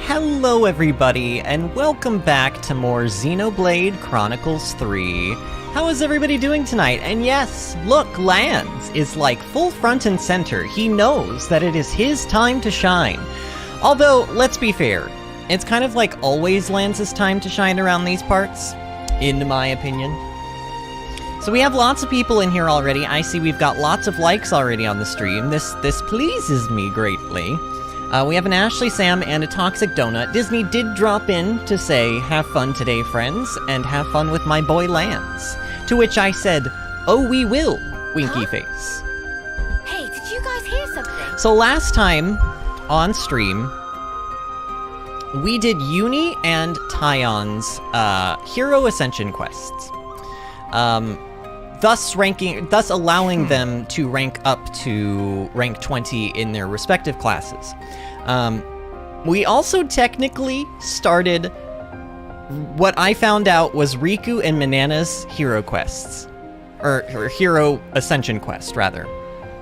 Hello everybody, and welcome back to more Xenoblade Chronicles 3. How is everybody doing tonight? And yes, look, Lanz is like full front and center. He knows that it is his time to shine. Although, let's be fair, it's kind of like always Lanz's time to shine around these parts, in my opinion. So we have lots of people in here already. I see we've got lots of likes already on the stream. This pleases me greatly. We have an Ashley Sam and a Toxic Donut. Disney did drop in to say, have fun today, friends, and have fun with my boy Lanz. To which I said, oh, we will, winky face. Hey, did you guys hear something? So last time, on stream, we did Eunie and Taion's Hero Ascension Quests. Thus allowing them to rank up to rank 20 in their respective classes. We also technically started what I found out was Riku and Manana's Hero Quests. Or Hero Ascension Quest, rather.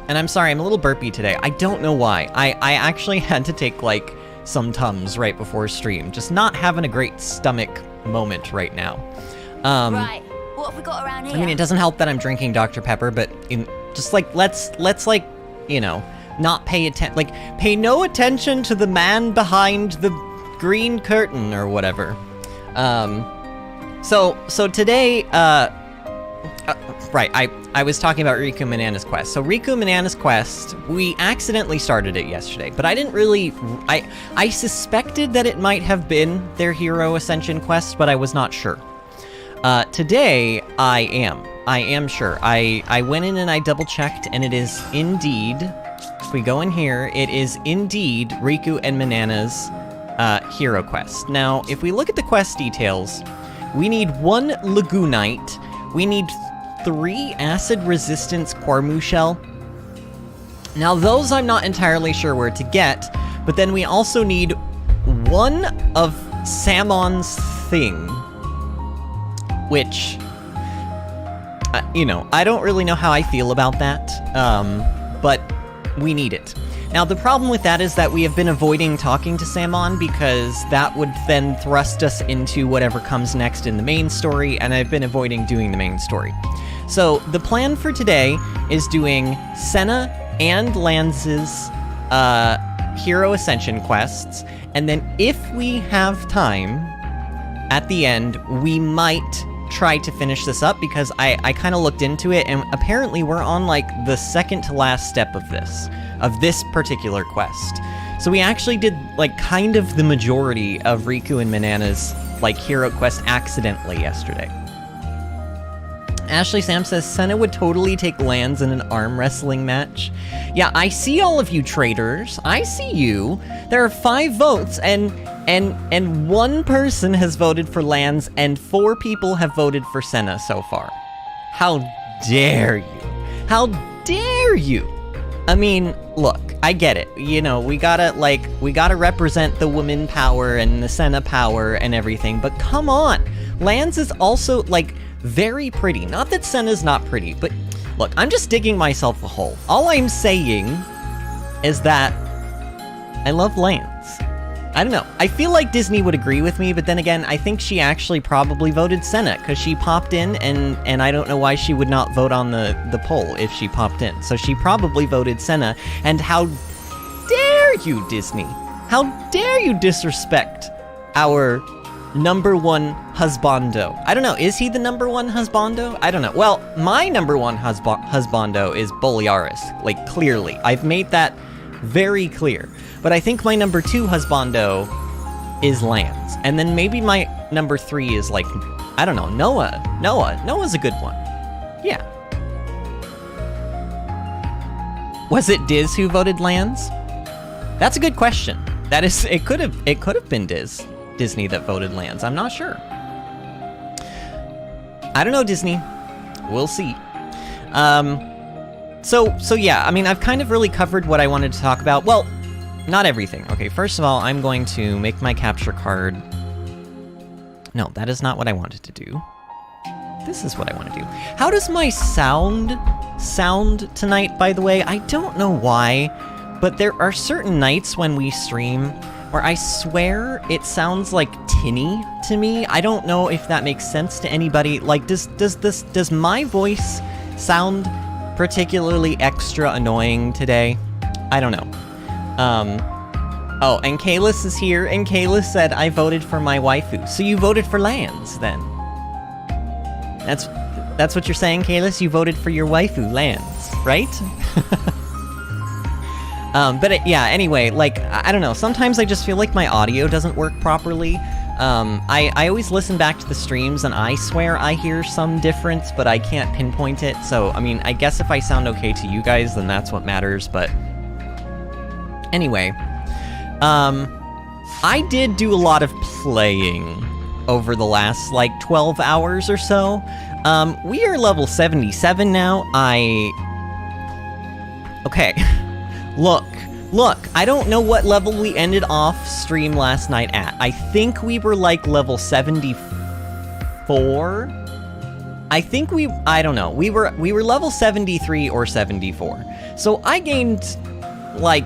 And I'm sorry, I'm a little burpy today. I don't know why. I actually had to take, like, some Tums right before stream. Just not having a great stomach moment right now. Right. What have we got around here? I mean, it doesn't help that I'm drinking Dr. Pepper, but just like let's like, you know, not pay pay no attention to the man behind the green curtain or whatever. So today, right, I was talking about Riku and Manana's quest. So Riku and Manana's quest, we accidentally started it yesterday, but I didn't really, I suspected that it might have been their Hero Ascension quest, but I was not sure. Today, I am sure. I went in and I double-checked, and it is indeed, if we go in here, it is indeed Riku and Manana's Hero Quest. Now, if we look at the quest details, we need 1 Lagoonite, we need 3 Acid Resistance Quarmu Shell. Now, those I'm not entirely sure where to get, but then we also need 1 of Samon's Thing, which, you know, I don't really know how I feel about that, but we need it. Now, the problem with that is that we have been avoiding talking to Samon because that would then thrust us into whatever comes next in the main story, and I've been avoiding doing the main story. So, the plan for today is doing Sena and Lanz's Hero Ascension quests, and then if we have time, at the end, we might try to finish this up, because I kind of looked into it, and apparently we're on, like, the second to last step of this particular quest. So we actually did, like, kind of the majority of Riku and Manana's, like, hero quest accidentally yesterday. Ashley Sam says, Sena would totally take Lanz in an arm wrestling match. Yeah, I see all of you traitors. I see you. There are 5 votes, and 1 person has voted for Lanz, and 4 people have voted for Sena so far. How dare you? How dare you? I mean, look, I get it. You know, we gotta represent the woman power and the Sena power and everything, but come on. Lanz is also, like, very pretty. Not that Sena's not pretty, but look, I'm just digging myself a hole. All I'm saying is that I love Lanz. I don't know. I feel like Disney would agree with me, but then again, I think she actually probably voted Sena, because she popped in, and I don't know why she would not vote on the poll if she popped in. So she probably voted Sena, and how dare you, Disney? How dare you disrespect our #1 husbando? I don't know, is he the #1 husbando? I don't know. Well, my #1 husbando is Bolearis, like, clearly. I've made that very clear. But I think my #2 husbando is Lanz. And then maybe my #3 is, like, I don't know, Noah. Noah's a good one. Yeah. Was it Diz who voted Lanz? That's a good question. That is, it could have been Disney that voted Lanz. I'm not sure. I don't know, Disney. We'll see. So yeah, I mean, I've kind of really covered what I wanted to talk about. Well, not everything. Okay, first of all, I'm going to make my capture card. No, that is not what I wanted to do. This is what I want to do. How does my sound tonight, by the way? I don't know why, but there are certain nights when we stream where I swear it sounds like tinny to me. I don't know if that makes sense to anybody. Like, does my voice sound particularly extra annoying today? I don't know. Oh, and Kalis is here, and Kalis said, I voted for my waifu. So you voted for Lanz, then? That's what you're saying, Kalis? You voted for your waifu, Lanz, right? Yeah, anyway, like, I don't know, sometimes I just feel like my audio doesn't work properly. I always listen back to the streams, and I swear I hear some difference, but I can't pinpoint it, so, I mean, I guess if I sound okay to you guys, then that's what matters, but... Anyway, I did do a lot of playing over the last, like, 12 hours or so. We are level 77 now. Okay. Look, I don't know what level we ended off stream last night at. I think we were, like, level 74? I don't know. We were level 73 or 74. So I gained, like,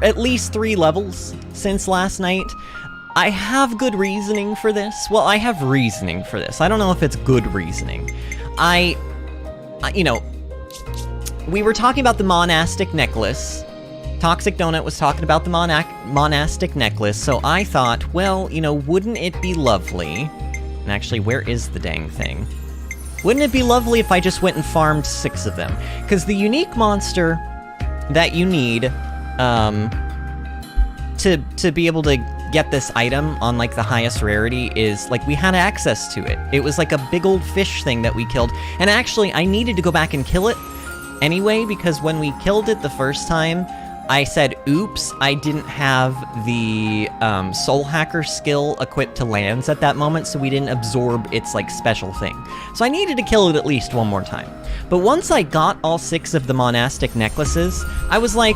at least 3 levels since last night. I have good reasoning for this. Well, I have reasoning for this. I don't know if it's good reasoning. You know, we were talking about the monastic necklace. Toxic Donut was talking about the monastic necklace, so I thought, well, you know, wouldn't it be lovely... And actually, where is the dang thing? Wouldn't it be lovely if I just went and farmed 6 of them? Because the unique monster that you need to be able to get this item on, like, the highest rarity is, like, we had access to it. It was like a big old fish thing that we killed. And actually, I needed to go back and kill it anyway, because when we killed it the first time, I said, oops, I didn't have the Soul Hacker skill equipped to Lanz at that moment, so we didn't absorb its, like, special thing. So I needed to kill it at least one more time. But once I got all 6 of the monastic necklaces, I was like,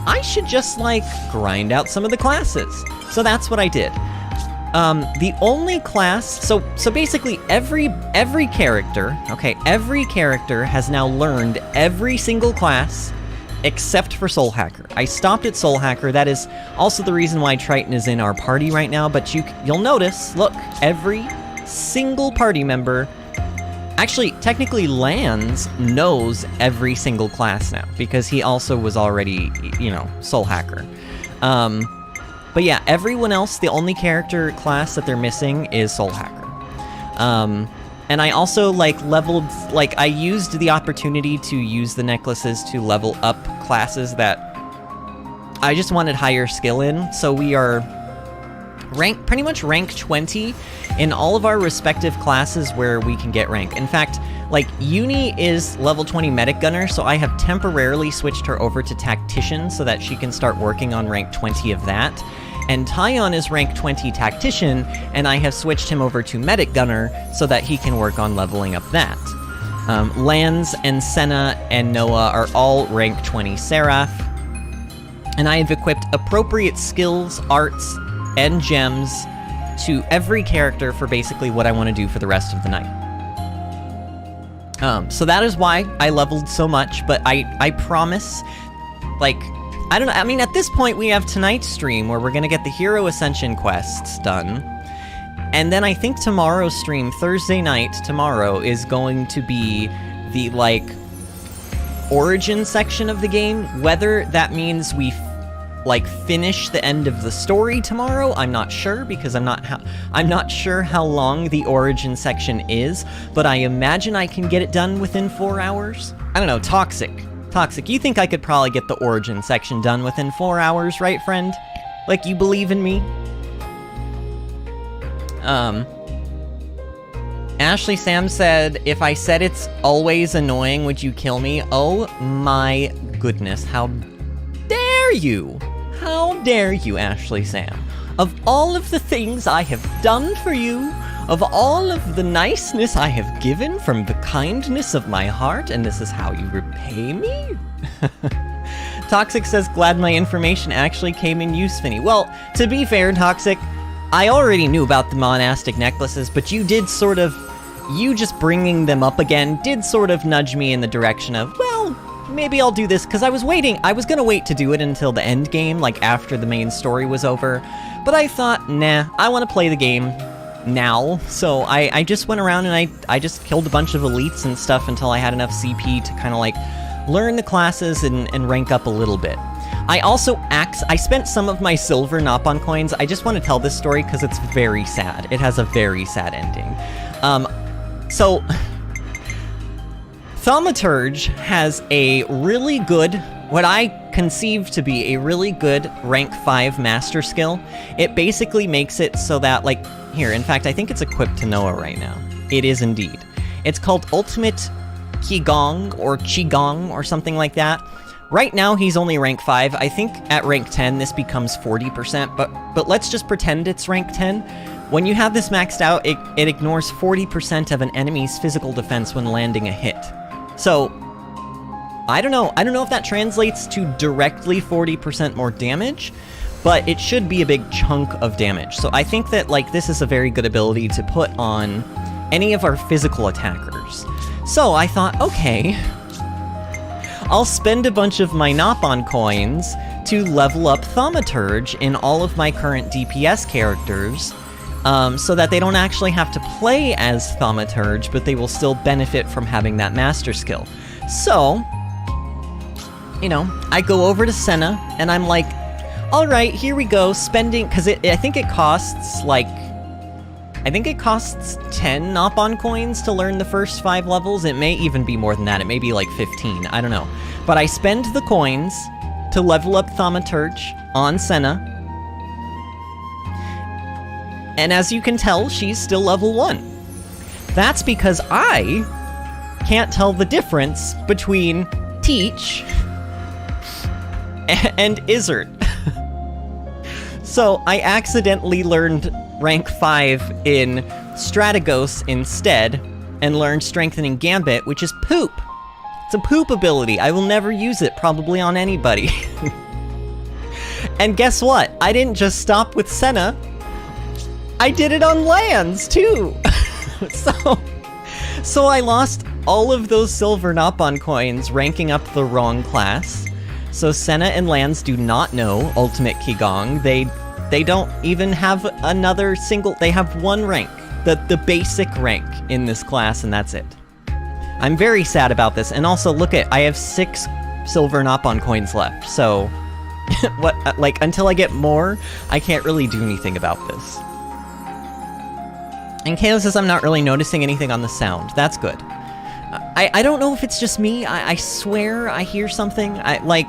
I should just, like, grind out some of the classes. So that's what I did. The only class... So basically, every character, okay, every character has now learned every single class except for Soul Hacker. I stopped at Soul Hacker. That is also the reason why Triton is in our party right now, but you'll notice, look, every single party member... Actually, technically, Lanz knows every single class now, because he also was already, you know, Soul Hacker. But yeah, everyone else, the only character class that they're missing is Soul Hacker. And I also, like, leveled, like, I used the opportunity to use the necklaces to level up classes that I just wanted higher skill in, so we are pretty much rank 20 in all of our respective classes where we can get rank. In fact, like, Eunie is level 20 medic gunner, so I have temporarily switched her over to tactician so that she can start working on rank 20 of that. And Taion is rank 20 tactician, and I have switched him over to medic gunner so that he can work on leveling up that. Lanz and Sena and Noah are all rank 20 seraph, and I have equipped appropriate skills, arts, and gems to every character for basically what I want to do for the rest of the night. So that is why I leveled so much, but I promise, like, I don't know, I mean, at this point we have tonight's stream where we're gonna get the Hero Ascension Quests done, and then I think tomorrow's stream, Thursday night, tomorrow, is going to be the, like, origin section of the game. Whether that means we like, finish the end of the story tomorrow, I'm not sure, because I'm not sure how long the origin section is, but I imagine I can get it done within 4 hours? I don't know, Toxic, you think I could probably get the origin section done within 4 hours, right, friend? Like, you believe in me? Ashley Sam said, if I said it's always annoying, would you kill me? Oh my goodness, how dare you? How dare you, Ashley Sam? Of all of the things I have done for you, of all of the niceness I have given from the kindness of my heart, and this is how you repay me? Toxic says, glad my information actually came in use, Vinny. Well, to be fair, Toxic, I already knew about the monastic necklaces, but you did sort of, you just bringing them up again did sort of nudge me in the direction of, well, maybe I'll do this, because I was gonna wait to do it until the end game, like after the main story was over, but I thought, nah, I want to play the game now, so I just went around and I just killed a bunch of elites and stuff until I had enough CP to kind of like learn the classes and rank up a little bit. I spent some of my silver Nopon coins. I just want to tell this story because it's very sad. It has a very sad ending. So Thaumaturge has a really good, what I conceive to be a really good rank 5 master skill. It basically makes it so that, like, here, in fact, I think it's equipped to Noah right now. It is indeed. It's called Ultimate Qigong or something like that. Right now, he's only rank 5. I think at rank 10, this becomes 40%, but let's just pretend it's rank 10. When you have this maxed out, it ignores 40% of an enemy's physical defense when landing a hit. So, I don't know if that translates to directly 40% more damage, but it should be a big chunk of damage. So I think that, like, this is a very good ability to put on any of our physical attackers. So I thought, okay, I'll spend a bunch of my Nopon coins to level up Thaumaturge in all of my current DPS characters, so that they don't actually have to play as Thaumaturge, but they will still benefit from having that master skill. So, you know, I go over to Sena, and I'm like, alright, here we go, spending, because I think it costs, like, 10 Nopon coins to learn the first 5 levels. It may even be more than that. It may be like 15. I don't know. But I spend the coins to level up Thaumaturge on Sena. And as you can tell, she's still level 1. That's because I can't tell the difference between Teach and Izzard. So I accidentally learned rank 5 in Strategos instead, and learned Strengthening Gambit, which is poop. It's a poop ability. I will never use it, probably on anybody. And guess what? I didn't just stop with Sena. I did it on Lanz, too! So I lost all of those silver Nopon coins ranking up the wrong class. So Sena and Lanz do not know Ultimate Qigong. They don't even have another single... They have one rank. The basic rank in this class, and that's it. I'm very sad about this. And also, look at... I have 6 silver Nopon coins left. So, what? Like, until I get more, I can't really do anything about this. And Kayla says I'm not really noticing anything on the sound. That's good. I don't know if it's just me. I swear I hear something. I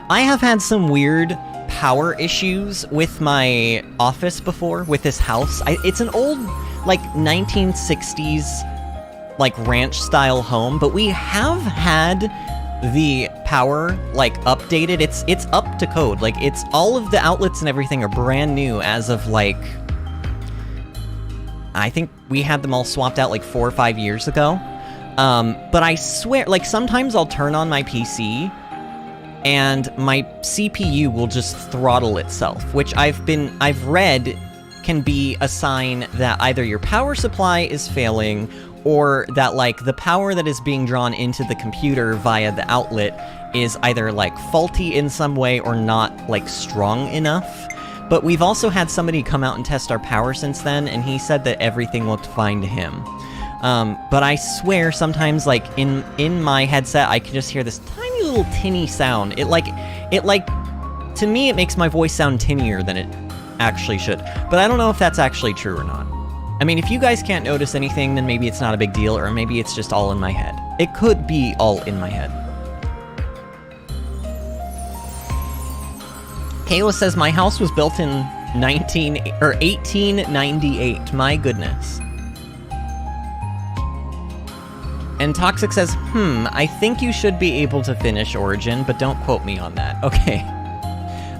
have had some weird power issues with my office before, with this house. It's an old, like, 1960s, like, ranch-style home, but we have had the power, like, updated. It's up to code. Like, it's all of the outlets and everything are brand new as of, like, I think we had them all swapped out, like, 4 or 5 years ago. But I swear, like, sometimes I'll turn on my PC and my CPU will just throttle itself, which I've read can be a sign that either your power supply is failing, or that, like, the power that is being drawn into the computer via the outlet is either, like, faulty in some way or not, like, strong enough. But we've also had somebody come out and test our power since then, and he said that everything looked fine to him. But I swear, sometimes, like, in my headset, I can just hear this tiny little tinny sound. It, to me, it makes my voice sound tinnier than it actually should. But I don't know if that's actually true or not. I mean, if you guys can't notice anything, then maybe it's not a big deal, or maybe it's just all in my head. It could be all in my head. Kayla says, my house was built in 1898. My goodness. And Toxic says, I think you should be able to finish Origin, but don't quote me on that. Okay.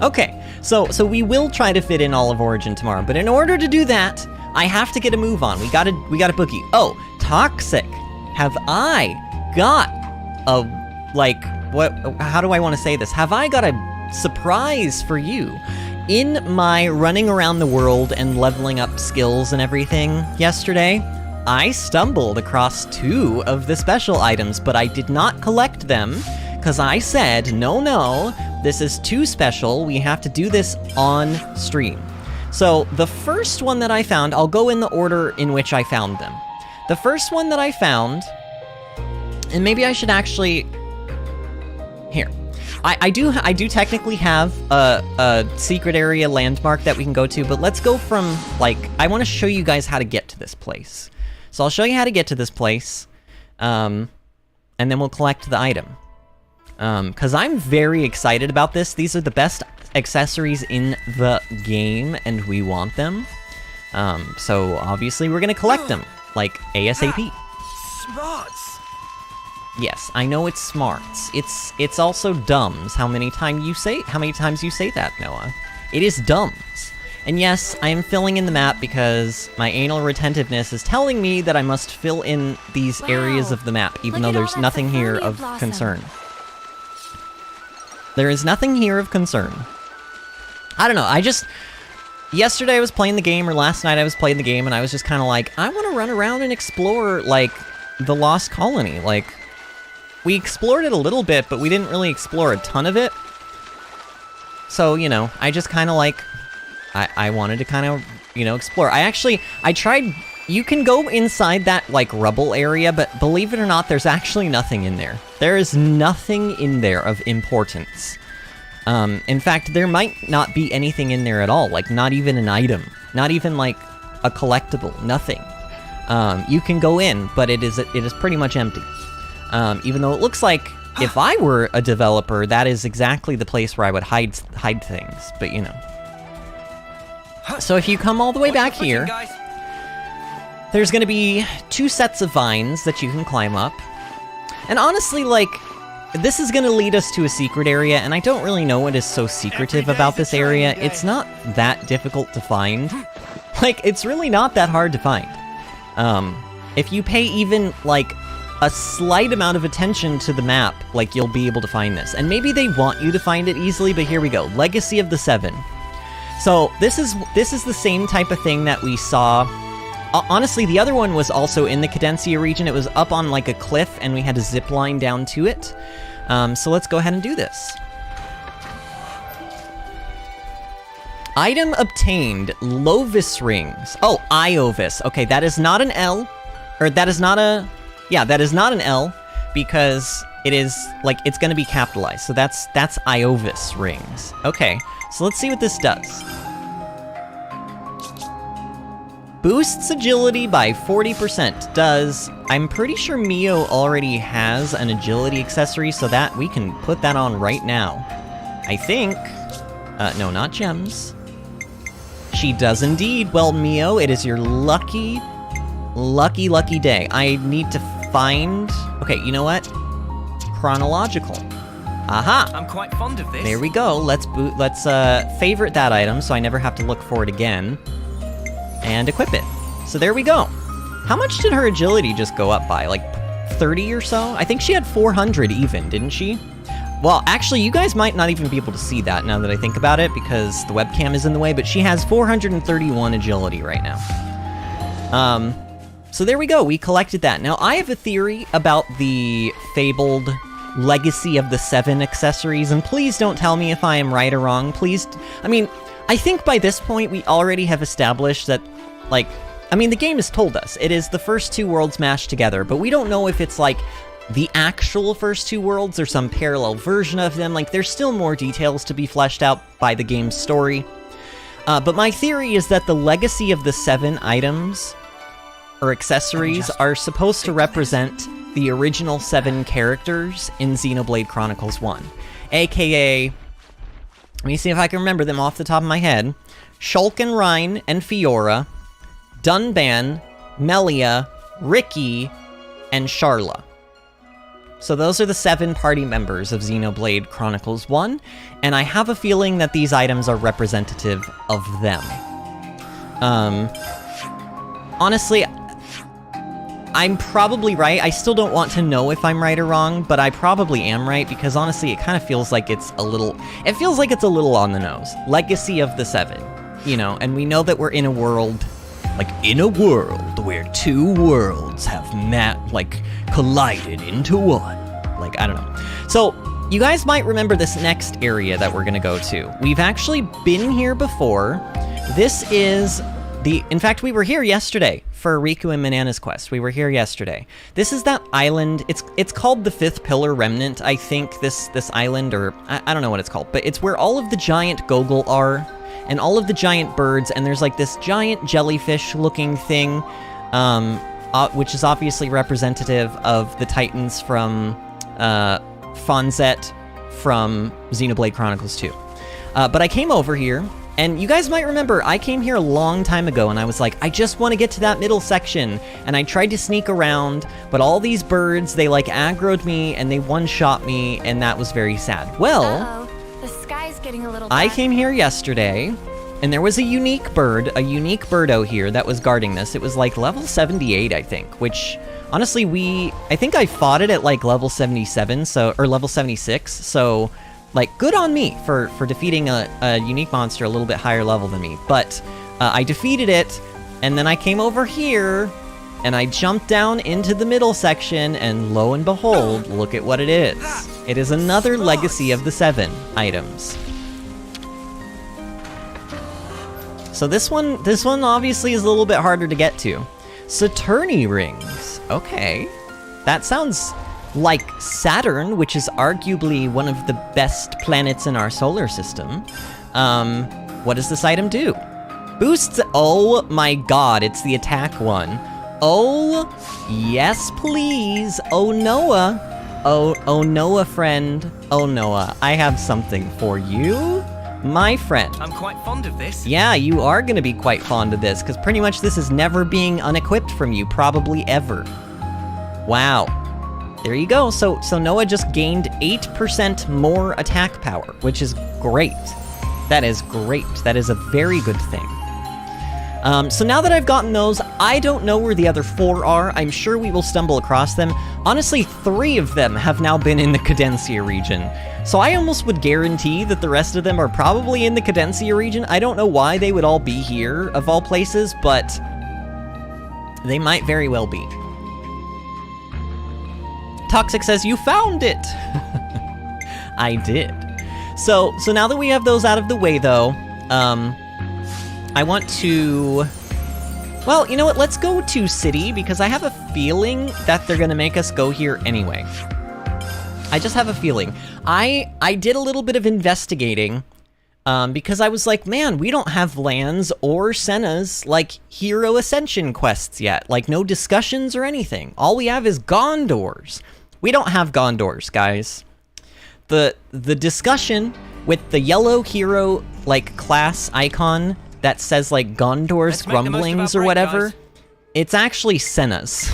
Okay, so we will try to fit in all of Origin tomorrow, but in order to do that, I have to get a move on. We gotta boogie. Oh, Toxic, have I got a, like, how do I want to say this? Have I got a surprise for you? In my running around the world and leveling up skills and everything yesterday, I stumbled across 2 of the special items, but I did not collect them, because I said, no, this is too special. We have to do this on stream. So the first one that I found, I'll go in the order in which I found them. The first one that I found, and maybe I should actually, here. I do technically have a secret area landmark that we can go to, but let's go from, like, I want to show you guys how to get to this place. So I'll show you how to get to this place, and then we'll collect the item. Because I'm very excited about this. These are the best accessories in the game, and we want them. So obviously we're gonna collect them, like ASAP. Smarts. Yes, I know it's smarts. It's also dumbs. How many times you say that, Noah? It is dumbs. And yes, I am filling in the map because my anal retentiveness is telling me that I must fill in these areas of the map, even though there's nothing here of concern. There is nothing here of concern. I don't know, yesterday I was playing the game, or last night I was playing the game, and I was just kind of like, I want to run around and explore, like, the Lost Colony. Like, we explored it a little bit, but we didn't really explore a ton of it. So, you know, I just kind of like, I wanted to kind of, you know, explore. I tried, you can go inside that, like, rubble area, but believe it or not, there's actually nothing in there. There is nothing in there of importance. In fact, there might not be anything in there at all, like, not even an item. Not even, like, a collectible. Nothing. You can go in, but it is pretty much empty. Even though it looks like, if I were a developer, that is exactly the place where I would hide things, but, you know. So if you come all the way back here, there's gonna be 2 sets of vines that you can climb up. And honestly, like, this is gonna lead us to a secret area, and I don't really know what is so secretive about this area. It's not that difficult to find. Like, it's really not that hard to find. If you pay even, like, a slight amount of attention to the map, like, you'll be able to find this. And maybe they want you to find it easily, but here we go. Legacy of the Seven. So, this is the same type of thing that we saw. Honestly, the other one was also in the Cadencia region. It was up on, like, a cliff, and we had to zip line down to it. So let's go ahead and do this. Item obtained, Lovis rings. Oh, Iovis. Okay, that is not an L. Or that is not a... Yeah, that is not an L, because it is, like, it's gonna be capitalized. So that's Iovis rings. Okay, so let's see what this does. Boosts agility by 40%. I'm pretty sure Mio already has an agility accessory, so that we can put that on right now. I think. No, not gems. She does indeed. Well, Mio, it is your lucky day. I need to find... Okay, you know what? Chronological. Aha! I'm quite fond of this. There we go. Let's favorite that item so I never have to look for it again. And equip it. So there we go. How much did her agility just go up by? Like 30 or so? I think she had 400 even, didn't she? Well, actually, you guys might not even be able to see that now that I think about it, because the webcam is in the way, but she has 431 agility right now. So there we go, we collected that. Now, I have a theory about the fabled Legacy of the Seven accessories, and please don't tell me if I am right or wrong. Please, I mean, I think by this point we already have established that, like, I mean, the game has told us it is the first 2 worlds mashed together, but we don't know if it's, like, the actual first 2 worlds or some parallel version of them. Like, there's still more details to be fleshed out by the game's story. But my theory is that the Legacy of the Seven items or accessories are supposed to represent the original 7 characters in Xenoblade Chronicles 1. AKA, let me see if I can remember them off the top of my head. Shulk Rhine and Fiora, Dunban, Melia, Ricky, and Sharla. So those are the 7 party members of Xenoblade Chronicles 1, and I have a feeling that these items are representative of them. Honestly, I'm probably right. I still don't want to know if I'm right or wrong, but I probably am right, because honestly, it kind of feels like it's a little... It feels like it's a little on the nose. Legacy of the Seven, you know, and we know that we're in a world... Like, in a world where 2 worlds have collided into one. Like, I don't know. So, you guys might remember this next area that we're gonna go to. We've actually been here before. This is in fact, we were here yesterday for Riku and Manana's quest. We were here yesterday. This is that island. It's called the Fifth Pillar Remnant, I think, this island, or I don't know what it's called, but it's where all of the giant Gogol are, and all of the giant birds, and there's like this giant jellyfish-looking thing, which is obviously representative of the Titans from Fonzette from Xenoblade Chronicles 2. But I came over here, and you guys might remember, I came here a long time ago, and I was like, I just want to get to that middle section, and I tried to sneak around, but all these birds, they like aggroed me, and they one-shot me, and that was very sad. Well, the sky's getting a little I dark. came here yesterday, and there was a unique birdo here that was guarding this. It was like level 78, I think, which, honestly, I think I fought it at like level 77, or level 76, so... like, good on me for defeating a unique monster a little bit higher level than me. But I defeated it, and then I came over here, and I jumped down into the middle section, and lo and behold, look at what it is. It is another Legacy of the Seven items. So this one obviously is a little bit harder to get to. Saturni rings. Okay. That sounds... like Saturn, which is arguably one of the best planets in our solar system. What does this item do? Boosts... oh my god, it's the attack one. Oh, yes please. Oh, Noah. Oh, Noah friend. Oh, Noah, I have something for you, my friend. I'm quite fond of this. Yeah, you are gonna be quite fond of this, because pretty much this is never being unequipped from you, probably ever. Wow. There you go. So Noah just gained 8% more attack power, which is great. That is great. That is a very good thing. So now that I've gotten those, I don't know where the other 4 are. I'm sure we will stumble across them. Honestly, 3 of them have now been in the Cadencia region. So I almost would guarantee that the rest of them are probably in the Cadencia region. I don't know why they would all be here, of all places, but they might very well be. Toxic says, you found it! I did. So now that we have those out of the way, though, I want to... well, you know what? Let's go to City, because I have a feeling that they're gonna make us go here anyway. I just have a feeling. I did a little bit of investigating, because I was like, man, we don't have Lanz or Sena's, like, hero Ascension quests yet. Like, no discussions or anything. All we have is Gondors. We don't have Gondors, guys. The discussion with the yellow hero, like, class icon that says, like, Gondor's Grumblings or whatever, guys. It's actually Sena's.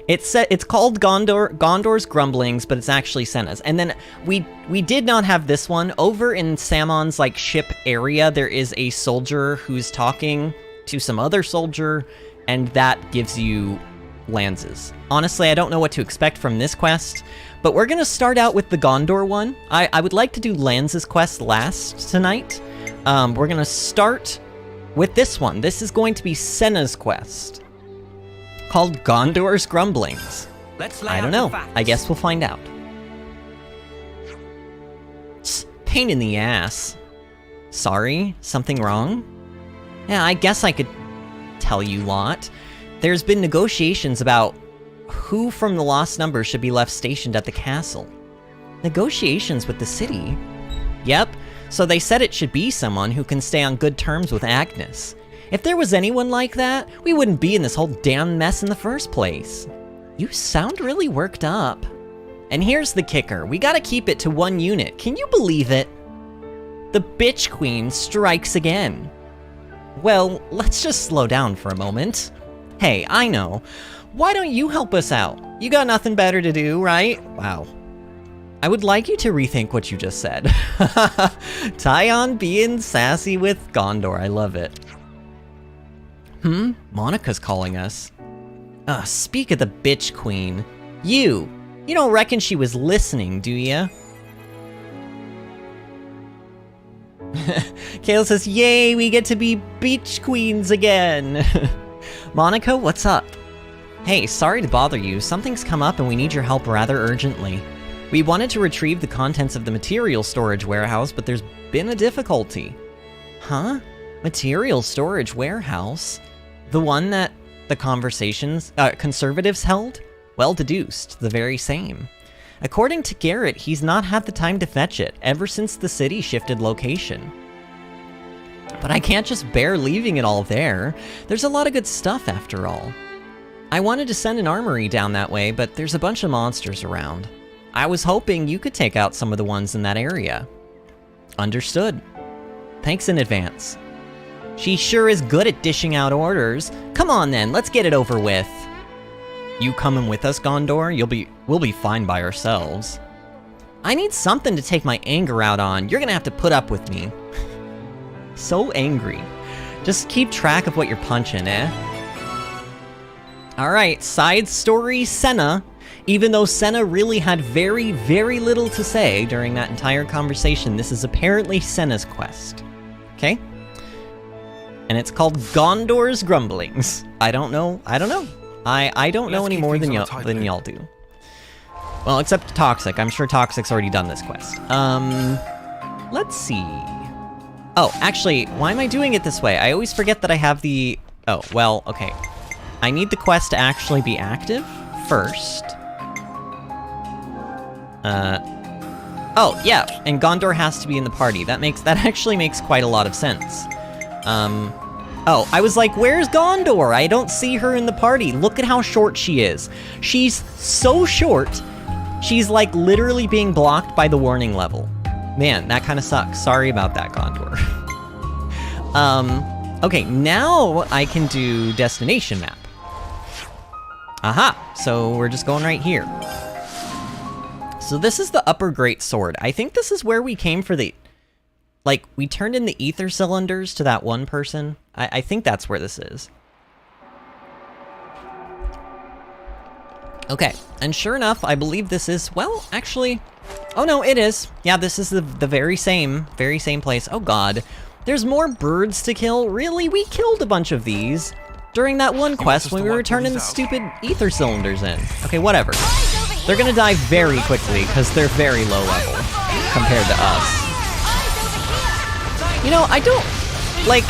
It's called Gondor's Grumblings, but it's actually Sena's. And then we did not have this one. Over in Samon's, like, ship area, there is a soldier who's talking to some other soldier, and that gives you Lanz's. Honestly, I don't know what to expect from this quest, but we're gonna start out with the Gondor one. I would like to do Lanz's quest last tonight. We're gonna start with this one. This is going to be Sena's quest, called Gondor's Grumblings. I don't know. I guess we'll find out. Pain in the ass. Sorry? Something wrong? Yeah, I guess I could tell you lot. There's been negotiations about who from the Lost Number should be left stationed at the castle. Negotiations with the city? Yep, so they said it should be someone who can stay on good terms with Agnes. If there was anyone like that, we wouldn't be in this whole damn mess in the first place. You sound really worked up. And here's the kicker, we gotta keep it to 1 unit. Can you believe it? The bitch queen strikes again. Well, let's just slow down for a moment. Hey, I know. Why don't you help us out? You got nothing better to do, right? Wow. I would like you to rethink what you just said. Taion being sassy with Gondor, I love it. Monica's calling us. Speak of the bitch queen. You don't reckon she was listening, do ya? Kale says, yay, we get to be beach queens again. Monica, what's up? Hey, sorry to bother you. Something's come up and we need your help rather urgently. We wanted to retrieve the contents of the material storage warehouse, but there's been a difficulty. Huh? Material storage warehouse? The one that the conservatives held? Well deduced, the very same. According to Garrett, he's not had the time to fetch it ever since the city shifted location. But I can't just bear leaving it all there. There's a lot of good stuff after all. I wanted to send an armory down that way, but there's a bunch of monsters around. I was hoping you could take out some of the ones in that area. Understood. Thanks in advance. She sure is good at dishing out orders. Come on then, let's get it over with. You coming with us, Gondor? We'll be fine by ourselves. I need something to take my anger out on. You're gonna have to put up with me. So angry. Just keep track of what you're punching, eh? Alright, side story Sena. Even though Sena really had very, very little to say during that entire conversation, this is apparently Sena's quest. Okay? And it's called Gondor's Grumblings. I don't know. I don't know any more than y'all do. Well, except Toxic. I'm sure Toxic's already done this quest. Let's see. Oh, actually, why am I doing it this way? I always forget that I have the... Oh, well, okay. I need the quest to actually be active first. Oh, yeah, and Gondor has to be in the party. That actually makes quite a lot of sense. Oh, I was like, where's Gondor? I don't see her in the party. Look at how short she is. She's so short, she's like literally being blocked by the warning level. Man, that kind of sucks. Sorry about that, Gondor. Okay, now I can do destination map. Aha, so we're just going right here. So this is the Upper Great Sword. I think this is where we came for the... Like, we turned in the ether cylinders to that one person. I think that's where this is. Okay, and sure enough, I believe this is... Well, actually... Oh no, it is. Yeah, this is the very same place. Oh god. There's more birds to kill? Really? We killed a bunch of these during that one quest when we were turning the stupid ether cylinders in. Okay, whatever. They're gonna die very quickly, because they're very low level compared to us. You know, I don't... Like...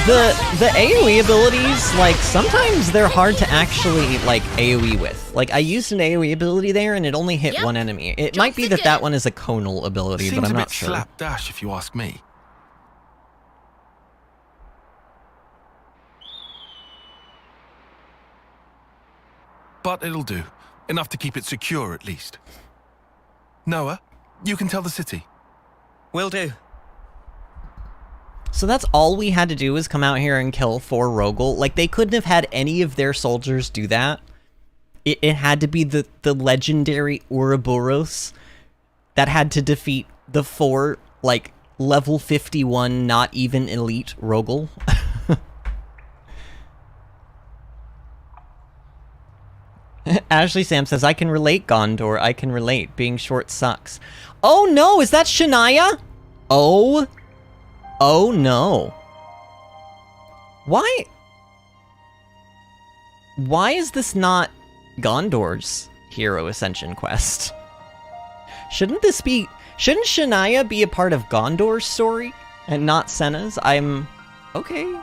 The AoE abilities, like, sometimes they're hard to actually, like, AoE with. Like, I used an AoE ability there, and it only hit one enemy. It might be that one is a conal ability, but I'm not sure. Seems a bit slapdash, if you ask me. But it'll do. Enough to keep it secure, at least. Noah, you can tell the city. Will do. So that's all we had to do was come out here and kill 4 Rogel. Like, they couldn't have had any of their soldiers do that. It had to be the legendary Ouroboros that had to defeat the 4, like, level 51, not even elite Rogel. Ashley Sam says, I can relate, Gondor. I can relate. Being short sucks. Oh no, is that Shania? Oh no. Why is this not Gondor's hero ascension quest? Shouldn't Shania be a part of Gondor's story and not Sena's? Okay.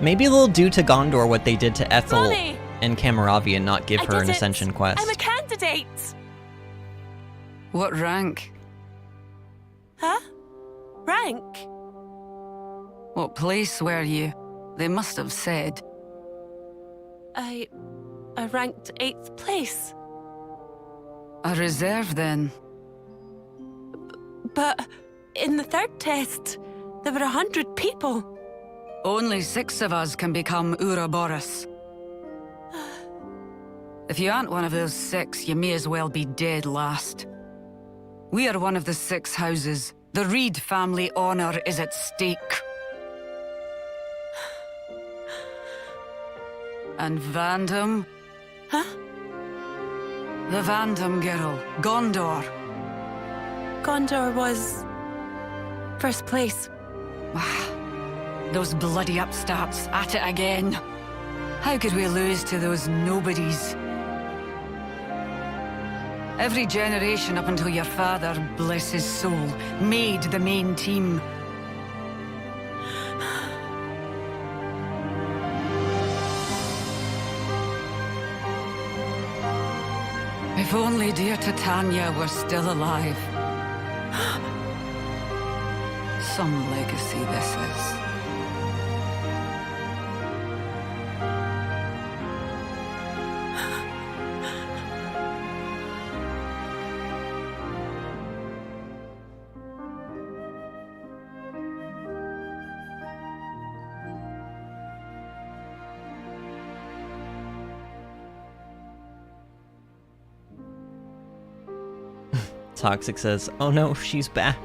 Maybe they'll do to Gondor what they did to Ethel Ronnie, and Camaravi and not give her an ascension quest. I'm a candidate! What rank? Huh? Rank? What place were you? They must have said. I ranked 8th place. A reserve, then? But in the 3rd test, there were 100 people. Only 6 of us can become Ouroboros. If you aren't one of those 6, you may as well be dead last. We are one of the 6 houses. The Reed family honor is at stake. And Vandam? Huh? The Vandam girl, Gondor. Gondor was 1st place. Those bloody upstarts at it again. How could we lose to those nobodies? Every generation up until your father, bless his soul, made the main team. If only dear Titania were still alive. Some legacy this is. Toxic says, oh no, she's back.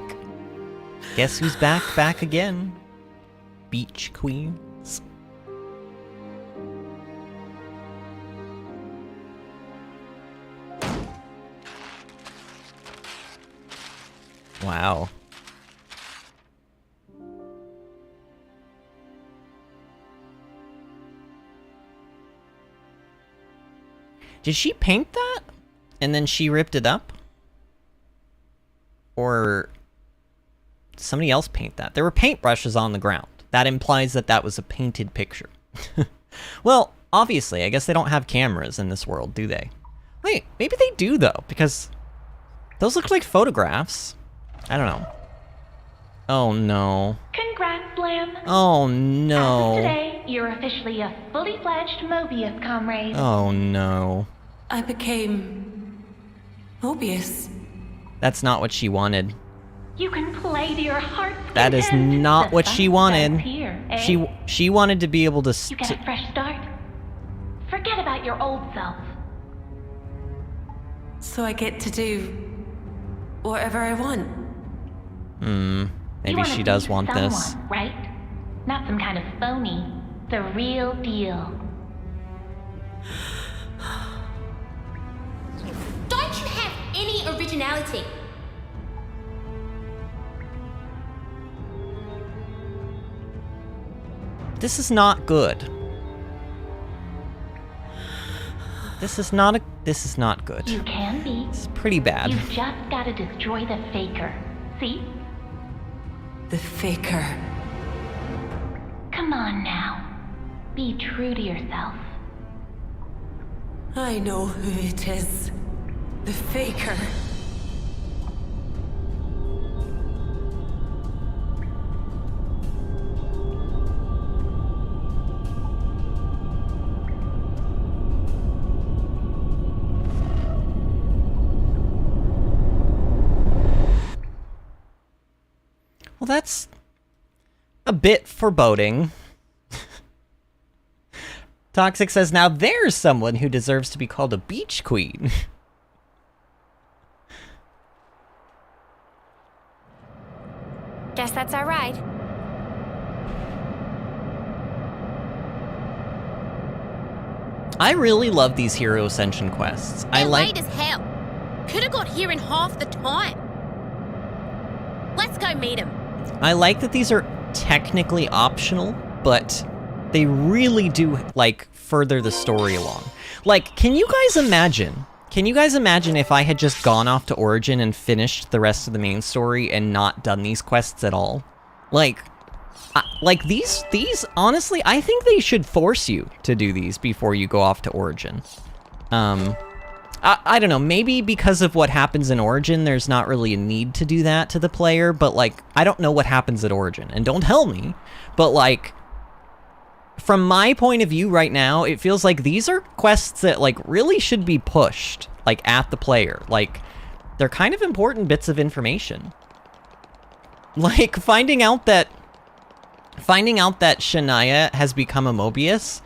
Guess who's back again? Beach Queens. Wow. Did she paint that? And then she ripped it up? Or somebody else paint that? There were paintbrushes on the ground. That implies that that was a painted picture. Well, obviously, I guess they don't have cameras in this world, do they? Wait, maybe they do, though, because those look like photographs. I don't know. Oh, no. Congrats, Lamb. Oh, no. As of today, you're officially a fully fledged Mobius comrade. Oh, no. I became Mobius. That's not what she wanted. You can play to your heart's That is content. not The what fun she wanted. starts here, eh? She wanted to be able to... You get a fresh start. Forget about your old self. So I get to do whatever I want. You Maybe wanna she does be want someone, this. right? Not some kind of phony. The real deal. Don't you have any originality? This is not good. This is not good. You can be. It's pretty bad. You've just got to destroy the faker. See? The faker. Come on now. Be true to yourself. I know who it is. The faker. Well, that's a bit foreboding. Toxic says, now there's someone who deserves to be called a beach queen. Guess that's our ride. I really love these hero Ascension quests. I They're like... late as hell. Could have got here in half the time. Let's go meet him. I like that these are technically optional, but they really do, like, further the story along. Like, can you guys imagine if I had just gone off to Origin and finished the rest of the main story and not done these quests at all? Like these, honestly, I think they should force you to do these before you go off to Origin. I don't know, maybe because of what happens in Origin, there's not really a need to do that to the player, but, like, I don't know what happens at Origin, and don't tell me, but, like, from my point of view right now, it feels like these are quests that, like, really should be pushed, like, at the player. Like, they're kind of important bits of information. Like, finding out that Shania has become a Mobius,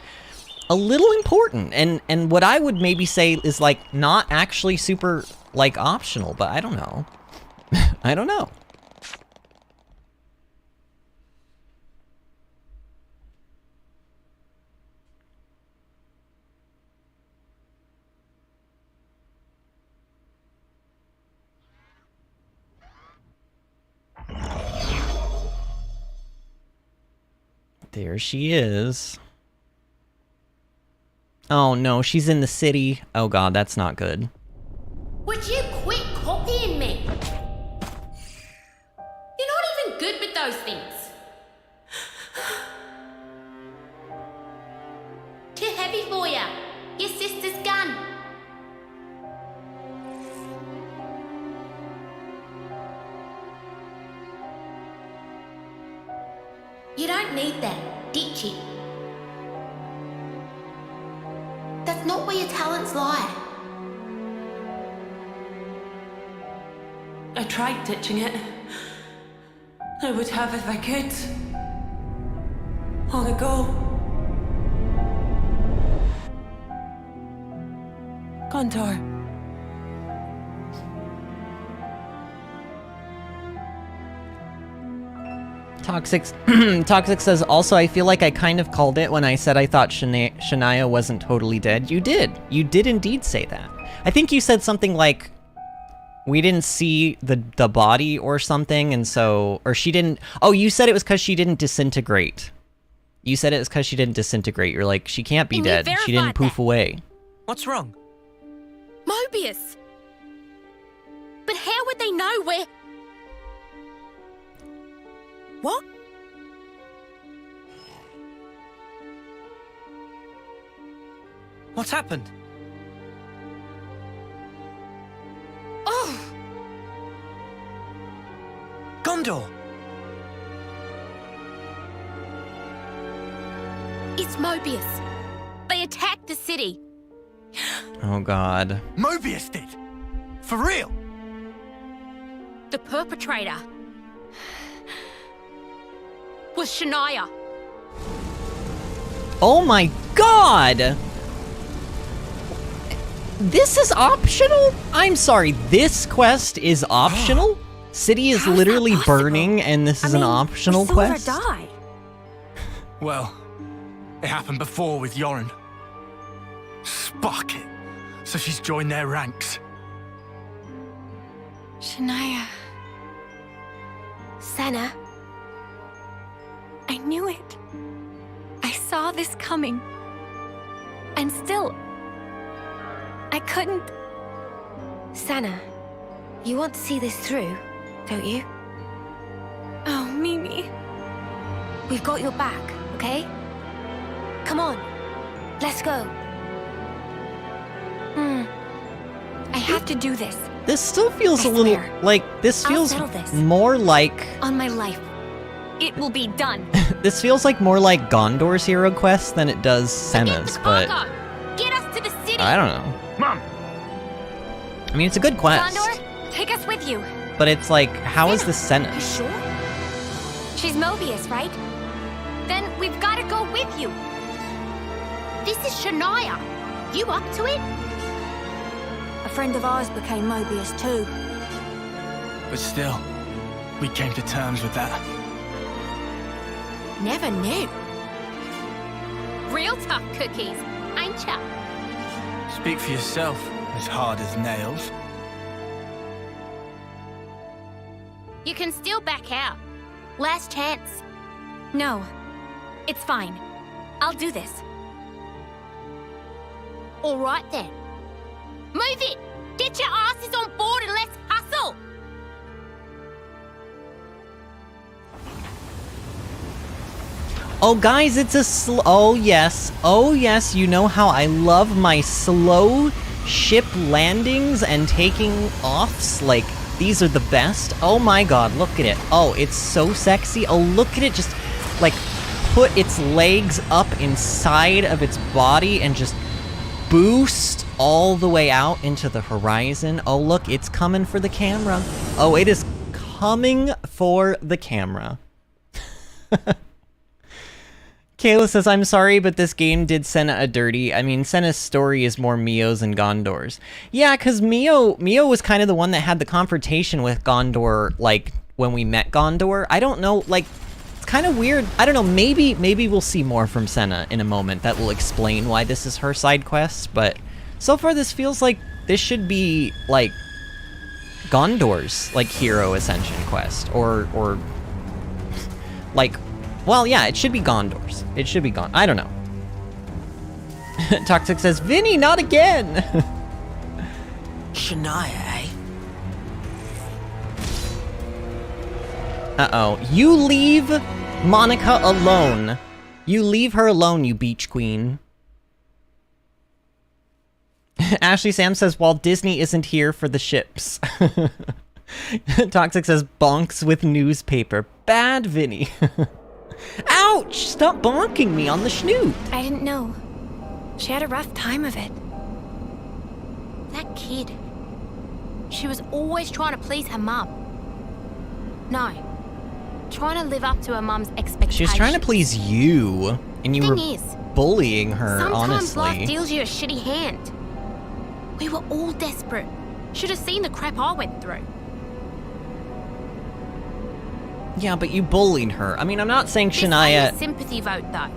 a little important, and what I would maybe say is, like, not actually super, like, optional, but I don't know. I don't know. There she is. Oh no, she's in the city. Oh god, that's not good. Would you quit copying me? You're not even good with those things. Too heavy for ya. Your sister's gun. You don't need that, did you? That's not where your talents lie. I tried ditching it. I would have if I could. Long ago. Gondor. Toxic says, also, I feel like I kind of called it when I said I thought Shania wasn't totally dead. You did. You did indeed say that. I think you said something like, we didn't see the body or something, and so... Or she didn't... Oh, you said it was because she didn't disintegrate. You said it was because she didn't disintegrate. You're like, she can't be dead. She didn't poof away. What's wrong? Mobius! But how would they know where... What? What's happened? Oh! Gondor! It's Mobius. They attacked the city. Oh god. Mobius did? For real? The perpetrator was Shania. Oh my god! This is optional? I'm sorry, this quest is optional? City is literally burning and this is an optional quest? Die. Well, it happened before with Yoren. Spark it. So she's joined their ranks. Shania. Sena. I knew it. I saw this coming. And still, I couldn't. Sena, you want to see this through, don't you? Oh, Mimi. We've got your back, okay? Come on, let's go. I have to do this. This still feels I a little swear. like this I'll feels settle this. more like On my life. It will be done. this feels like more like Gondor's hero quest than it does Senna's, but Get us to the city! I don't know. Mom! I mean, it's a good quest, Gondor, take us with you. but it's like, how is this You Senna's? sure? She's Mobius, right? Then we've got to go with you. This is Shania. You up to it? A friend of ours became Mobius too. But still, we came to terms with that. Never knew. Real tough cookies, ain't ya? Speak for yourself, as hard as nails. You can still back out. Last chance. No, it's fine. I'll do this. All right then. Move it! Get your asses on board and let's hustle! Oh guys, it's a oh yes, you know how I love my slow ship landings and taking offs, like, these are the best. Oh my god, look at it. Oh, it's so sexy. Oh, look at it, just, like, put its legs up inside of its body and just boost all the way out into the horizon. Oh look, it's coming for the camera. Oh, it is coming for the camera. Kayla says, I'm sorry, but this game did Sena a dirty. I mean, Sena's story is more Mio's and Gondor's. Yeah, because Mio was kind of the one that had the confrontation with Gondor, like, when we met Gondor. I don't know, like, it's kind of weird. I don't know, maybe we'll see more from Sena in a moment that will explain why this is her side quest, but so far this feels like this should be, like, Gondor's, like, hero Ascension quest, or like, Well, yeah, it should be Gondor's. It should be Gondor. I don't know. Toxic says, Vinny, not again! Shania, eh? Uh-oh. You leave Monica alone. You leave her alone, you beach queen. Ashley Sam says, Walt Disney isn't here for the ships. Toxic says, bonks with newspaper. Bad, Vinny. Ouch! Stop bonking me on the schnoot. I didn't know. She had a rough time of it. That kid. She was always trying to please her mum. No. Trying to live up to her mum's expectations. She was trying to please you, and you were bullying her, sometimes honestly. life deals you a shitty hand. We were all desperate. Should have seen the crap I went through. Yeah, but you bullied her. I mean, I'm not saying This Shania... ain't a sympathy vote, though.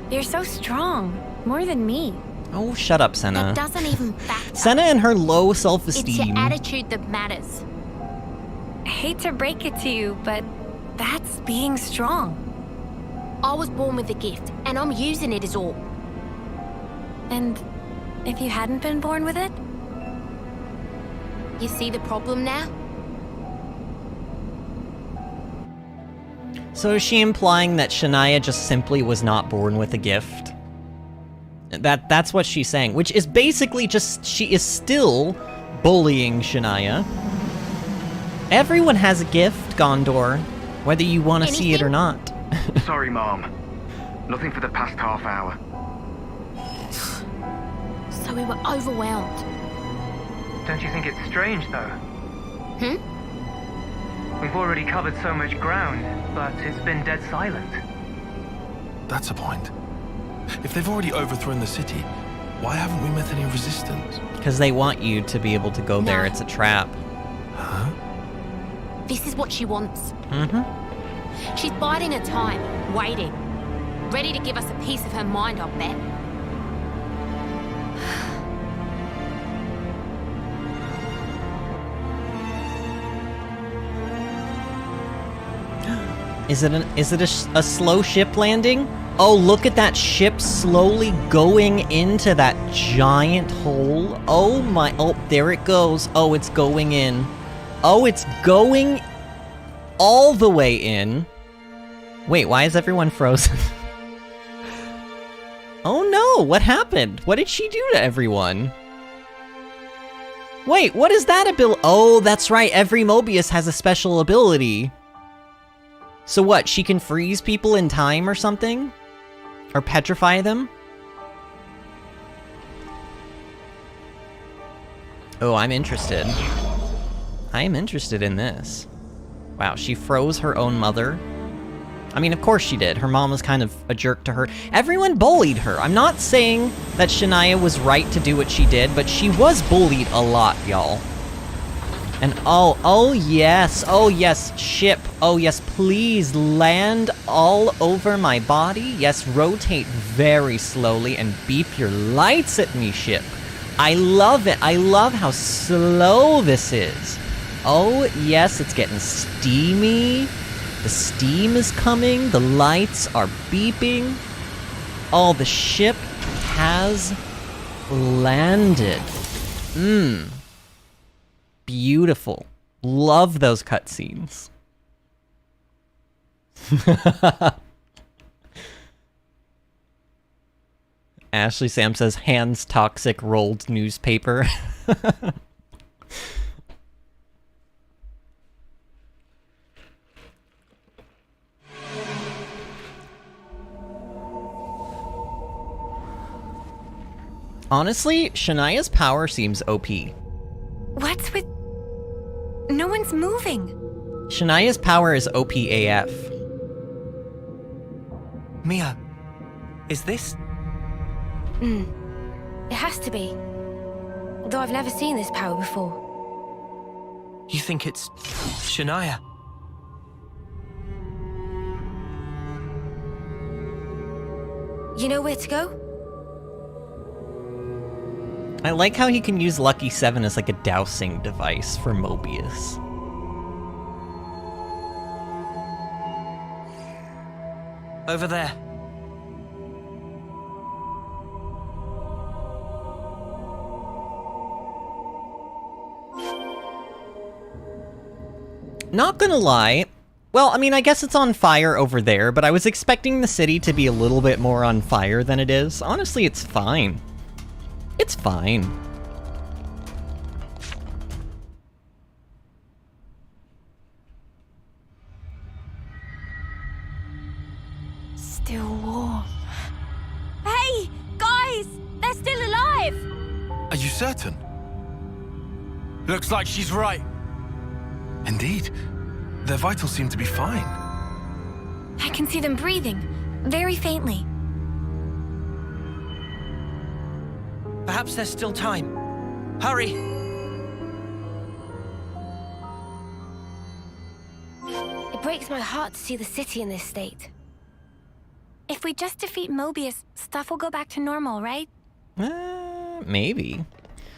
You're so strong. More than me. Oh, shut up, Sena. That doesn't even factor. Sena and her low It's self-esteem. your attitude that matters. I hate to break it to you, but that's being strong. I was born with a gift, and I'm using it as all. And if you hadn't been born with it? You see the problem now? So is she implying that Shania just simply was not born with a gift? That's what she's saying, which is basically just, she is still bullying Shania. Everyone has a gift, Gondor, whether you want to see it or not. Sorry, Mom. Nothing for the past half hour. So we were overwhelmed. Don't you think it's strange, though? We've already covered so much ground, but it's been dead silent. That's a point. If they've already overthrown the city, why haven't we met any resistance? Because they want you to be able to go there. No. It's a trap. Huh? This is what she wants. Mm-hmm. She's biding her time, waiting. Ready to give us a piece of her mind, I'll bet. Is it a slow ship landing? Oh, look at that ship slowly going into that giant hole. Oh my, oh, there it goes. Oh, it's going in. Oh, it's going all the way in. Wait, why is everyone frozen? Oh no, what happened? What did she do to everyone? Wait, what is that ability? Oh, that's right, every Mobius has a special ability. So what, she can freeze people in time or something? Or petrify them? Oh, I'm interested. I am interested in this. Wow, she froze her own mother. I mean, of course she did. Her mom was kind of a jerk to her. Everyone bullied her. I'm not saying that Shania was right to do what she did, but she was bullied a lot, y'all. And oh yes, ship. Oh yes, please land all over my body. Yes, rotate very slowly and beep your lights at me, ship. I love it. I love how slow this is. Oh yes, it's getting steamy. The steam is coming. The lights are beeping. Oh, the ship has landed. Beautiful. Love those cutscenes. Ashley Sam says, hands toxic rolled newspaper. Honestly, Shania's power seems OP. What's with... No one's moving. Shania's power is OP AF. Mia, is this... It has to be. Though I've never seen this power before. You think it's... Shania? You know where to go? I like how he can use Lucky 7 as like a dowsing device for Mobius. Over there. Not gonna lie. Well, I mean, I guess it's on fire over there, but I was expecting the city to be a little bit more on fire than it is. Honestly, it's fine. It's fine. Still warm. Hey, guys! They're still alive! Are you certain? Looks like she's right. Indeed. Their vitals seem to be fine. I can see them breathing, very faintly. Perhaps there's still time. Hurry! It breaks my heart to see the city in this state. If we just defeat Mobius, stuff will go back to normal, right? Maybe.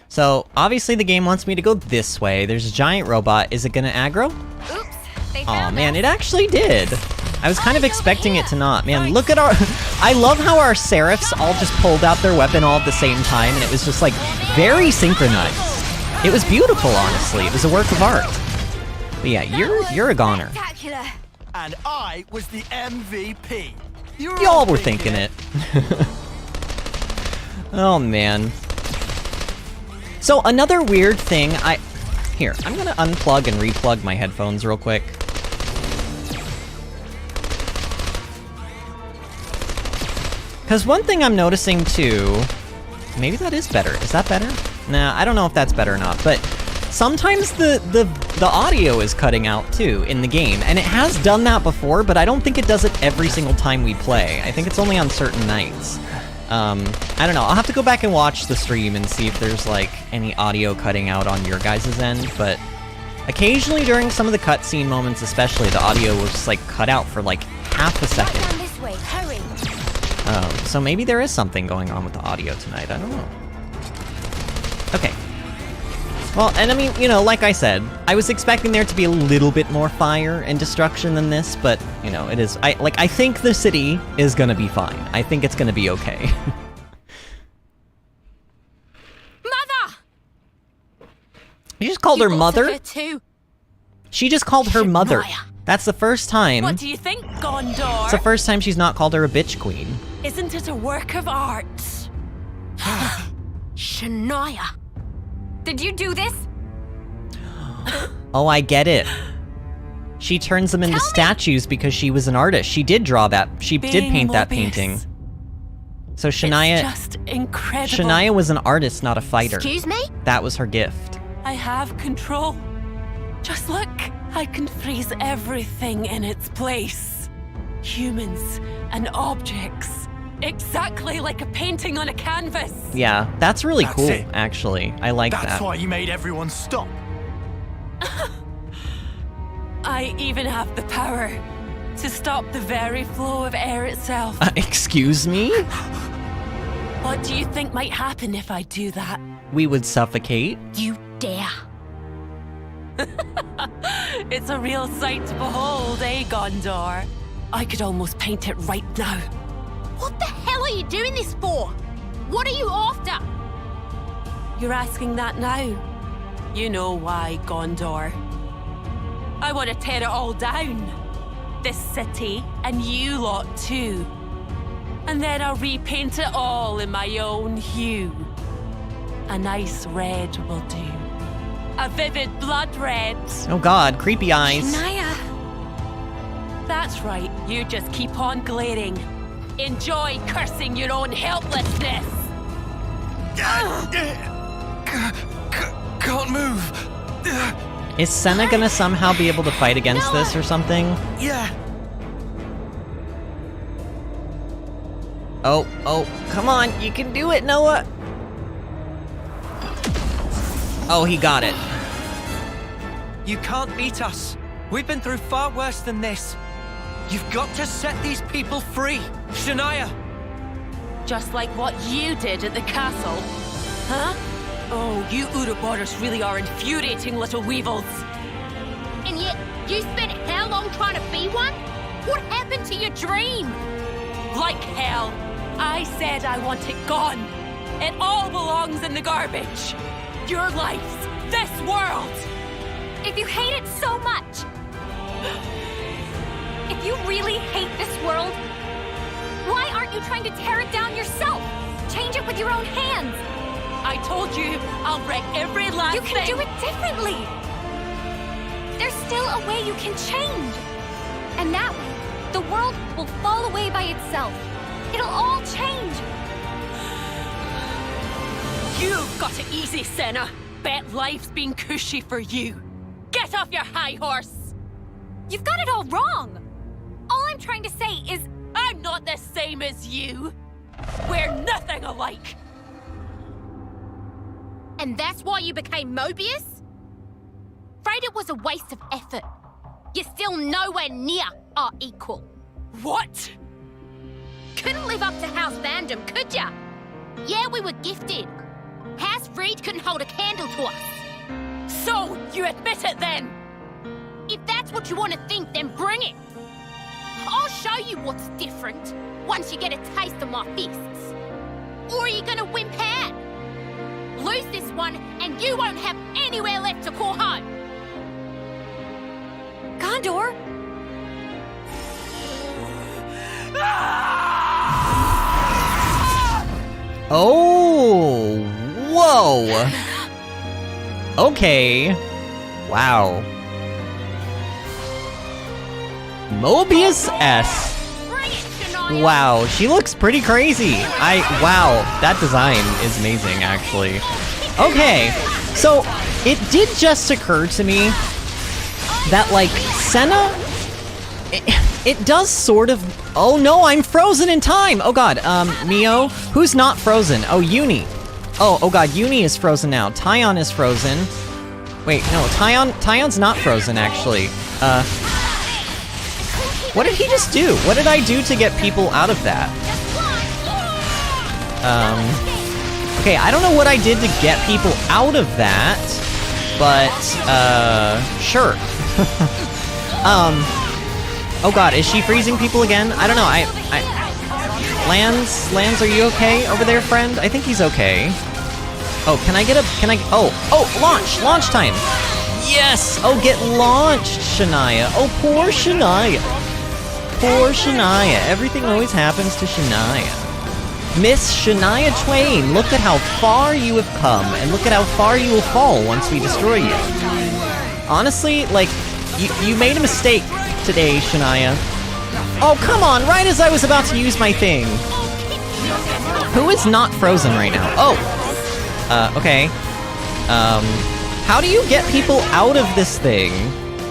So, obviously the game wants me to go this way. There's a giant robot. Is it gonna aggro? Oops, they Aw, found man, us. it actually did. I was kind of Over expecting here. it to not. Man, look at our... I love how our Seraphs all just pulled out their weapon all at the same time, and it was just, like, very synchronized. It was beautiful, honestly. It was a work of art. But yeah, you're a goner. Spectacular. And I was the MVP. Y'all were thinking it. Oh, man. So, another weird thing, Here, I'm gonna unplug and replug my headphones real quick. Because one thing I'm noticing, too... Maybe that is better. Is that better? Nah, I don't know if that's better or not, but... Sometimes the audio is cutting out, too, in the game. And it has done that before, but I don't think it does it every single time we play. I think it's only on certain nights. I don't know. I'll have to go back and watch the stream and see if there's, like, any audio cutting out on your guys' end, but... Occasionally during some of the cutscene moments especially, the audio will just, like, cut out for, like, half a second. Right down this way, hurry. So maybe there is something going on with the audio tonight. I don't know. Okay. Well, and I mean, you know, like I said, I was expecting there to be a little bit more fire and destruction than this, but, you know, it is... I think the city is gonna be fine. I think it's gonna be okay. Mother! You just called her mother? Too. She just called her mother. That's the first time. What do you think, Gondor? It's the first time she's not called her a bitch queen. Isn't it a work of art? Shania. Did you do this? Oh, I get it. She turns them into statues because she was an artist. She did draw that. She did paint that painting. So Shania... It's just incredible. Shania was an artist, not a fighter. Excuse me? That was her gift. I have control. Just look. I can freeze everything in its place. Humans and objects. Exactly like a painting on a canvas. Yeah, that's really That's cool, it. actually. I like that. That's why you made everyone stop. I even have the power to stop the very flow of air itself. Excuse me? What do you think might happen if I do that? We would suffocate. You dare. It's a real sight to behold, eh, Gondor? I could almost paint it right now. What the hell are you doing this for? What are you after? You're asking that now? You know why, Gondor. I want to tear it all down. This city, and you lot too. And then I'll repaint it all in my own hue. A nice red will do. A vivid blood red. Oh god, creepy eyes. Shania. That's right, you just keep on glaring. Enjoy cursing your own helplessness. Can't move. Is Sena gonna somehow be able to fight against this or something? Yeah. Oh, come on, you can do it, Noah! Oh, he got it. You can't beat us. We've been through far worse than this. You've got to set these people free. Shania! Just like what you did at the castle. Huh? Oh, you Ouroboros really are infuriating little weevils. And yet, you spent how long trying to be one? What happened to your dream? Like hell. I said I want it gone. It all belongs in the garbage. Your lives, this world. If you hate it so much, if you really hate this world, why aren't you trying to tear it down yourself? Change it with your own hands. I told you, I'll wreck every last thing. You can do it differently. There's still a way you can change. And that way, the world will fall away by itself. It'll all change. You've got it easy, Sena. Bet life's been cushy for you. Get off your high horse. You've got it all wrong. All I'm trying to say is... I'm not the same as you. We're nothing alike. And that's why you became Mobius? Afraid it was a waste of effort. You're still nowhere near our equal. What? Couldn't live up to House Vandom, could ya? Yeah, we were gifted. House Reed couldn't hold a candle to us. So, you admit it then? If that's what you want to think, then bring it. I'll show you what's different once you get a taste of my fists. Or are you gonna wimp out? Lose this one, and you won't have anywhere left to call home. Gondor? Oh, whoa. Okay. Wow. Mobius S. Wow, she looks pretty crazy. Wow, that design is amazing, actually. Okay, so it did just occur to me that, like, Sena, it does sort of, oh no, I'm frozen in time. Oh god, Mio, who's not frozen? Oh, Eunie. Oh god, Eunie is frozen now. Taion is frozen. Wait, no, Taion's not frozen, actually. What did he just do? What did I do to get people out of that? Okay, I don't know what I did to get people out of that, but, sure. Oh god, is she freezing people again? I don't know, Lanz, are you okay over there, friend? I think he's okay. Oh, launch time! Yes! Oh, get launched, Shania. Oh, poor Shania. Poor Shania. Everything always happens to Shania. Miss Shania Twain, look at how far you have come, and look at how far you will fall once we destroy you. Honestly, like, you made a mistake today, Shania. Oh, come on, right as I was about to use my thing. Who is not frozen right now? Oh. Okay. How do you get people out of this thing?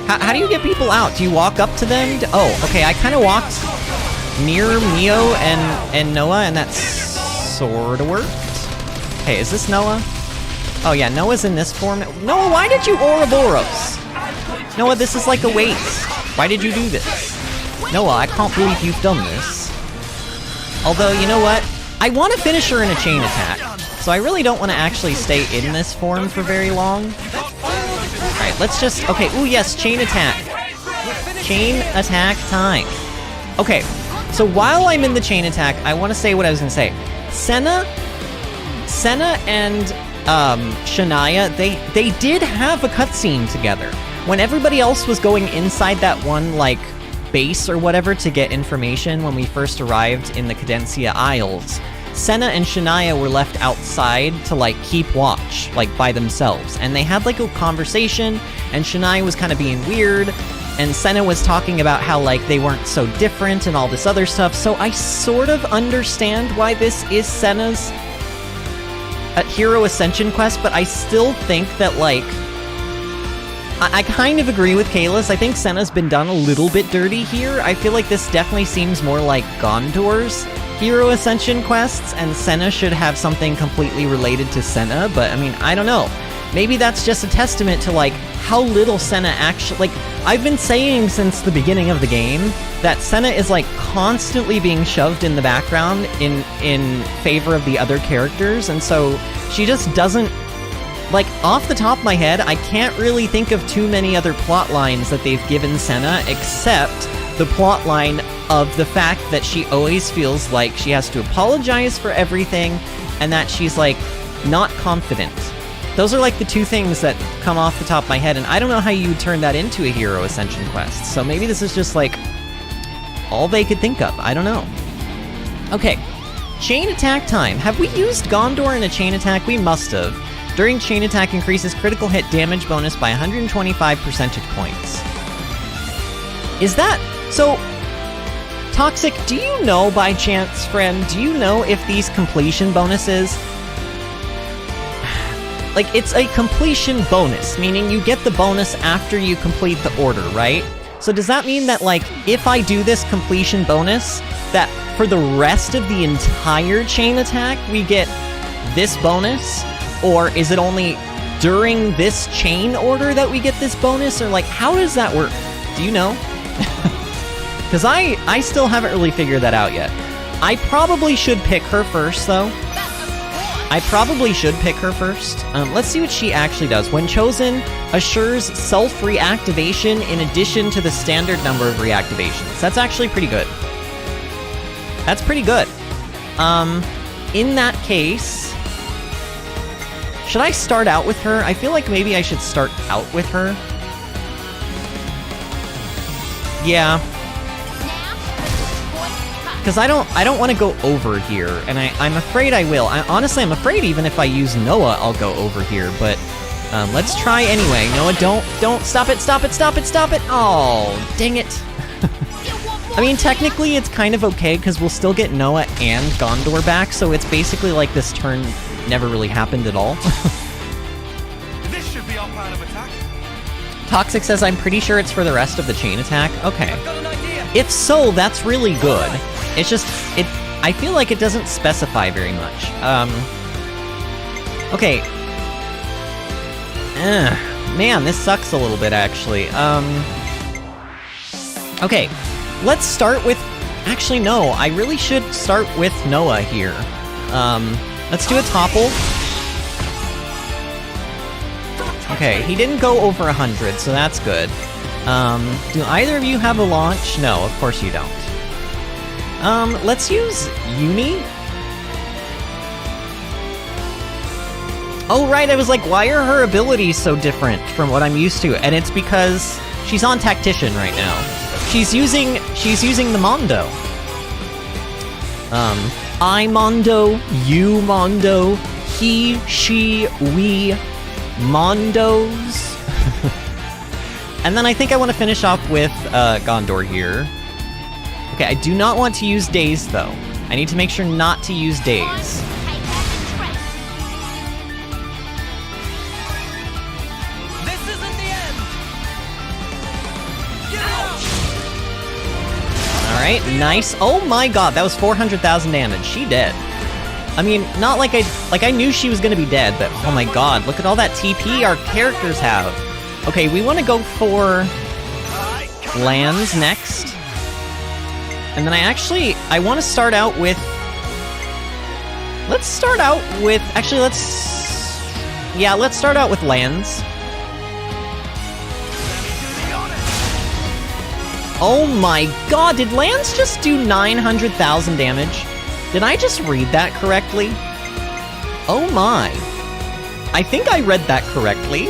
How do you get people out? Do you walk up to them? Oh, okay, I kind of walked near Mio and Noah, and that sort of worked. Hey, is this Noah? Oh yeah, Noah's in this form. Noah, why did you Ouroboros? Noah, this is like a waste. Why did you do this? Noah, I can't believe you've done this. Although, you know what? I want to finish her in a chain attack, so I really don't want to actually stay in this form for very long. Alright, let's just... Okay, ooh yes, chain attack. Chain attack time. Okay, so while I'm in the chain attack, I want to say what I was going to say. Sena and Shania, they did have a cutscene together. When everybody else was going inside that one, like, base or whatever to get information when we first arrived in the Cadencia Isles, Sena and Shania were left outside to, like, keep watch, like, by themselves. And they had, like, a conversation, and Shania was kind of being weird, and Sena was talking about how, like, they weren't so different and all this other stuff. So I sort of understand why this is Sena's Hero Ascension Quest, but I still think that, like, I kind of agree with Kalis. I think Sena's been done a little bit dirty here. I feel like this definitely seems more like Gondor's Hero Ascension Quests, and Sena should have something completely related to Sena, but I mean, I don't know. Maybe that's just a testament to, like, how little Sena actually... Like, I've been saying since the beginning of the game that Sena is, like, constantly being shoved in the background in favor of the other characters, and so she just doesn't... Like, off the top of my head, I can't really think of too many other plot lines that they've given Sena, except the plot line of the fact that she always feels like she has to apologize for everything, and that she's, like, not confident. Those are, like, the two things that come off the top of my head, and I don't know how you would turn that into a hero Ascension quest. So maybe this is just, like, all they could think of. I don't know. Okay. Chain attack time. Have we used Gondor in a chain attack? We must have. During chain attack increases critical hit damage bonus by 125 percentage points. Is that... So... Toxic, do you know by chance, friend, do you know if these completion bonuses... Like, it's a completion bonus, meaning you get the bonus after you complete the order, right? So does that mean that, like, if I do this completion bonus, that for the rest of the entire chain attack, we get this bonus? Or is it only during this chain order that we get this bonus? Or, like, how does that work? Do you know? Because I still haven't really figured that out yet. I probably should pick her first, though. I probably should pick her first. Let's see what she actually does. When chosen, assures self-reactivation in addition to the standard number of reactivations. That's actually pretty good. That's pretty good. In that case... Should I start out with her? I feel like maybe I should start out with her. Yeah. Because I don't want to go over here, and I'm afraid I will. Honestly, I'm afraid even if I use Noah, I'll go over here, but let's try anyway. Noah, don't, stop it, stop it, stop it, stop it! Oh, dang it. I mean, technically it's kind of okay, because we'll still get Noah and Gondor back, so it's basically like this turn never really happened at all. This should be our plan of attack. Toxic says, I'm pretty sure it's for the rest of the chain attack. Okay. If so, that's really good. It's just, I feel like it doesn't specify very much. Okay. Man, this sucks a little bit, actually. Okay, let's start with... Actually, no, I really should start with Noah here. Let's do a topple. Okay, he didn't go over 100, so that's good. Do either of you have a launch? No, of course you don't. Let's use Eunie. Oh, right, I was like, why are her abilities so different from what I'm used to? And it's because she's on Tactician right now. She's using the Mondo. I Mondo, you Mondo, he, she, we, Mondos. And then I think I want to finish off with Gondor here. Okay, I do not want to use Daze, though. I need to make sure not to use Daze. This isn't the end. Alright, nice. Oh my god, that was 400,000 damage. She dead. I mean, not like I knew she was gonna be dead, but oh my god, look at all that TP our characters have. Okay, we want to go for Lanz next. And then I want to start out with... Let's start out with... Actually, let's start out with Lanz. Oh my god, did Lanz just do 900,000 damage? Did I just read that correctly? Oh my. I think I read that correctly.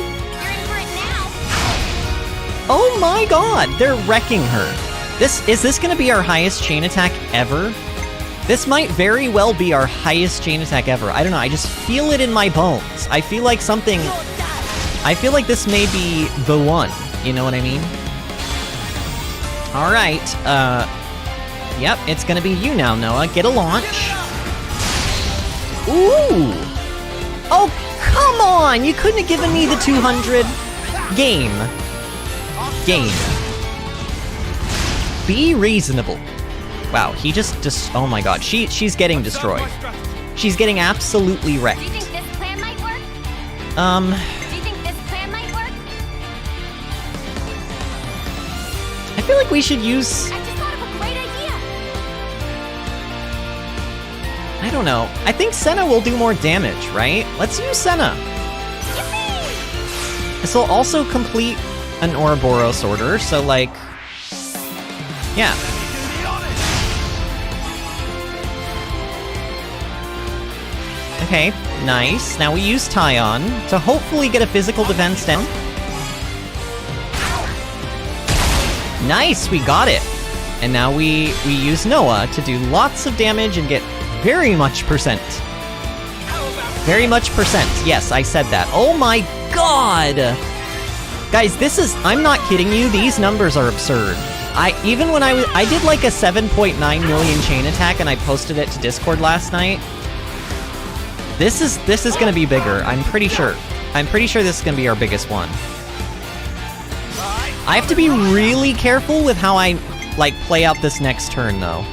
Oh my god, they're wrecking her. Is this gonna be our highest chain attack ever? This might very well be our highest chain attack ever. I don't know, I just feel it in my bones. I feel like this may be the one. You know what I mean? Alright, yep, it's gonna be you now, Noah. Get a launch. Ooh! Oh, come on! You couldn't have given me the 200. Game. Be reasonable. Wow, he just oh my god, she's getting destroyed. She's getting absolutely wrecked. Do you think this plan might work? Do you think this plan might work? I feel like we should use... I just thought of a great idea. I don't know. I think Sena will do more damage, right? Let's use Sena. Yippee! This will also complete an Ouroboros order, so like... Yeah. Okay, nice. Now we use Taion to hopefully get a physical defense down. Nice, we got it. And now we use Noah to do lots of damage and get very much percent. Very much percent. Yes, I said that. Oh my god! Guys, this is... I'm not kidding you. These numbers are absurd. Even when I did like a 7.9 million chain attack and I posted it to Discord last night. This is gonna be bigger. I'm pretty sure. I'm pretty sure this is gonna be our biggest one. I have to be really careful with how I, like, play out this next turn, though.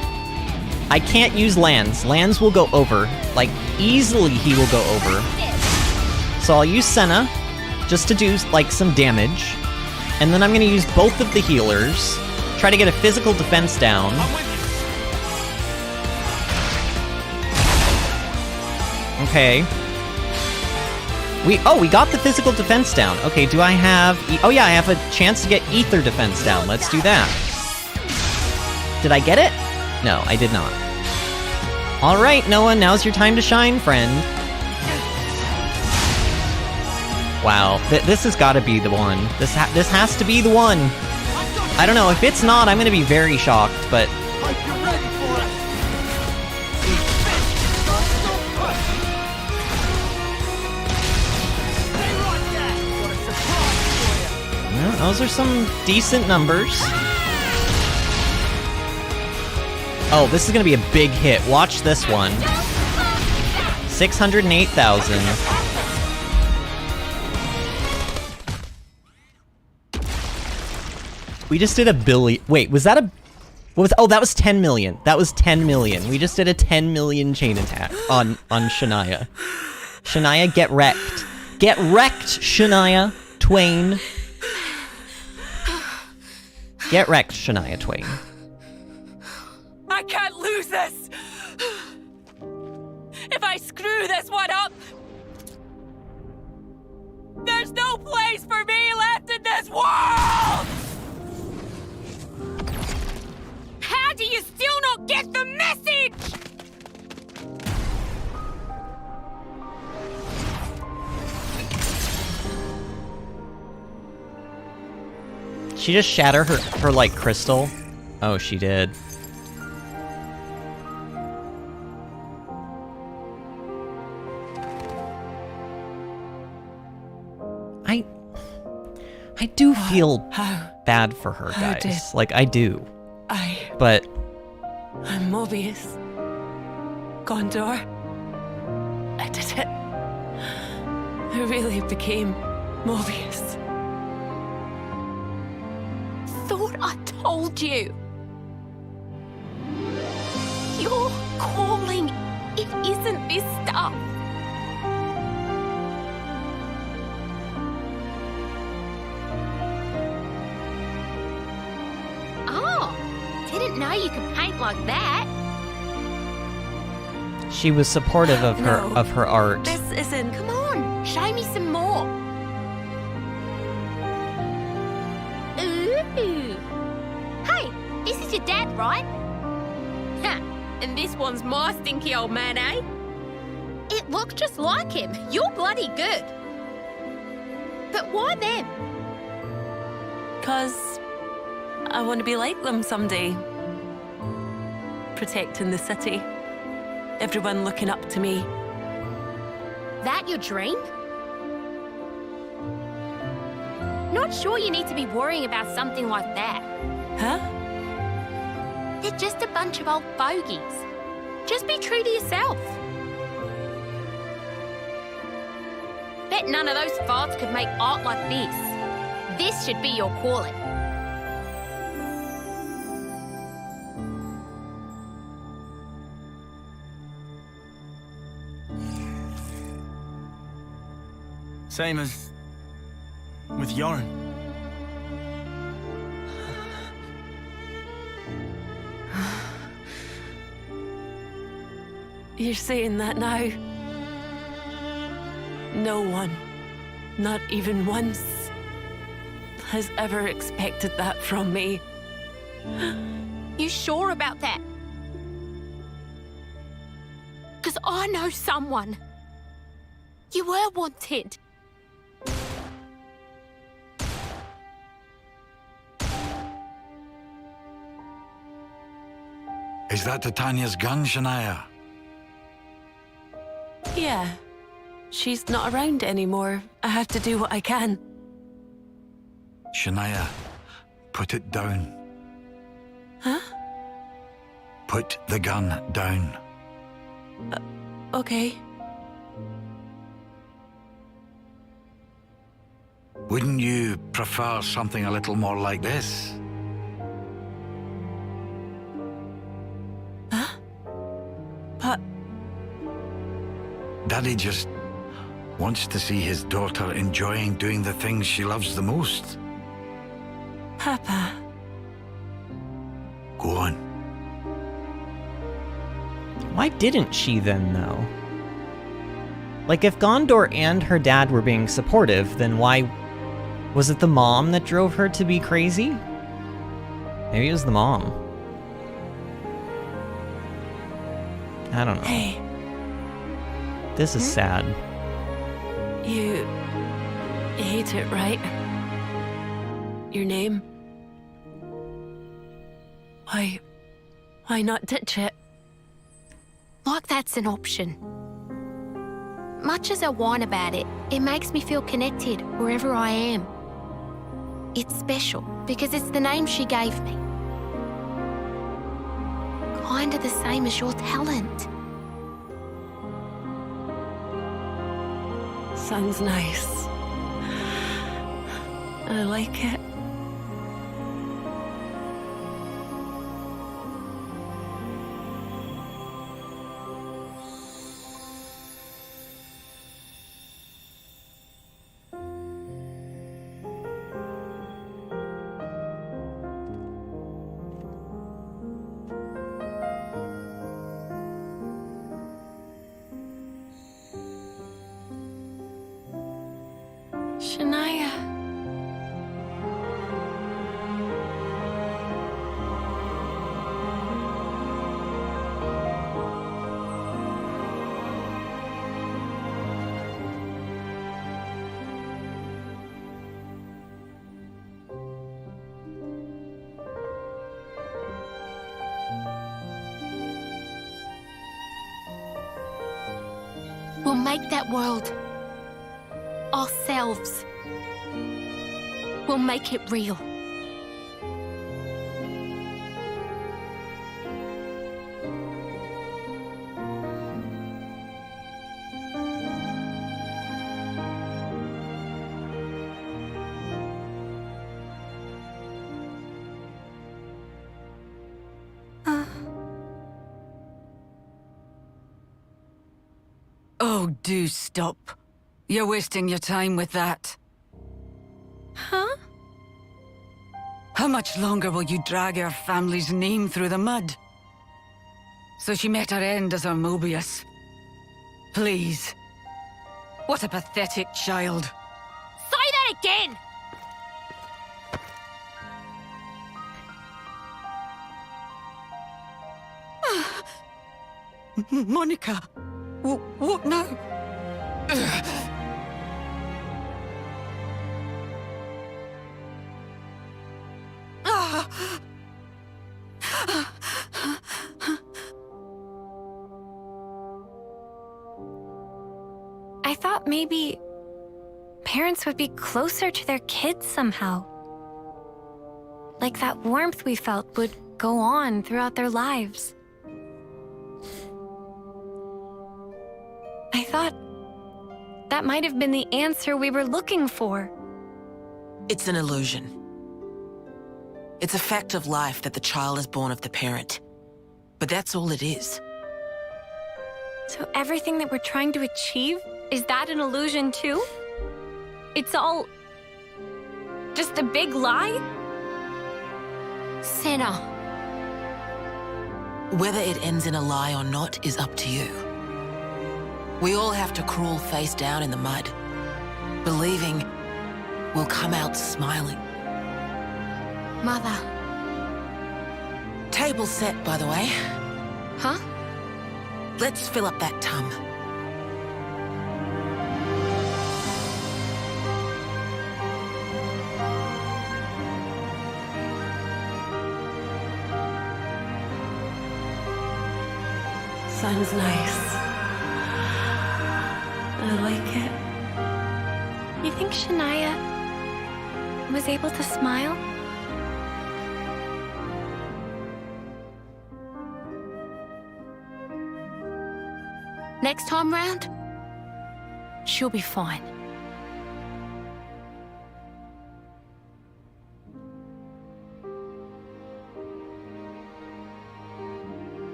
I can't use Lanz. Lanz will go over. Like, easily he will go over. So I'll use Sena, just to do, like, some damage. And then I'm gonna use both of the healers, try to get a physical defense down. Okay. We got the physical defense down. Okay, do I have... Oh yeah, I have a chance to get ether defense down. Let's do that. Did I get it? No, I did not. Alright, Noah, now's your time to shine, friend. Wow, this has got to be the one. This has to be the one. I don't know, if it's not, I'm gonna be very shocked, but... Those are some decent numbers. Oh, this is gonna be a big hit. Watch this one. 608,000. We just did a billion. Wait, was that a... What was... Oh, that was 10 million. That was 10 million. We just did a 10 million chain attack on Shania. Shania, get wrecked. Get wrecked, Shania Twain. Get wrecked, Shania Twain. I can't lose this! If I screw this one up, there's no place for me left in this world! How do you still not get the message? She just shatter her like crystal? Oh, she did. I do feel bad for her, guys. Like, I do. But... I'm Mobius. Gondor. I did it. I really became Mobius. Thought I told you. Your calling, it isn't this stuff. Oh, didn't know you could paint like that. She was supportive of her art. This isn't... Come on, show me some more. Ooh. Hey, this is your dad, right? Ha, and this one's my stinky old man, eh? It looks just like him. You're bloody good. But why them? 'Cause I want to be like them someday. Protecting the city. Everyone looking up to me. That your dream? Not sure you need to be worrying about something like that. Huh? They're just a bunch of old fogies. Just be true to yourself. Bet none of those farts could make art like this. This should be your calling. Same as with Yoren. You're saying that now? No one, not even once, has ever expected that from me. You sure about that? Because I know someone. You were wanted. Is that Titania's gun, Shania? Yeah. She's not around anymore. I have to do what I can. Shania, put it down. Huh? Put the gun down. Okay. Wouldn't you prefer something a little more like this? Huh? But... Daddy just wants to see his daughter enjoying doing the things she loves the most. Papa... Go on. Why didn't she then, though? Like, if Gondor and her dad were being supportive, then why... Was it the mom that drove her to be crazy? Maybe it was the mom. I don't know. Hey. This is sad. You... hate it, right? Your name? Why not ditch it? Like that's an option. Much as I whine about it, it makes me feel connected wherever I am. It's special because it's the name she gave me. Kinda the same as your talent. Sounds nice. I like it. Shania. We'll make that world. Ourselves. We'll make it real. Oh, do stop. You're wasting your time with that. Huh? How much longer will you drag our family's name through the mud? So she met her end as our Mobius. Please. What a pathetic child. Say that again! Monica. What now? I thought maybe parents would be closer to their kids somehow. Like that warmth we felt would go on throughout their lives. I thought that might have been the answer we were looking for. It's an illusion. It's a fact of life that the child is born of the parent. But that's all it is. So everything that we're trying to achieve, is that an illusion too? It's all just a big lie? Sena. Whether it ends in a lie or not is up to you. We all have to crawl face down in the mud, believing we'll come out smiling. Mother. Table's set, by the way. Huh? Let's fill up that tub. Sounds nice. I like it. You think Shania was able to smile? Next time round, she'll be fine.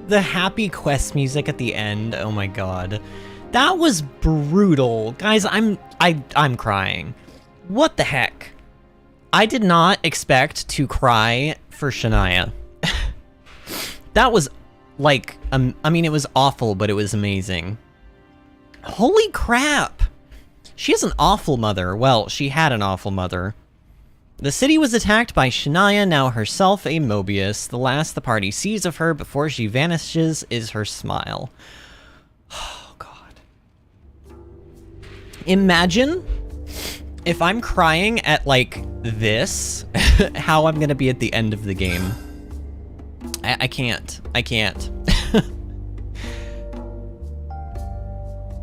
The happy quest music at the end, oh my god. That was brutal. Guys, I'm crying. What the heck? I did not expect to cry for Shania. That was, like, I mean, it was awful, but it was amazing. Holy crap! She has an awful mother. Well, she had an awful mother. The city was attacked by Shania, now herself a Mobius. The last the party sees of her before she vanishes is her smile. Oh, God. Imagine if I'm crying at, like, this, how I'm gonna be at the end of the game. I can't. I can't.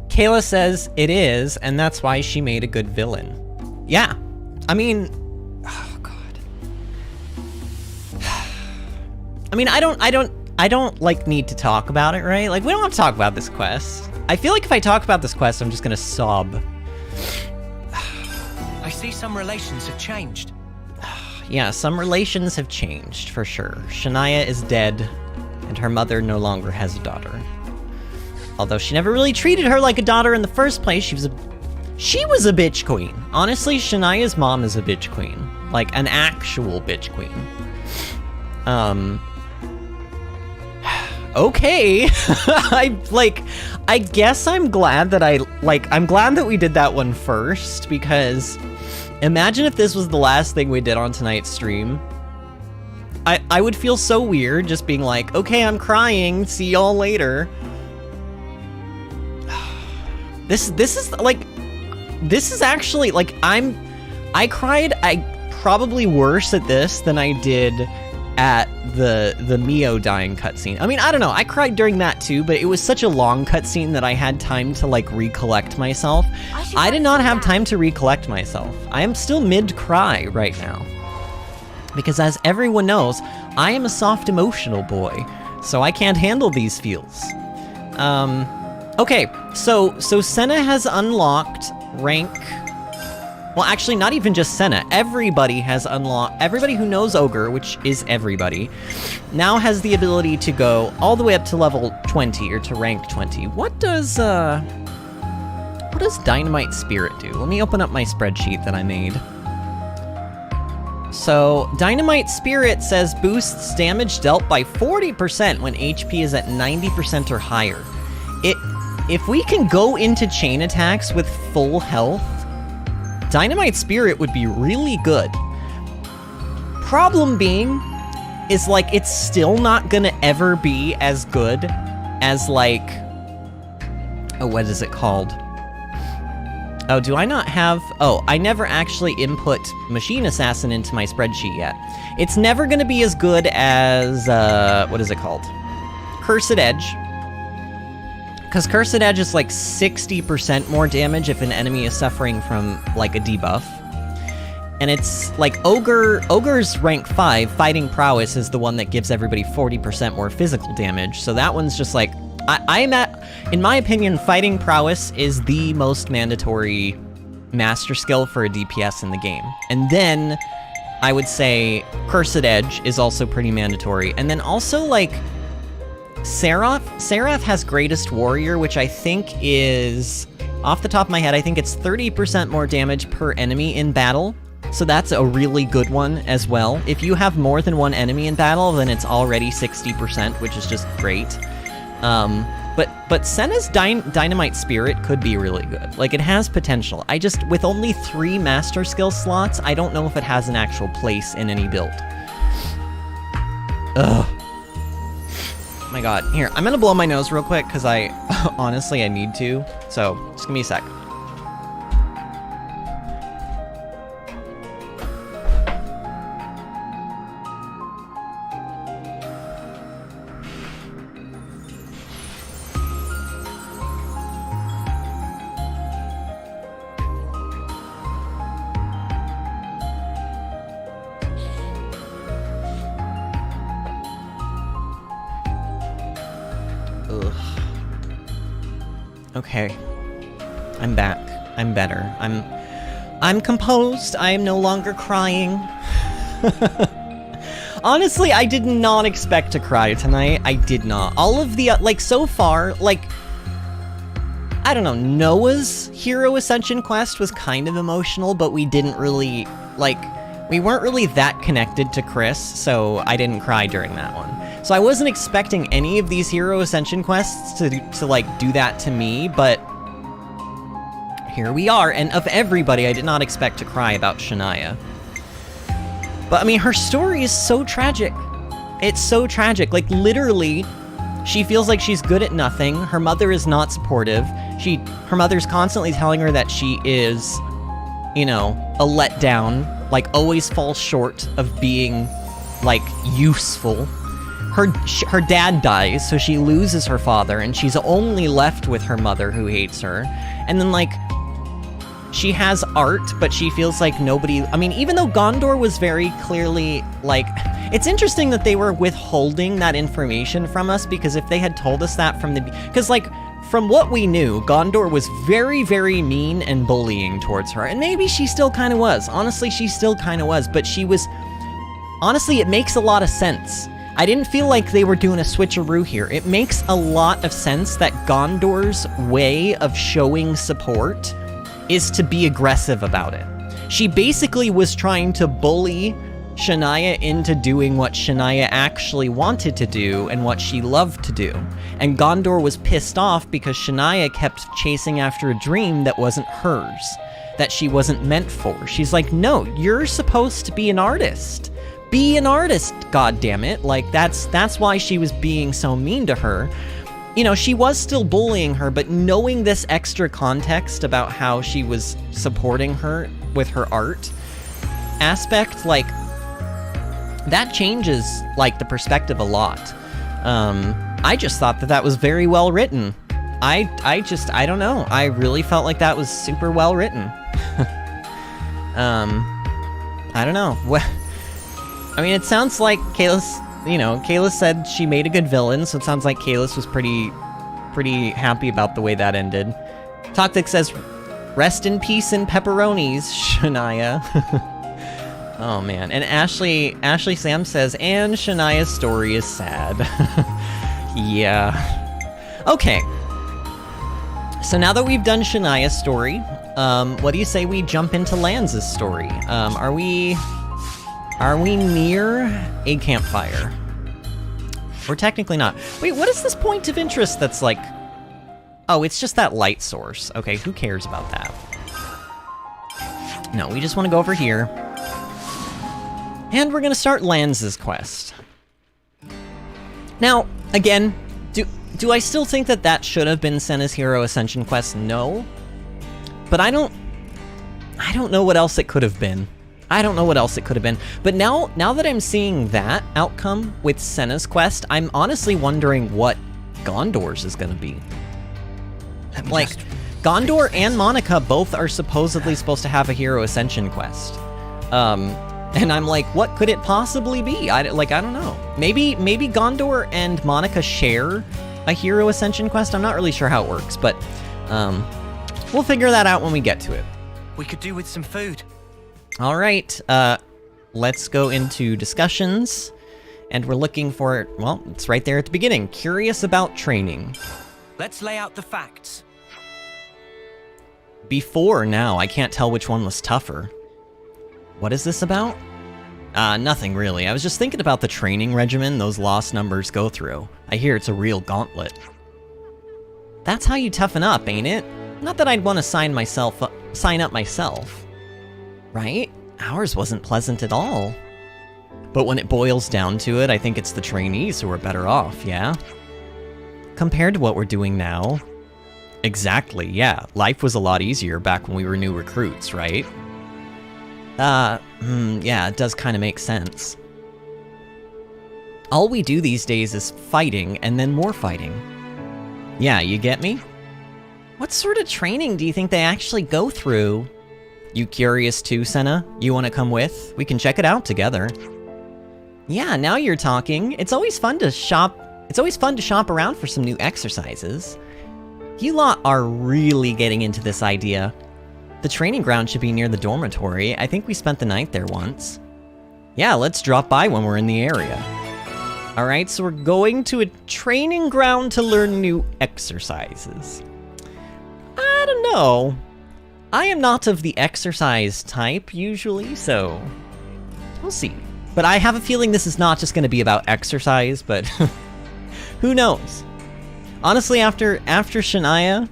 Kayla says it is, and that's why she made a good villain. Yeah. I mean... Oh, God. I mean, I don't, like, need to talk about it, right? Like, we don't have to talk about this quest. I feel like if I talk about this quest, I'm just gonna sob. I see some relations have changed. Yeah, some relations have changed, for sure. Shania is dead, and her mother no longer has a daughter. Although she never really treated her like a daughter in the first place, she was a bitch queen. Honestly, Shania's mom is a bitch queen. Like, an actual bitch queen. Okay. I guess I'm glad that I'm glad that we did that one first, because imagine if this was the last thing we did on tonight's stream. I would feel so weird just being like, okay, I'm crying, see y'all later. This is actually, like, I cried probably worse at this than I did at the Mio dying cutscene. I mean, I don't know, I cried during that too, but it was such a long cutscene that I had time to, like, recollect myself. I did not have time to recollect myself. I am still mid-cry right now. Because as everyone knows, I am a soft emotional boy, so I can't handle these feels. Okay, so Sena has unlocked rank... Well, actually, not even just Sena. Everybody has unlocked... Everybody who knows Ogre, which is everybody, now has the ability to go all the way up to level 20, or to rank 20. What does Dynamite Spirit do? Let me open up my spreadsheet that I made. So, Dynamite Spirit says boosts damage dealt by 40% when HP is at 90% or higher. If we can go into chain attacks with full health, Dynamite Spirit would be really good. Problem being, is, like, it's still not gonna ever be as good as, like... Oh, what is it called? Oh, do I not have... Oh, I never actually input Machine Assassin into my spreadsheet yet. It's never gonna be as good as, what is it called? Cursed Edge. Because Cursed Edge is like 60% more damage if an enemy is suffering from, like, a debuff. And it's, like, Ogre's rank 5, Fighting Prowess, is the one that gives everybody 40% more physical damage. So that one's just, like... in my opinion, Fighting Prowess is the most mandatory master skill for a DPS in the game. And then, I would say, Cursed Edge is also pretty mandatory. And then also, like... Seraph has Greatest Warrior, which I think is, off the top of my head, I think it's 30% more damage per enemy in battle. So that's a really good one as well. If you have more than one enemy in battle, then it's already 60%, which is just great. But but Sena's Dynamite Spirit could be really good. Like, it has potential. I just, with only 3 Master Skill slots, I don't know if it has an actual place in any build. Ugh. Oh my god. Here, I'm gonna blow my nose real quick, because honestly, I need to. So, just give me a sec. Okay. I'm back. I'm better. I'm composed. I am no longer crying. Honestly, I did not expect to cry tonight. I did not. All of the, like, so far, like, I don't know, Noah's Hero Ascension Quest was kind of emotional, but we didn't really, like, we weren't really that connected to Chris, so I didn't cry during that one. So I wasn't expecting any of these Hero Ascension Quests to like, do that to me, but here we are, and of everybody, I did not expect to cry about Shania. But, I mean, her story is so tragic. It's so tragic. Like, literally, she feels like she's good at nothing. Her mother is not supportive. Her mother's constantly telling her that she is, you know, a letdown, like, always falls short of being, like, useful. Her dad dies, so she loses her father, and she's only left with her mother, who hates her. And then, like, she has art, but she feels like nobody... I mean, even though Gondor was very clearly, like... It's interesting that they were withholding that information from us, because if they had told us that from the... Because, like, from what we knew, Gondor was very, very mean and bullying towards her. And maybe she still kind of was. Honestly, she still kind of was, but she was... Honestly, it makes a lot of sense. I didn't feel like they were doing a switcheroo here. It makes a lot of sense that Gondor's way of showing support is to be aggressive about it. She basically was trying to bully Shania into doing what Shania actually wanted to do and what she loved to do. And Gondor was pissed off because Shania kept chasing after a dream that wasn't hers, that she wasn't meant for. She's like, no, you're supposed to be an artist. Be an artist, goddammit. Like, that's why she was being so mean to her. You know, she was still bullying her, but knowing this extra context about how she was supporting her with her art aspect, like, that changes, like, the perspective a lot. I just thought that was very well written. I don't know. I really felt like that was super well written. I don't know. I mean, it sounds like Kalis said she made a good villain, so it sounds like Kalis was pretty happy about the way that ended. Toxic says, rest in peace in pepperonis, Shania. Oh man, and Ashley Sam says, and Shania's story is sad. Yeah. Okay. So now that we've done Shania's story, what do you say we jump into Lanz's story? Are we near a campfire? We're technically not. Wait, what is this point of interest that's like... Oh, it's just that light source. Okay, who cares about that? No, we just want to go over here. And we're going to start Lanz's quest. Now, again, do I still think that should have been Sena's Hero Ascension Quest? No. But I don't know what else it could have been. I don't know what else it could have been. But now that I'm seeing that outcome with Sena's quest, I'm honestly wondering what Gondor's is going to be. Like, Gondor and Monica both are supposedly supposed to have a Hero Ascension quest. And I'm like, what could it possibly be? I don't know. Maybe Gondor and Monica share a Hero Ascension quest? I'm not really sure how it works, but we'll figure that out when we get to it. We could do with some food. All right, let's go into discussions, and we're looking for, well, it's right there at the beginning. Curious about training. Let's lay out the facts. Before now, I can't tell which one was tougher. What is this about? Nothing really. I was just thinking about the training regimen those lost numbers go through. I hear it's a real gauntlet. That's how you toughen up, ain't it? Not that I'd want to sign up myself. Right? Ours wasn't pleasant at all. But when it boils down to it, I think it's the trainees who are better off, yeah? Compared to what we're doing now. Exactly, yeah. Life was a lot easier back when we were new recruits, right? Yeah, it does kind of make sense. All we do these days is fighting and then more fighting. Yeah, you get me? What sort of training do you think they actually go through? You curious too, Sena? You want to come with? We can check it out together. Yeah, now you're talking. It's always fun to shop around for some new exercises. You lot are really getting into this idea. The training ground should be near the dormitory. I think we spent the night there once. Yeah, let's drop by when we're in the area. Alright, so we're going to a training ground to learn new exercises. I don't know. I am not of the exercise type, usually, so we'll see. But I have a feeling this is not just going to be about exercise, but who knows? Honestly, after Shania,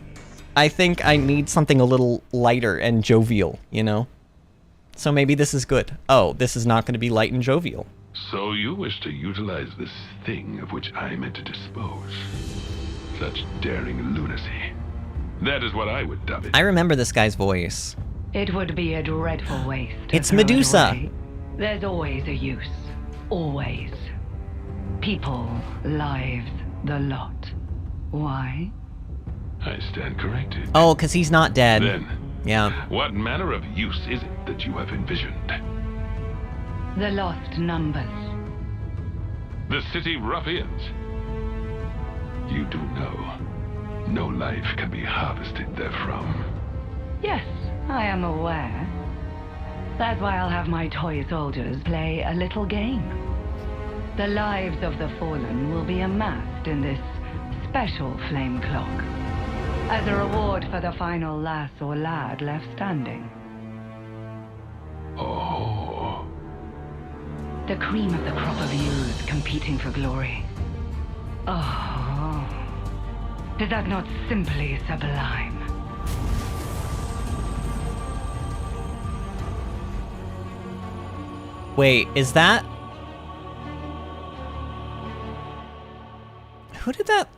I think I need something a little lighter and jovial, you know? So maybe this is good. Oh, this is not going to be light and jovial. So you wish to utilize this thing of which I meant to dispose. Such daring lunacy. That is what I would dub it. I remember this guy's voice. It would be a dreadful waste. It's Medusa. There's always a use. Always. People, lives, the lot. Why? I stand corrected. Oh, because he's not dead. Then, yeah. What manner of use is it that you have envisioned? The lost numbers. The city ruffians. You do know, no life can be harvested therefrom. Yes, I am aware. That's why I'll have my toy soldiers play a little game. The lives of the fallen will be amassed in this special flame clock, as a reward for the final lass or lad left standing. Oh. The cream of the crop of youths competing for glory. Oh. Is that not simply sublime? Wait, is that... Who did that...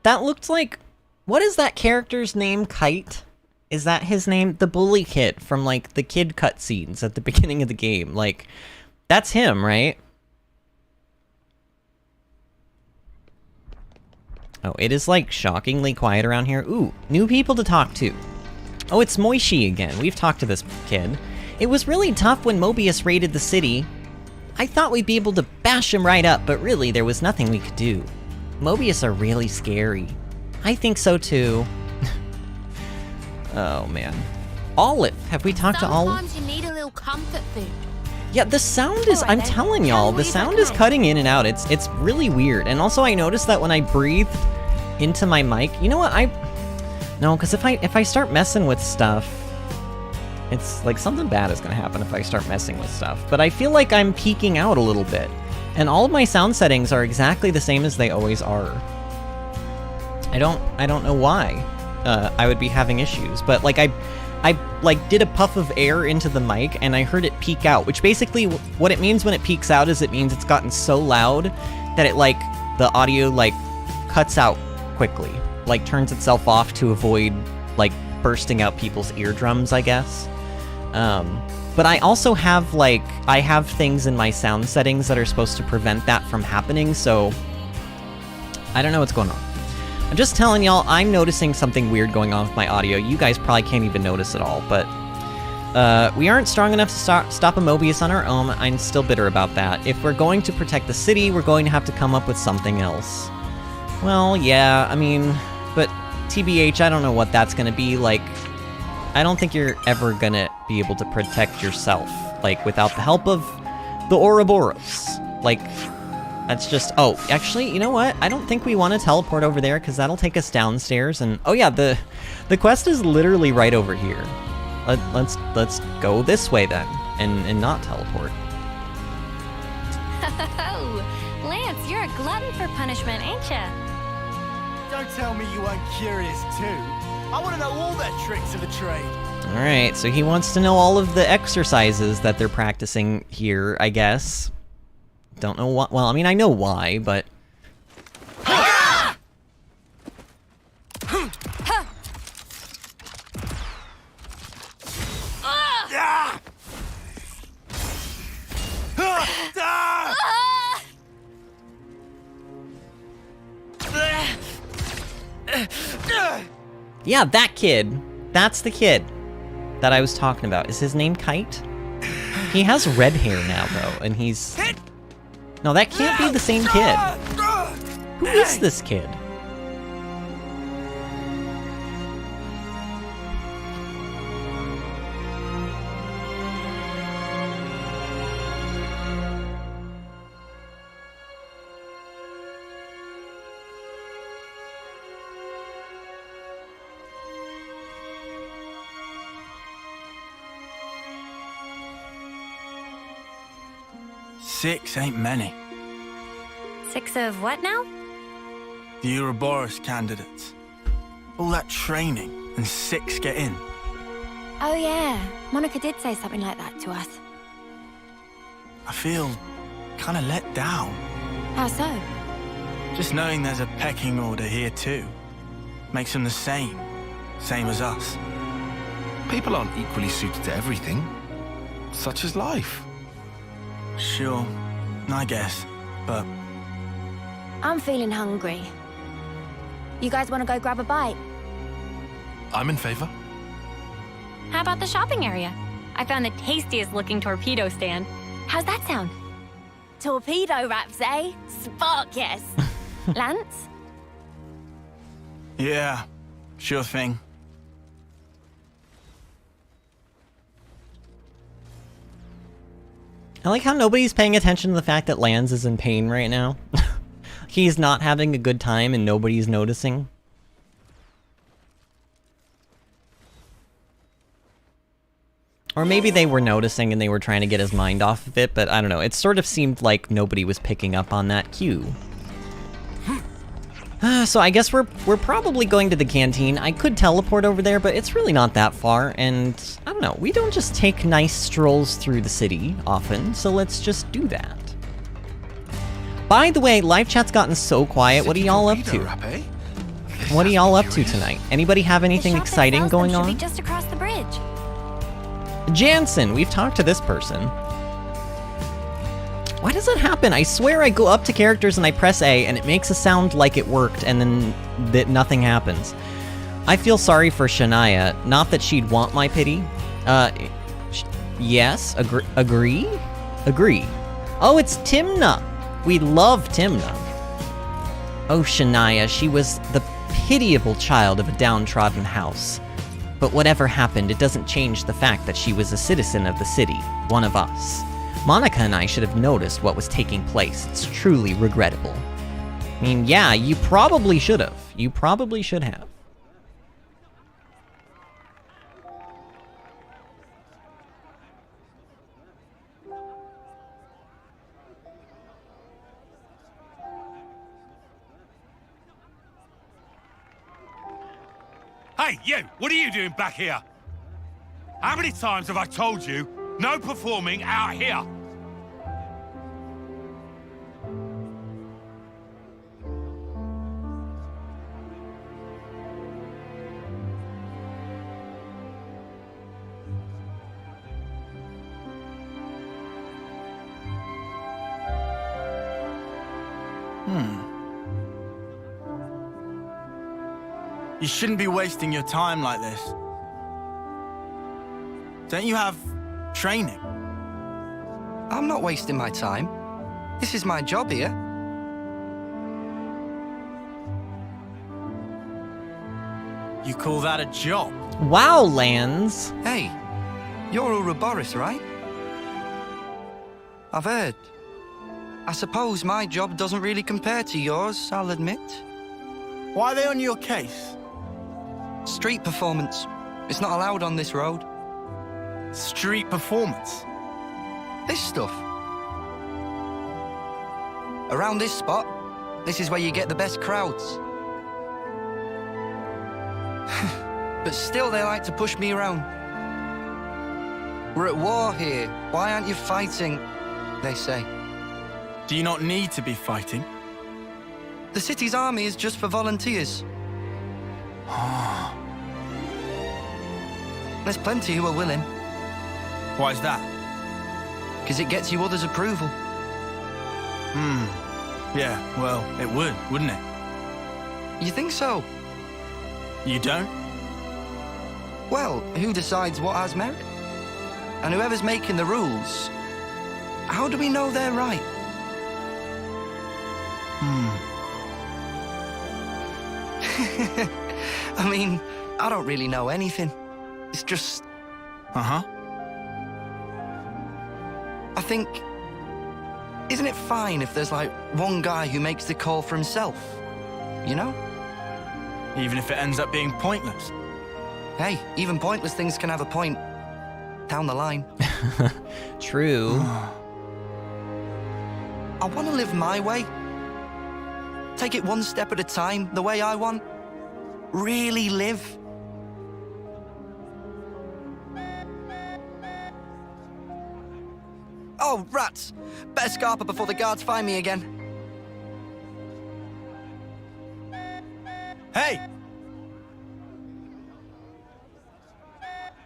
That looked like... What is that character's name? Kite? Is that his name? The bully kid from, like, the kid cutscenes at the beginning of the game. Like, that's him, right? Oh, it is, like, shockingly quiet around here. Ooh, new people to talk to. Oh, it's Moishi again. We've talked to this kid. It was really tough when Mobius raided the city. I thought we'd be able to bash him right up, but really, there was nothing we could do. Mobius are really scary. I think so, too. Oh, man. Olive. Have we talked to Olive? Sometimes you need a little comfort food. Yeah, the sound is, I'm telling y'all, the sound is cutting in and out. It's really weird. And also I noticed that when I breathed into my mic, you know what, no, because if I start messing with stuff, it's like something bad is gonna happen if I start messing with stuff. But I feel like I'm peeking out a little bit. And all of my sound settings are exactly the same as they always are. I don't know why I would be having issues, but like I like did a puff of air into the mic and I heard it peak out, which basically what it means when it peaks out is it means it's gotten so loud that it like the audio like cuts out quickly, like turns itself off to avoid like bursting out people's eardrums, I guess. But I also have like I have things in my sound settings that are supposed to prevent that from happening, so I don't know what's going on. I'm just telling y'all, I'm noticing something weird going on with my audio. You guys probably can't even notice it all, but we aren't strong enough to stop a Mobius on our own. I'm still bitter about that. If we're going to protect the city, we're going to have to come up with something else. Well, yeah, I mean, but TBH, I don't know what that's gonna be. Like, I don't think you're ever gonna be able to protect yourself, like, without the help of the Ouroboros. Like, that's just... Oh, actually, you know what? I don't think we want to teleport over there, because that'll take us downstairs, and... Oh yeah, the quest is literally right over here. Let's go this way, then, and not teleport. Oh, Lance, you're a glutton for punishment, ain't ya? Don't tell me you weren't curious too. I want to know all their tricks of the trade. Alright, so he wants to know all of the exercises that they're practicing here, I guess. Don't know what. Well, I mean, I know why, but. Yeah, that kid. That's the kid that I was talking about. Is his name Kite? He has red hair now, though, and he's... No, that can't be the same kid. Who is this kid? Six ain't many. 6 of what now? The Ouroboros candidates. All that training, and 6 get in. Oh yeah, Monica did say something like that to us. I feel kind of let down. How so? Just knowing there's a pecking order here too. Makes them the same as us. People aren't equally suited to everything. Such is life. Sure, I guess, but... I'm feeling hungry. You guys want to go grab a bite? I'm in favor. How about the shopping area? I found the tastiest looking torpedo stand. How's that sound? Torpedo wraps, eh? Spark, yes. Lance? Yeah, sure thing. I like how nobody's paying attention to the fact that Lanz is in pain right now. He's not having a good time and nobody's noticing. Or maybe they were noticing and they were trying to get his mind off of it, but I don't know. It sort of seemed like nobody was picking up on that cue. So I guess we're probably going to the canteen. I could teleport over there, but it's really not that far, and I don't know, we don't just take nice strolls through the city often, so let's just do that. By the way, live chat's gotten so quiet. What are y'all up to? What are y'all up to tonight? Anybody have anything exciting going on? Should be just across the bridge. Jansen, we've talked to this person. Why does that happen? I swear I go up to characters and I press A and it makes a sound like it worked and then that nothing happens. I feel sorry for Shania. Not that she'd want my pity. Yes, agree? Agree. Oh, it's Timna. We love Timna. Oh, Shania, she was the pitiable child of a downtrodden house. But whatever happened, it doesn't change the fact that she was a citizen of the city, one of us. Monica and I should have noticed what was taking place. It's truly regrettable. I mean, yeah, you probably should have. You probably should have. Hey, you! What are you doing back here? How many times have I told you, no performing out here? You shouldn't be wasting your time like this. Don't you have training? I'm not wasting my time. This is my job here. You call that a job? Wow, Lanz. Hey, you're Ouroboros, right? I've heard. I suppose my job doesn't really compare to yours, I'll admit. Why are they on your case? Street performance. It's not allowed on this road. Street performance? This stuff. Around this spot, this is where you get the best crowds. But still they like to push me around. We're at war here. Why aren't you fighting? They say. Do you not need to be fighting? The city's army is just for volunteers. There's plenty who are willing. Why is that? Because it gets you others' approval. Yeah, well, it would, wouldn't it? You think so? You don't? Well, who decides what has merit? And whoever's making the rules, how do we know they're right? I mean, I don't really know anything. It's just... Uh-huh. I think... Isn't it fine if there's, like, one guy who makes the call for himself? You know? Even if it ends up being pointless? Hey, even pointless things can have a point. Down the line. True. I want to live my way. Take it one step at a time, the way I want. Really live. Oh, rats! Better scarper before the guards find me again. Hey!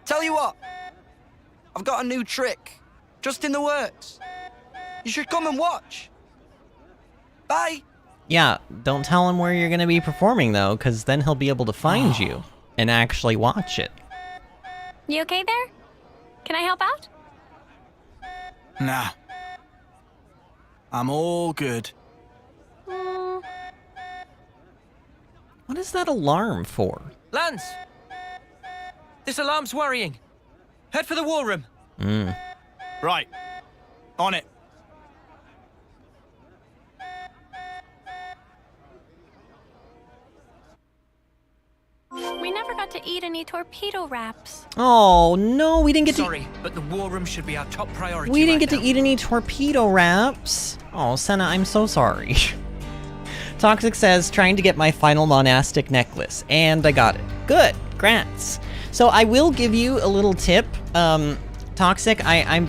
Tell you what, I've got a new trick, just in the works. You should come and watch. Bye! Yeah, don't tell him where you're gonna be performing, though, because then he'll be able to find you and actually watch it. You okay there? Can I help out? Nah. I'm all good. What is that alarm for? Lanz! This alarm's worrying. Head for the war room. Right. On it. We never got to eat any torpedo wraps. Oh, no, we didn't get to... Sorry, but the war room should be our top priority. We didn't right get now. to eat any torpedo wraps. Oh, Sena, I'm so sorry. Toxic says, trying to get my final monastic necklace, and I got it. Good, grants. So I will give you a little tip. Toxic, I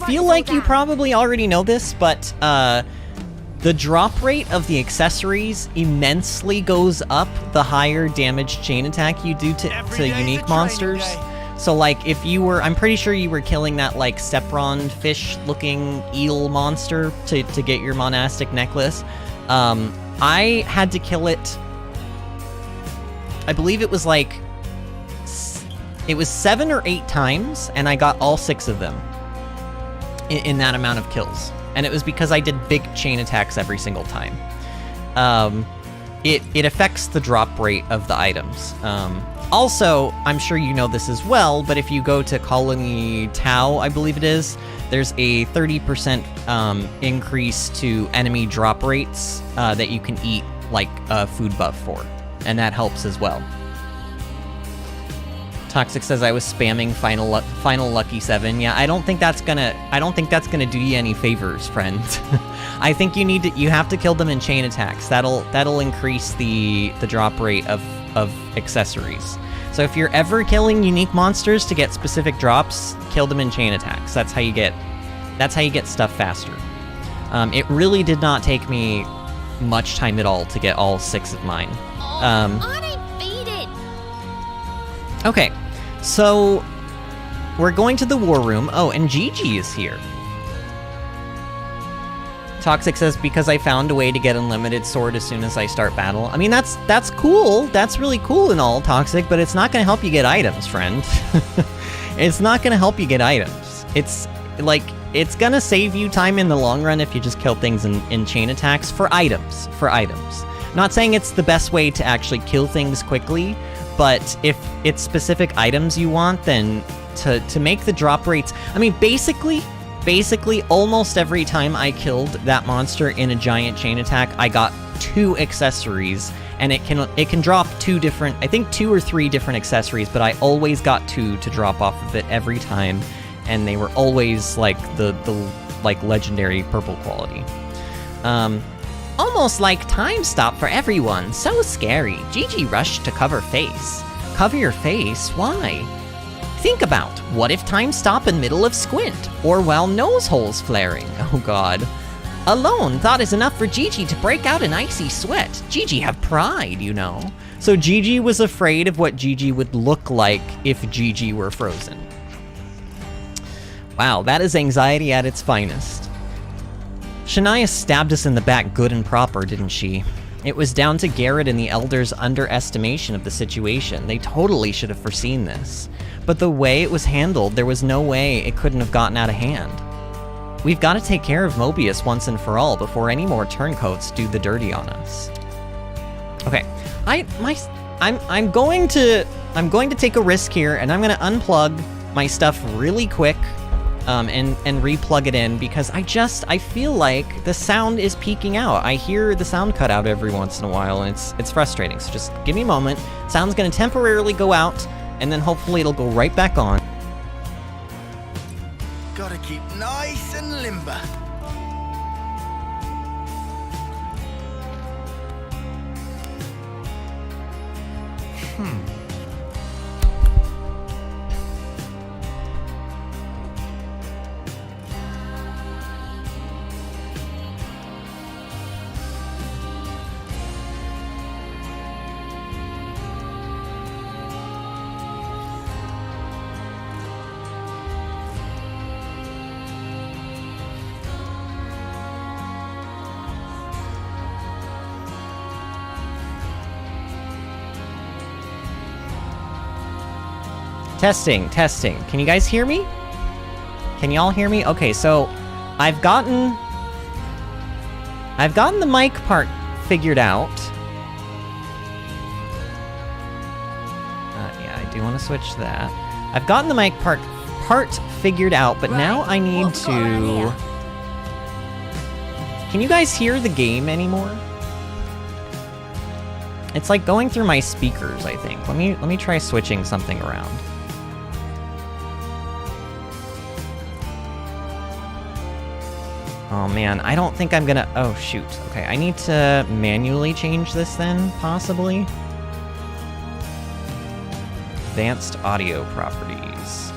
feel like you probably already know this, but the drop rate of the accessories immensely goes up the higher damage chain attack you do to unique monsters. So like if you were, I'm pretty sure you were killing that like Sepron fish looking eel monster to get your monastic necklace. I had to kill it, I believe it was like, it was 7 or 8 times, and I got all 6 of them in that amount of kills. And it was because I did big chain attacks every single time. It affects the drop rate of the items. Also, I'm sure you know this as well, but if you go to Colony Tau, I believe it is, there's a 30% increase to enemy drop rates that you can eat like a food buff for, and that helps as well. Toxic says I was spamming final lucky 7. Yeah, I don't think that's gonna do you any favors, friend. I think you have to kill them in chain attacks. That'll increase the drop rate of accessories. So if you're ever killing unique monsters to get specific drops, kill them in chain attacks. That's how you get stuff faster. It really did not take me much time at all to get all 6 of mine. Undefeated. Okay, so we're going to the war room. Oh, and Gigi is here. Toxic says, because I found a way to get unlimited sword as soon as I start battle. I mean, that's cool. That's really cool and all, Toxic, but it's not going to help you get items, friend. It's not going to help you get items. It's going to save you time in the long run if you just kill things in chain attacks for items. Not saying it's the best way to actually kill things quickly, but if it's specific items you want, then to make the drop rates... I mean, basically, almost every time I killed that monster in a giant chain attack, I got 2 accessories, and it can drop 2 different... I think 2 or 3 different accessories, but I always got 2 to drop off of it every time, and they were always, like, the legendary purple quality. Almost like time stop for everyone. So scary. Gigi rushed to cover face. Cover your face? Why? Think about, what if time stop in middle of squint? Or while nose holes flaring? Oh god. Alone, thought is enough for Gigi to break out in icy sweat. Gigi have pride, you know. So Gigi was afraid of what Gigi would look like if Gigi were frozen. Wow, that is anxiety at its finest. Shania stabbed us in the back good and proper, didn't she? It was down to Garrett and the Elders' underestimation of the situation. They totally should have foreseen this. But the way it was handled, there was no way it couldn't have gotten out of hand. We've got to take care of Mobius once and for all before any more turncoats do the dirty on us. Okay, I'm going to take a risk here, and I'm going to unplug my stuff really quick, and re-plug it in, because I feel like the sound is peaking out. I hear the sound cut out every once in a while, and it's frustrating. So just give me a moment. Sound's going to temporarily go out, and then hopefully it'll go right back on. Gotta keep nice and limber. Testing, testing. Can you guys hear me? Can y'all hear me? Okay, so I've gotten the mic part figured out. Yeah, I do want to switch that. I've gotten the mic part figured out, but now I need to... Can you guys hear the game anymore? It's like going through my speakers, I think. Let me try switching something around. Oh man, I don't think I'm gonna... Oh shoot. Okay, I need to manually change this then, possibly. Advanced audio properties.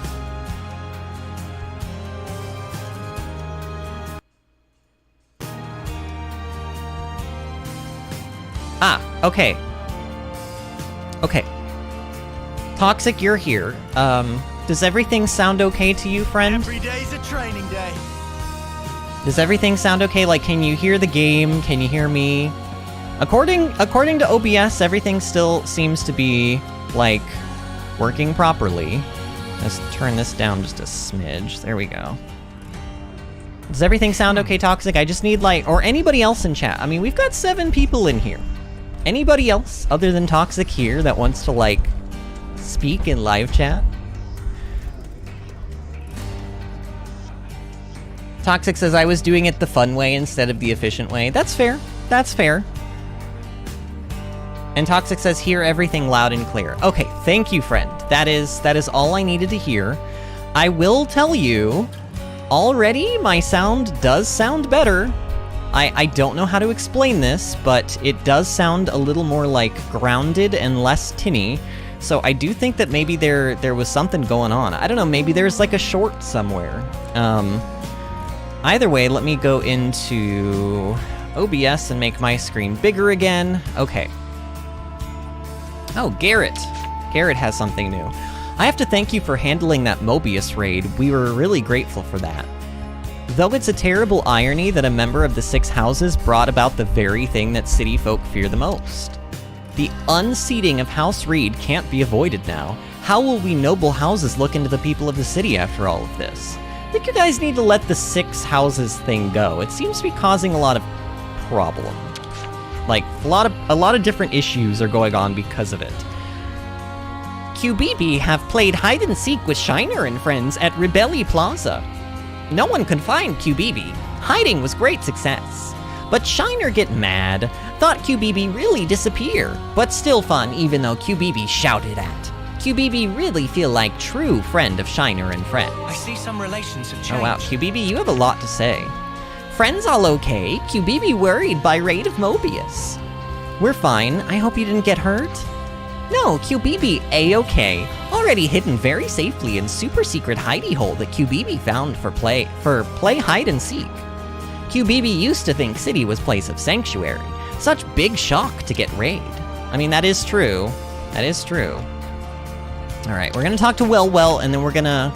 Ah, okay. Okay. Toxic, you're here. Does everything sound okay to you, friend? Every day's a training day. Does everything sound okay? Like, can you hear the game? Can you hear me? According to OBS, everything still seems to be, like, working properly. Let's turn this down just a smidge. There we go. Does everything sound okay, Toxic? I just need, like, or anybody else in chat. I mean, we've got 7 people in here. Anybody else other than Toxic here that wants to, like, speak in live chat? Toxic says I was doing it the fun way instead of the efficient way. That's fair. That's fair. And Toxic says hear everything loud and clear. Okay, thank you, friend. That is all I needed to hear. I will tell you, already my sound does sound better. I don't know how to explain this, but it does sound a little more like grounded and less tinny. So I do think that maybe there was something going on. I don't know, maybe there's like a short somewhere. Either way, let me go into OBS and make my screen bigger again. Okay. Oh, Garrett. Garrett has something new. I have to thank you for handling that Mobius raid. We were really grateful for that. Though it's a terrible irony that a member of the 6 houses brought about the very thing that city folk fear the most. The unseating of House Reed can't be avoided now. How will we noble houses look into the people of the city after all of this? I think you guys need to let the 6 houses thing go. It seems to be causing a lot of problem. Like, a lot of different issues are going on because of it. QBB have played hide and seek with Shiner and friends at Rebelli Plaza. No one could find QBB. Hiding was great success. But Shiner get mad. Thought QBB really disappear. But still fun even though QBB shouted at. QBB really feel like true friend of Shiner and friends. I see some relations have changed. Oh wow, QBB, you have a lot to say. Friends all okay? QBB worried by raid of Mobius. We're fine. I hope you didn't get hurt. No, QBB A-okay. Already hidden very safely in super secret hidey hole that QBB found for play hide and seek. QBB used to think city was place of sanctuary. Such big shock to get raid. I mean, that is true. That is true. All right, we're gonna talk to Well, and then we're gonna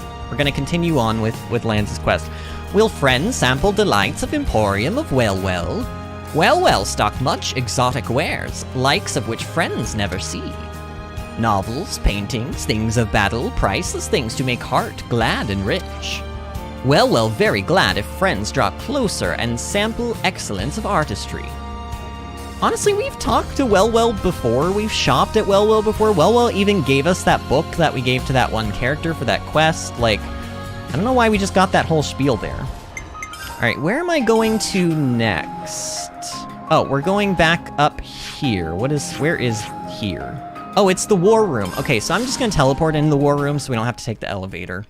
continue on with Lanz's quest. Will friends sample delights of Emporium of Well? Well stock much exotic wares, likes of which friends never see. Novels, paintings, things of battle, priceless things to make heart glad and rich. Well very glad if friends draw closer and sample excellence of artistry. Honestly, we've talked to Well before, we've shopped at Well before. Well even gave us that book that we gave to that one character for that quest. Like, I don't know why we just got that whole spiel there. Alright, where am I going to next? Oh, we're going back up here. Where is here? Oh, it's the war room. Okay, so I'm just gonna teleport into the war room so we don't have to take the elevator.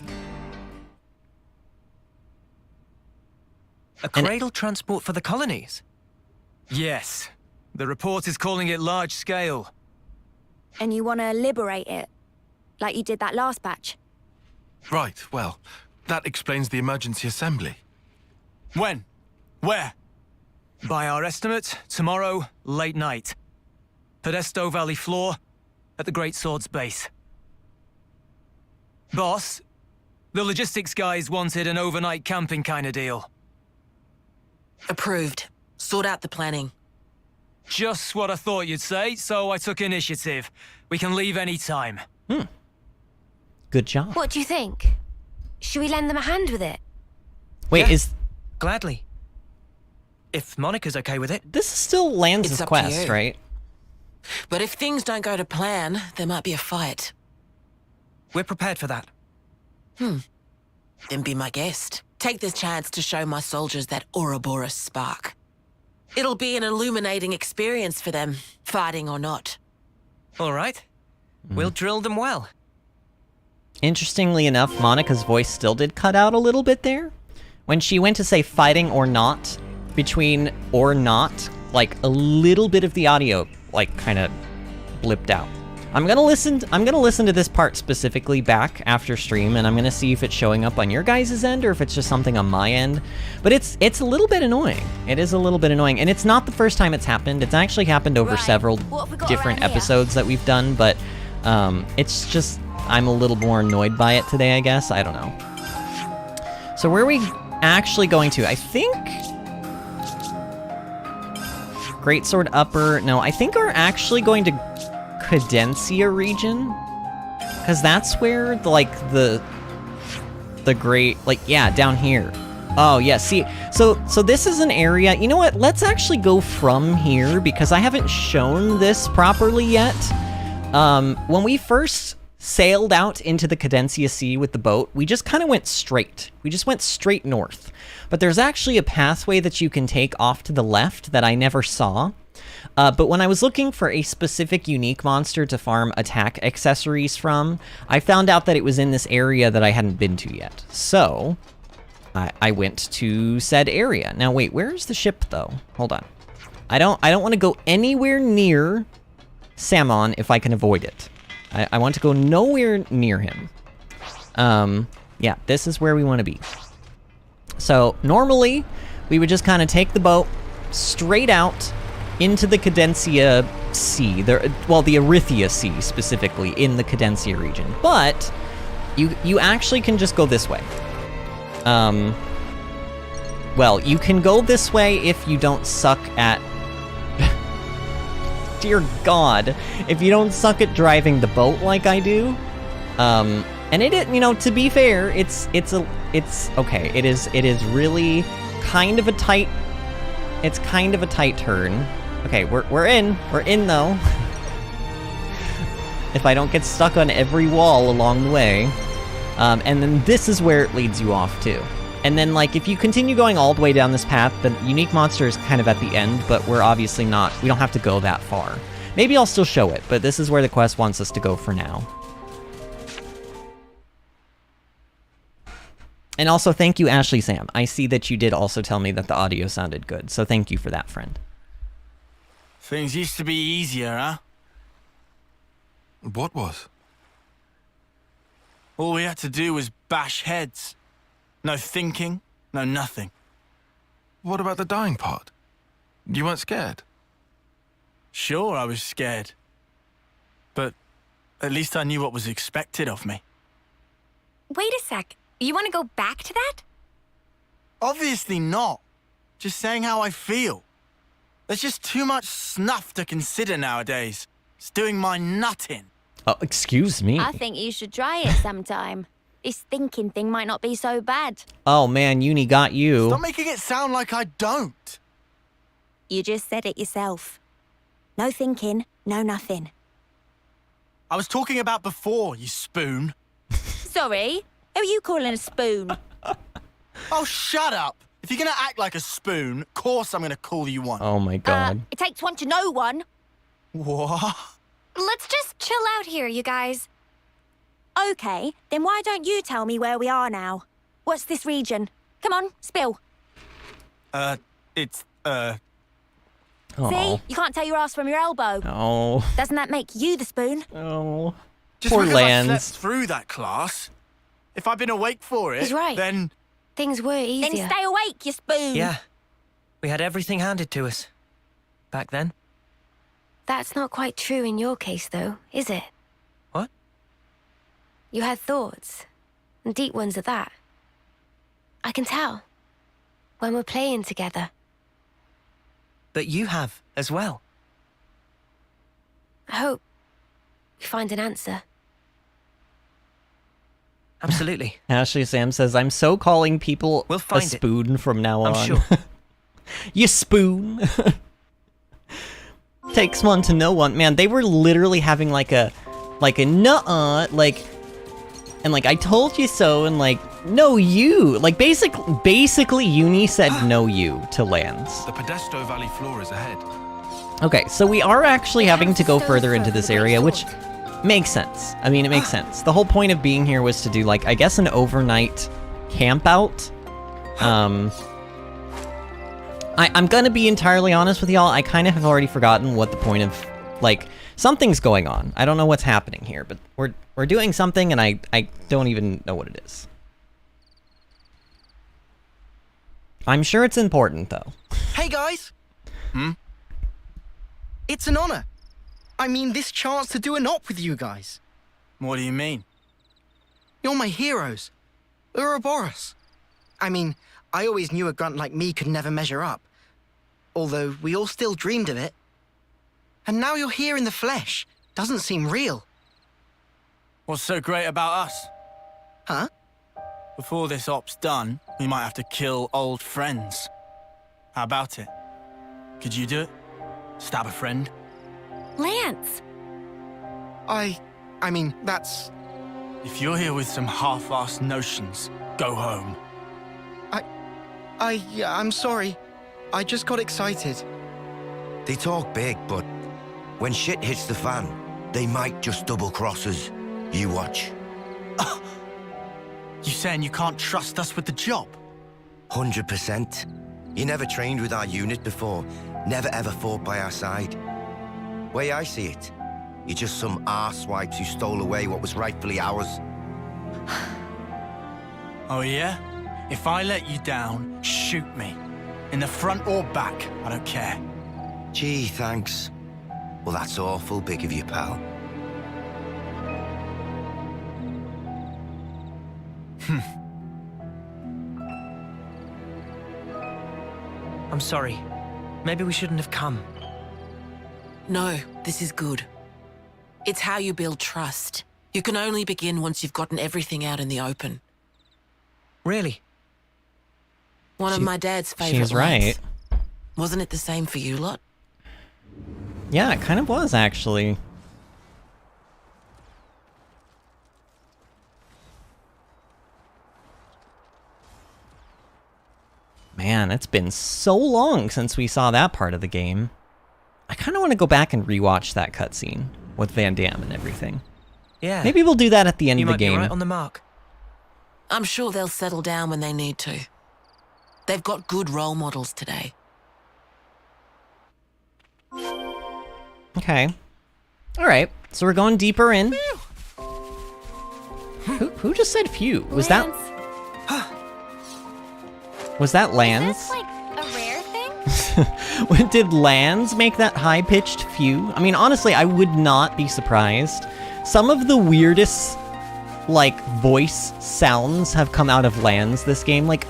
A cradle transport for the colonies? Yes. The report is calling it large scale. And you want to liberate it? Like you did that last batch? Right, well, that explains the emergency assembly. When? Where? By our estimate, tomorrow, late night. Podesto Valley floor, at the Great Sword's base. Boss, the logistics guys wanted an overnight camping kind of deal. Approved. Sort out the planning. Just what I thought you'd say, so I took initiative. We can leave any time. Good job. What do you think? Should we lend them a hand with it? Wait, Yeah, is... Gladly. If Monica's okay with it. This is still Lanz's It's up to quest, you. right? But if things don't go to plan, there might be a fight. We're prepared for that. Then be my guest. Take this chance to show my soldiers that Ouroboros spark. It'll be an illuminating experience for them, fighting or not. All right. We'll drill them well. Interestingly enough, Monica's voice still did cut out a little bit there. When she went to say fighting or not, between or not, like a little bit of the audio, like, kind of blipped out. I'm gonna listen to this part specifically back after stream, and I'm gonna see if it's showing up on your guys' end or if it's just something on my end. But it's a little bit annoying. It is a little bit annoying, and it's not the first time it's happened. It's actually happened over several different episodes that we've done, but it's just, I'm a little more annoyed by it today, I guess. I don't know. So where are we actually going to? I think... Greatsword Upper... No, I think we're actually going to Cadencia region, because that's where the great, like, yeah, down here. Oh yeah, see, so this is an area. You know what, let's actually go from here, because I haven't shown this properly yet. When we first sailed out into the Cadencia Sea with the boat, we just kind of went straight. We just went straight north. But there's actually a pathway that you can take off to the left that I never saw. But when I was looking for a specific unique monster to farm attack accessories from, I found out that it was in this area that I hadn't been to yet. So, I went to said area. Now wait, where's the ship though? Hold on. I don't want to go anywhere near Samon if I can avoid it. I want to go nowhere near him. Yeah, this is where we want to be. So, normally, we would just kind of take the boat straight out into the Cadencia Sea. The Erythia Sea, specifically, in the Cadencia region. But, you actually can just go this way. Well, you can go this way if you don't suck at... Dear God, if you don't suck at driving the boat like I do, and you know, to be fair, it's okay. It is really kind of a tight. It's kind of a tight turn. Okay, we're in though. If I don't get stuck on every wall along the way, and then this is where it leads you off to. And then, like, if you continue going all the way down this path, the unique monster is kind of at the end, but we're obviously not, we don't have to go that far. Maybe I'll still show it, but this is where the quest wants us to go for now. And also, thank you, Ashley Sam. I see that you did also tell me that the audio sounded good, so thank you for that, friend. Things used to be easier, huh? What was? All we had to do was bash heads. No thinking, no nothing. What about the dying part? You weren't scared? Sure, I was scared. But at least I knew what was expected of me. Wait a sec. You want to go back to that? Obviously not. Just saying how I feel. There's just too much snuff to consider nowadays. It's doing my nut in. Oh, excuse me. I think you should try it sometime. This thinking thing might not be so bad. Oh man, Eunie got you. Stop making it sound like I don't. You just said it yourself. No thinking, no nothing. I was talking about before, you spoon. Sorry? Who are you calling a spoon? Oh, shut up. If you're gonna act like a spoon, of course I'm gonna call you one. Oh my god. It takes one to know one. What? Let's just chill out here, you guys. Okay, then why don't you tell me where we are now? What's this region? Come on, spill. It's, See? You can't tell your ass from your elbow. Oh. Doesn't that make you the spoon? Oh. Just Poor because I Lanz. slept through that class. If I'd been awake for it, He's right. then... Things were easier. Then stay awake, you spoon. Yeah. We had everything handed to us. Back then. That's not quite true in your case, though, is it? What? You had thoughts. And deep ones at that. I can tell. When we're playing together. But you have, as well. I hope we find an answer. Absolutely. Ashley Sam says, I'm so calling people We'll a find it. spoon from now on. I'm sure. You spoon. Takes one to know one. Man, they were literally having like a nuh-uh, like, and like, I told you so, and like, no you. Like, basically Eunie said no you to Lanz. The Podesto Valley floor is ahead. Okay, so we are actually having to go further into this area, which makes sense. I mean, it makes sense. The whole point of being here was to do, like, I guess an overnight camp out. I'm gonna be entirely honest with y'all, I kind of have already forgotten what the point of, like, something's going on. I don't know what's happening here, but we're doing something and I don't even know what it is. I'm sure it's important, though. Hey, guys! It's an honor. I mean, this chance to do an op with you guys. What do you mean? You're my heroes. Ouroboros. I mean, I always knew a grunt like me could never measure up. Although we all still dreamed of it. And now you're here in the flesh. Doesn't seem real. What's so great about us? Huh? Before this op's done, we might have to kill old friends. How about it? Could you do it? Stab a friend? Lance! I mean, that's... If you're here with some half-assed notions, go home. I'm sorry. I just got excited. They talk big, but when shit hits the fan, they might just double-cross us. You watch. You saying you can't trust us with the job? 100%. You never trained with our unit before, never ever fought by our side. Way I see it, you're just some arsewipes who stole away what was rightfully ours. Oh yeah? If I let you down, shoot me. In the front or back, I don't care. Gee, thanks. Well, that's awful big of you, pal. I'm sorry. Maybe we shouldn't have come. No, this is good. It's how you build trust. You can only begin once you've gotten everything out in the open. Really? One of my dad's favorite She's right. lines. Wasn't it the same for you lot? Yeah, it kind of was, actually. Man, it's been so long since we saw that part of the game. I kind of want to go back and rewatch that cutscene with Van Damme and everything. Yeah. Maybe we'll do that at the end You of the might be game. right on the mark. I'm sure they'll settle down when they need to. They've got good role models today. Okay. All right, so we're going deeper in. Who just said phew? Was that Lanz? Is this like a rare thing? Did Lanz make that high-pitched phew? I mean, honestly, I would not be surprised. Some of the weirdest, like, voice sounds have come out of Lanz this game. Like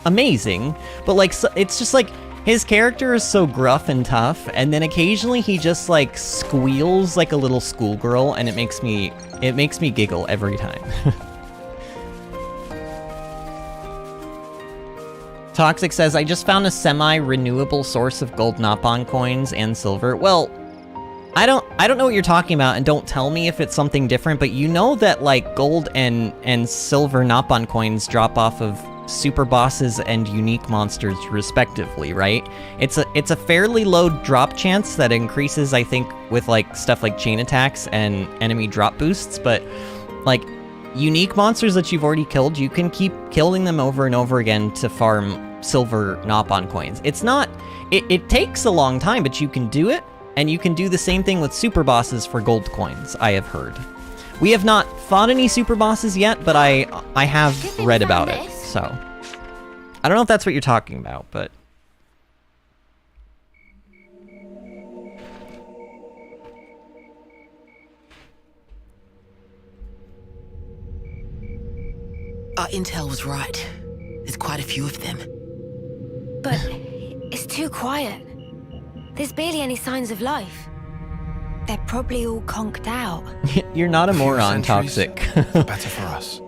amazing, but like, so, it's just like, his character is so gruff and tough, and then occasionally he just like squeals like a little schoolgirl, and it makes me giggle every time. Toxic says, I just found a semi-renewable source of gold Nopon coins and silver. Well, I don't know what you're talking about, and don't tell me if it's something different, but you know that like gold and silver Nopon coins drop off of super bosses and unique monsters respectively, right? It's a fairly low drop chance that increases, I think, with like stuff like chain attacks and enemy drop boosts, but like unique monsters that you've already killed, you can keep killing them over and over again to farm silver Nopon coins. It's not, it takes a long time, but you can do it, and you can do the same thing with super bosses for gold coins, I have heard. We have not fought any super bosses yet, but I have read about it. So, I don't know if that's what you're talking about, but... Our intel was right. There's quite a few of them. But it's too quiet. There's barely any signs of life. They're probably all conked out. You're not a moron, Toxic. Better for us.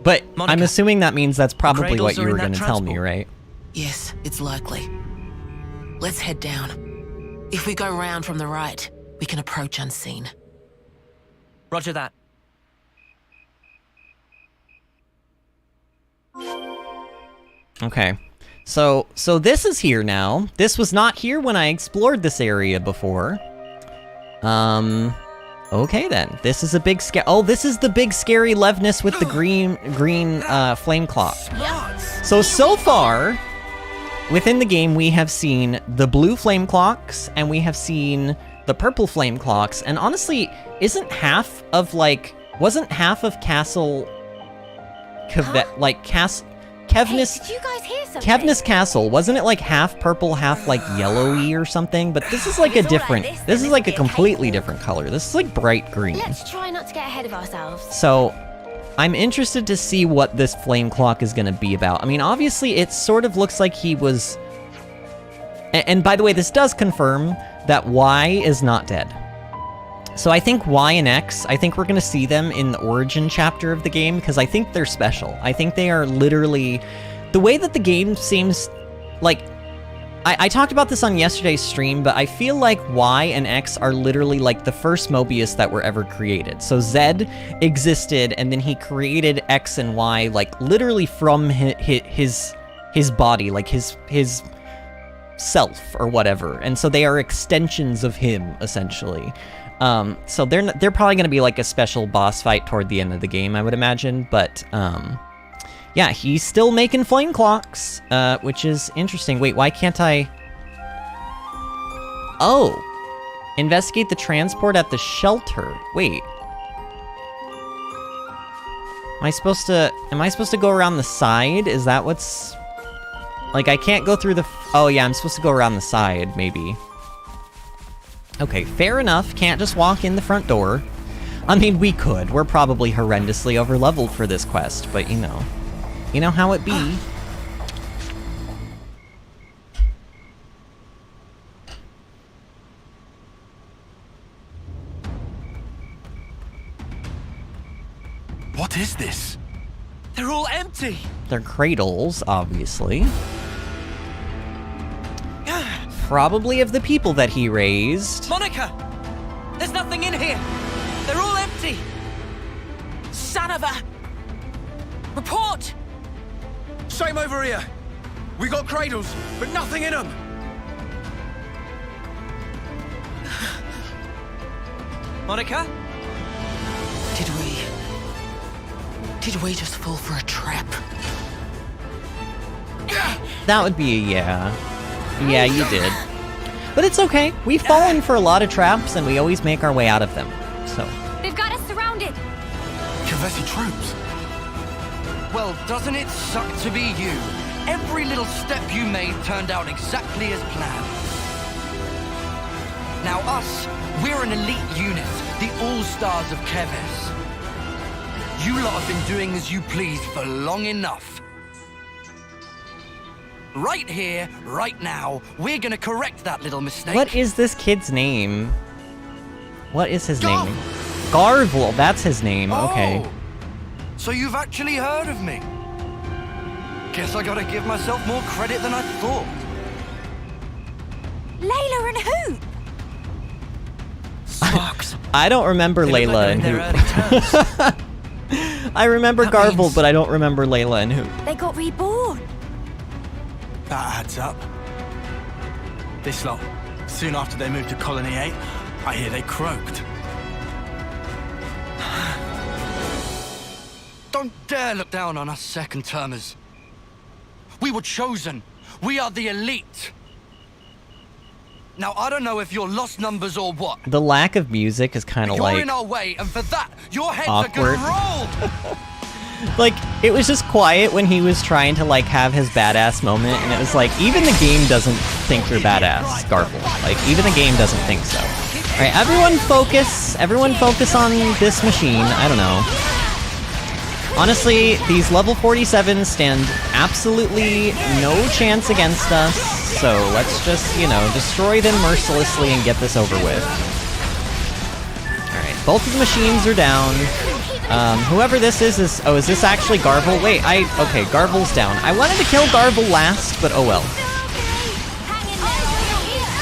But Monica, I'm assuming that means that's probably what cradles you are in were that going to tell me, transport. right? Yes, it's likely. Let's head down. If we go round from the right, we can approach unseen. Roger that. Okay. So this is here now. This was not here when I explored this area before. Okay then. This is a big this is the big scary Levness with the green flame clock. So far, within the game, we have seen the blue flame clocks, and we have seen the purple flame clocks, and honestly, wasn't half of Castle... Kevness... Did you guys hear something? Kevness Castle, wasn't it like half purple, half like yellowy or something? But this is like a different, this is like a completely different color. This is like bright green. Let's try not to get ahead of ourselves. So, I'm interested to see what this flame clock is going to be about. I mean, obviously, it sort of looks like he was... And by the way, this does confirm that Y is not dead. So I think Y and X, I think we're going to see them in the origin chapter of the game, because I think they're special. I think they are literally... The way that the game seems... Like, I talked about this on yesterday's stream, but I feel like Y and X are literally like the first Mobius that were ever created. So Zed existed, and then he created X and Y, like, literally from his body, like his self, or whatever. And so they are extensions of him, essentially. So they're probably going to be like a special boss fight toward the end of the game, I would imagine, but, yeah, he's still making flame clocks, which is interesting. Wait, why can't I... Oh! Investigate the transport at the shelter. Wait. Am I supposed to go around the side? Is that what's... Like, I can't go through the... Oh, yeah, I'm supposed to go around the side, maybe. Okay, fair enough. Can't just walk in the front door. I mean, we could. We're probably horrendously overleveled for this quest, but you know. You know how it be. What is this? They're all empty. They're cradles, obviously. Probably of the people that he raised. Monica! There's nothing in here! They're all empty! Son of a... Report! Same over here. We got cradles, but nothing in them. Monica? Did we just fall for a trap? That would be a yeah. Yeah, you did. But it's okay. We've fallen for a lot of traps, and we always make our way out of them. So. They've got us surrounded. Kavesi troops. Well, doesn't it suck to be you? Every little step you made turned out exactly as planned. Now us, we're an elite unit, the all-stars of Keves. You lot have been doing as you please for long enough. Right here, right now, we're gonna correct that little mistake. What is this kid's name? What is his name? Garvel, that's his name, okay. So you've actually heard of me? Guess I gotta give myself more credit than I thought. Layla and Hoop! Sparks. I don't remember Layla and Hoop. I remember Garvel, but I don't remember Layla and Hoop. They got reborn. That adds up. This lot, soon after they moved to Colony 8, I hear they croaked. Don't dare look down on us second-termers. We were chosen. We are the elite. Now, I don't know if you're lost numbers or what. The lack of music is kind of You're like in our way, and for that, your heads awkward. are gonna roll. Like, it was just quiet when he was trying to, like, have his badass moment, and it was like, even the game doesn't think you're badass, Garble. Like, even the game doesn't think so. Alright, everyone focus on this machine. I don't know. Honestly, these level 47s stand absolutely no chance against us, so let's just, you know, destroy them mercilessly and get this over with. Alright, both of the machines are down. Whoever this is, oh, is this actually Garvel? Wait, okay, Garvel's down. I wanted to kill Garvel last, but oh well.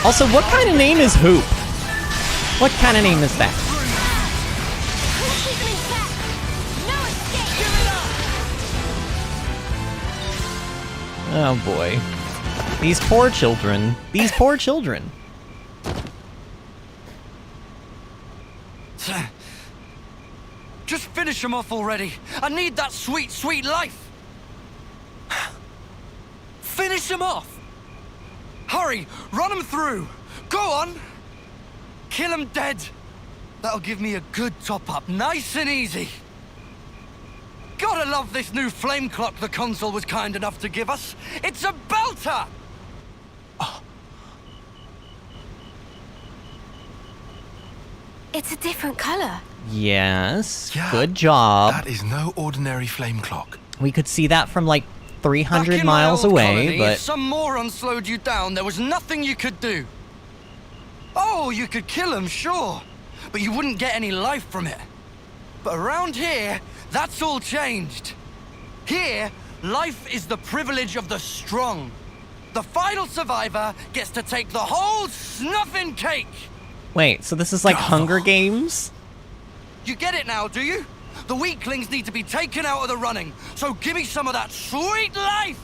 Also, what kind of name is Hoop? What kind of name is that? Oh boy. These poor children. These poor children. Just finish him off already. I need that sweet, sweet life. Finish him off. Hurry, run him through. Go on. Kill him dead. That'll give me a good top-up, nice and easy. Gotta love this new flame clock the console was kind enough to give us. It's a belter! It's a different color. Yes, Yeah, good job. That is no ordinary flame clock. We could see that from like 300 Back in miles my old away, colony, but... if some moron slowed you down, there was nothing you could do. Oh, you could kill him, sure. But you wouldn't get any life from it. But around here, that's all changed. Here, life is the privilege of the strong. The final survivor gets to take the whole snuffing cake. Wait, so this is like Hunger Games? You get it now, do you? The weaklings need to be taken out of the running. So give me some of that sweet life.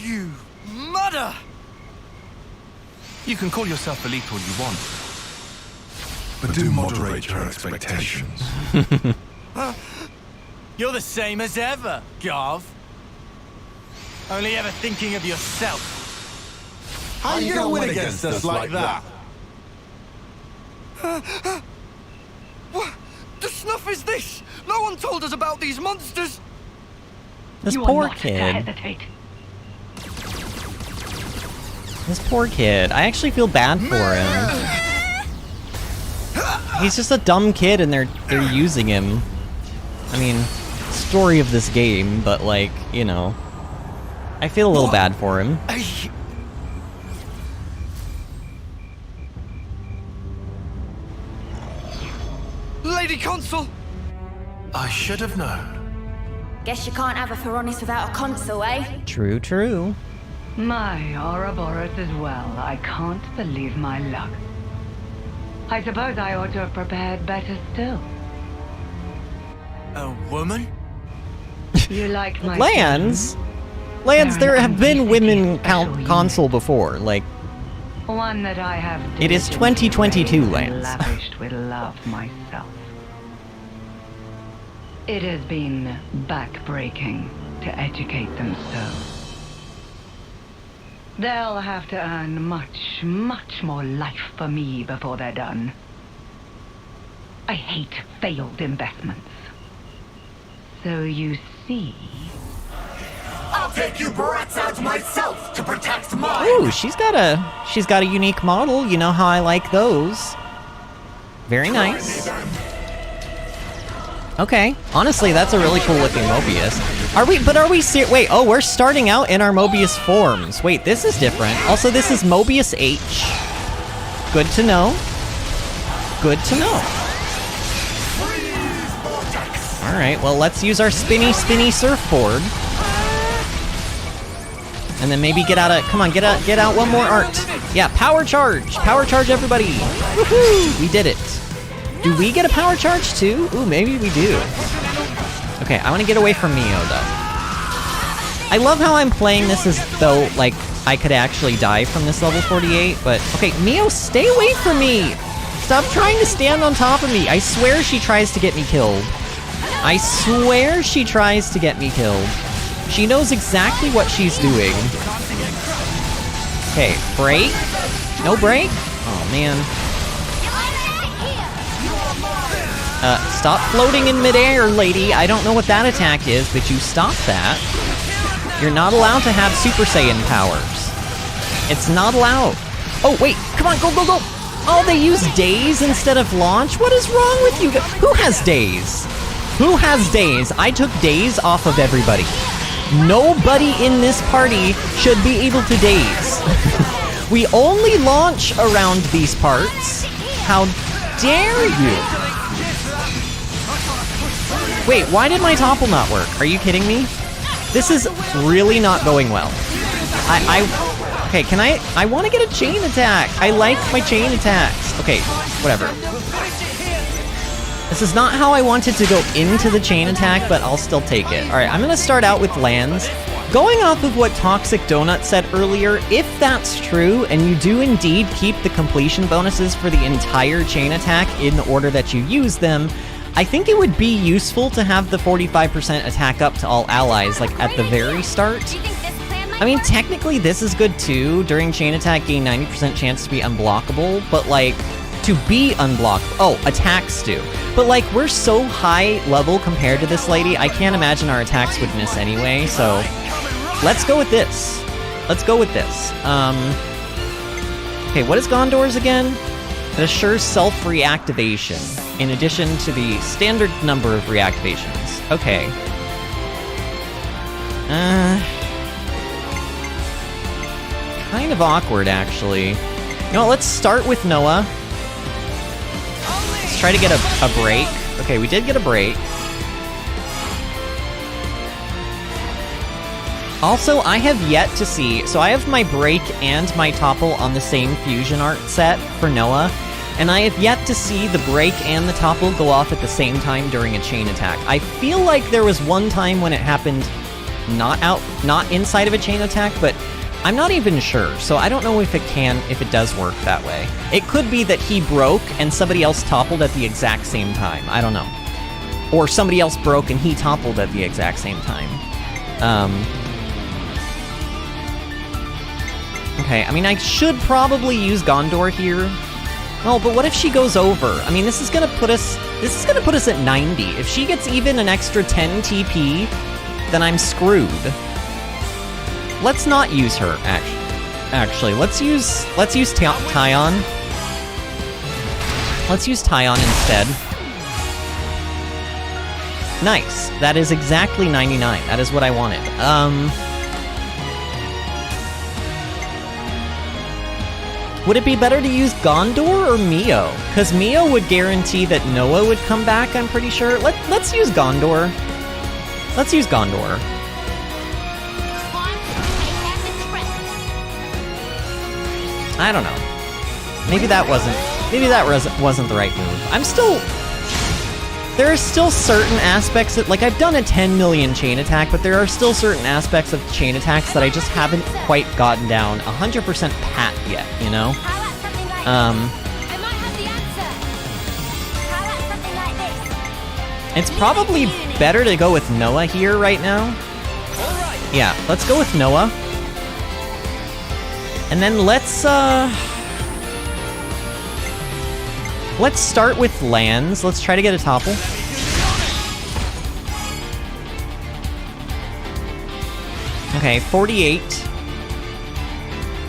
You mother! You can call yourself elite all you want, but do moderate your expectations. You're the same as ever, Garv. Only ever thinking of yourself. How you gonna win against us like that? What the snuff is this? No one told us about these monsters. This You poor are not to kid. hesitate. This poor kid. I actually feel bad for him. He's just a dumb kid and they're using him. I mean, story of this game, but like, you know. I feel a little bad for him. Lady Consul! I should have known. Guess you can't have a Feronis without a consul, eh? True, true. My Ouroboros as well. I can't believe my luck. I suppose I ought to have prepared better still. A woman? You like my Lanz? Lanz, there have been women console before, like... one that I have It is 2022, Lanz. lavished with love myself. It has been backbreaking to educate them so. They'll have to earn much, much more life for me before they're done. I hate failed investments. So you see... I'll take you brats out myself to protect mine! Ooh, she's got a unique model. You know how I like those. Very nice. Okay, honestly, that's a really cool looking Mobius. Are we wait, oh, we're starting out in our Mobius forms. Wait, this is different. Also, this is Mobius H. Good to know. Good to know. Alright, well, let's use our spinny surfboard. And then maybe get out come on, get out one more art. Yeah, power charge! Power charge, everybody! Woohoo! We did it. Do we get a power charge too? Ooh, maybe we do. Okay, I want to get away from Mio, though. I love how I'm playing this as though, like, I could actually die from this level 48, but... Okay, Mio, stay away from me! Stop trying to stand on top of me! I swear she tries to get me killed. I swear she tries to get me killed. She knows exactly what she's doing. Okay, break? No break? Oh, man. Stop floating in midair, lady. I don't know what that attack is, but you stop that. You're not allowed to have Super Saiyan powers. It's not allowed. Oh, wait. Come on, go, go, go. Oh, they use days instead of launch? What is wrong with you? Who has days? Who has days? I took days off of everybody. Nobody in this party should be able to daze. We only launch around these parts. How dare you? Wait, why did my topple not work? Are you kidding me? This is really not going well. Okay, can I want to get a chain attack. I like my chain attacks. Okay, whatever. This is not how I wanted to go into the chain attack, but I'll still take it. All right, I'm gonna start out with Lanz. Going off of what Toxic Donut said earlier, if that's true, and you do indeed keep the completion bonuses for the entire chain attack in the order that you use them, I think it would be useful to have the 45% attack up to all allies, like, at the very start. I mean, technically this is good too. During chain attack, gain 90% chance to be unblockable, but, like, to be unblockable... Oh, attacks do. But, like, we're so high level compared to this lady, I can't imagine our attacks would miss anyway, so... Let's go with this. Let's go with this. Okay, what is Gondor's again? It assures self-reactivation, in addition to the standard number of reactivations. Okay. Kind of awkward, actually. You know, let's start with Noah. Let's try to get a break. Okay, we did get a break. Also, I have yet to see... So I have my break and my topple on the same fusion art set for Noah, and I have yet to see the break and the topple go off at the same time during a chain attack. I feel like there was one time when it happened not inside of a chain attack, but I'm not even sure, so I don't know if it does work that way. It could be that he broke and somebody else toppled at the exact same time. I don't know. Or somebody else broke and he toppled at the exact same time. Okay, I mean, I should probably use Gondor here. Well, but what if she goes over? I mean, this is gonna put us at 90. If she gets even an extra 10 TP, then I'm screwed. Let's not use her, actually. Let's use Taion. Let's use Taion instead. Nice. That is exactly 99. That is what I wanted. Would it be better to use Gondor or Mio? Because Mio would guarantee that Noah would come back, I'm pretty sure. Let's use Gondor. Let's use Gondor. I don't know. Maybe that wasn't the right move. There are still certain aspects that, like, I've done a 10 million chain attack, but there are still certain aspects of chain attacks that I just haven't quite gotten down 100% pat yet, you know? It's probably better to go with Noah here right now. Yeah, let's go with Noah. And then let's start with Lanz. Let's try to get a topple. Okay, 48.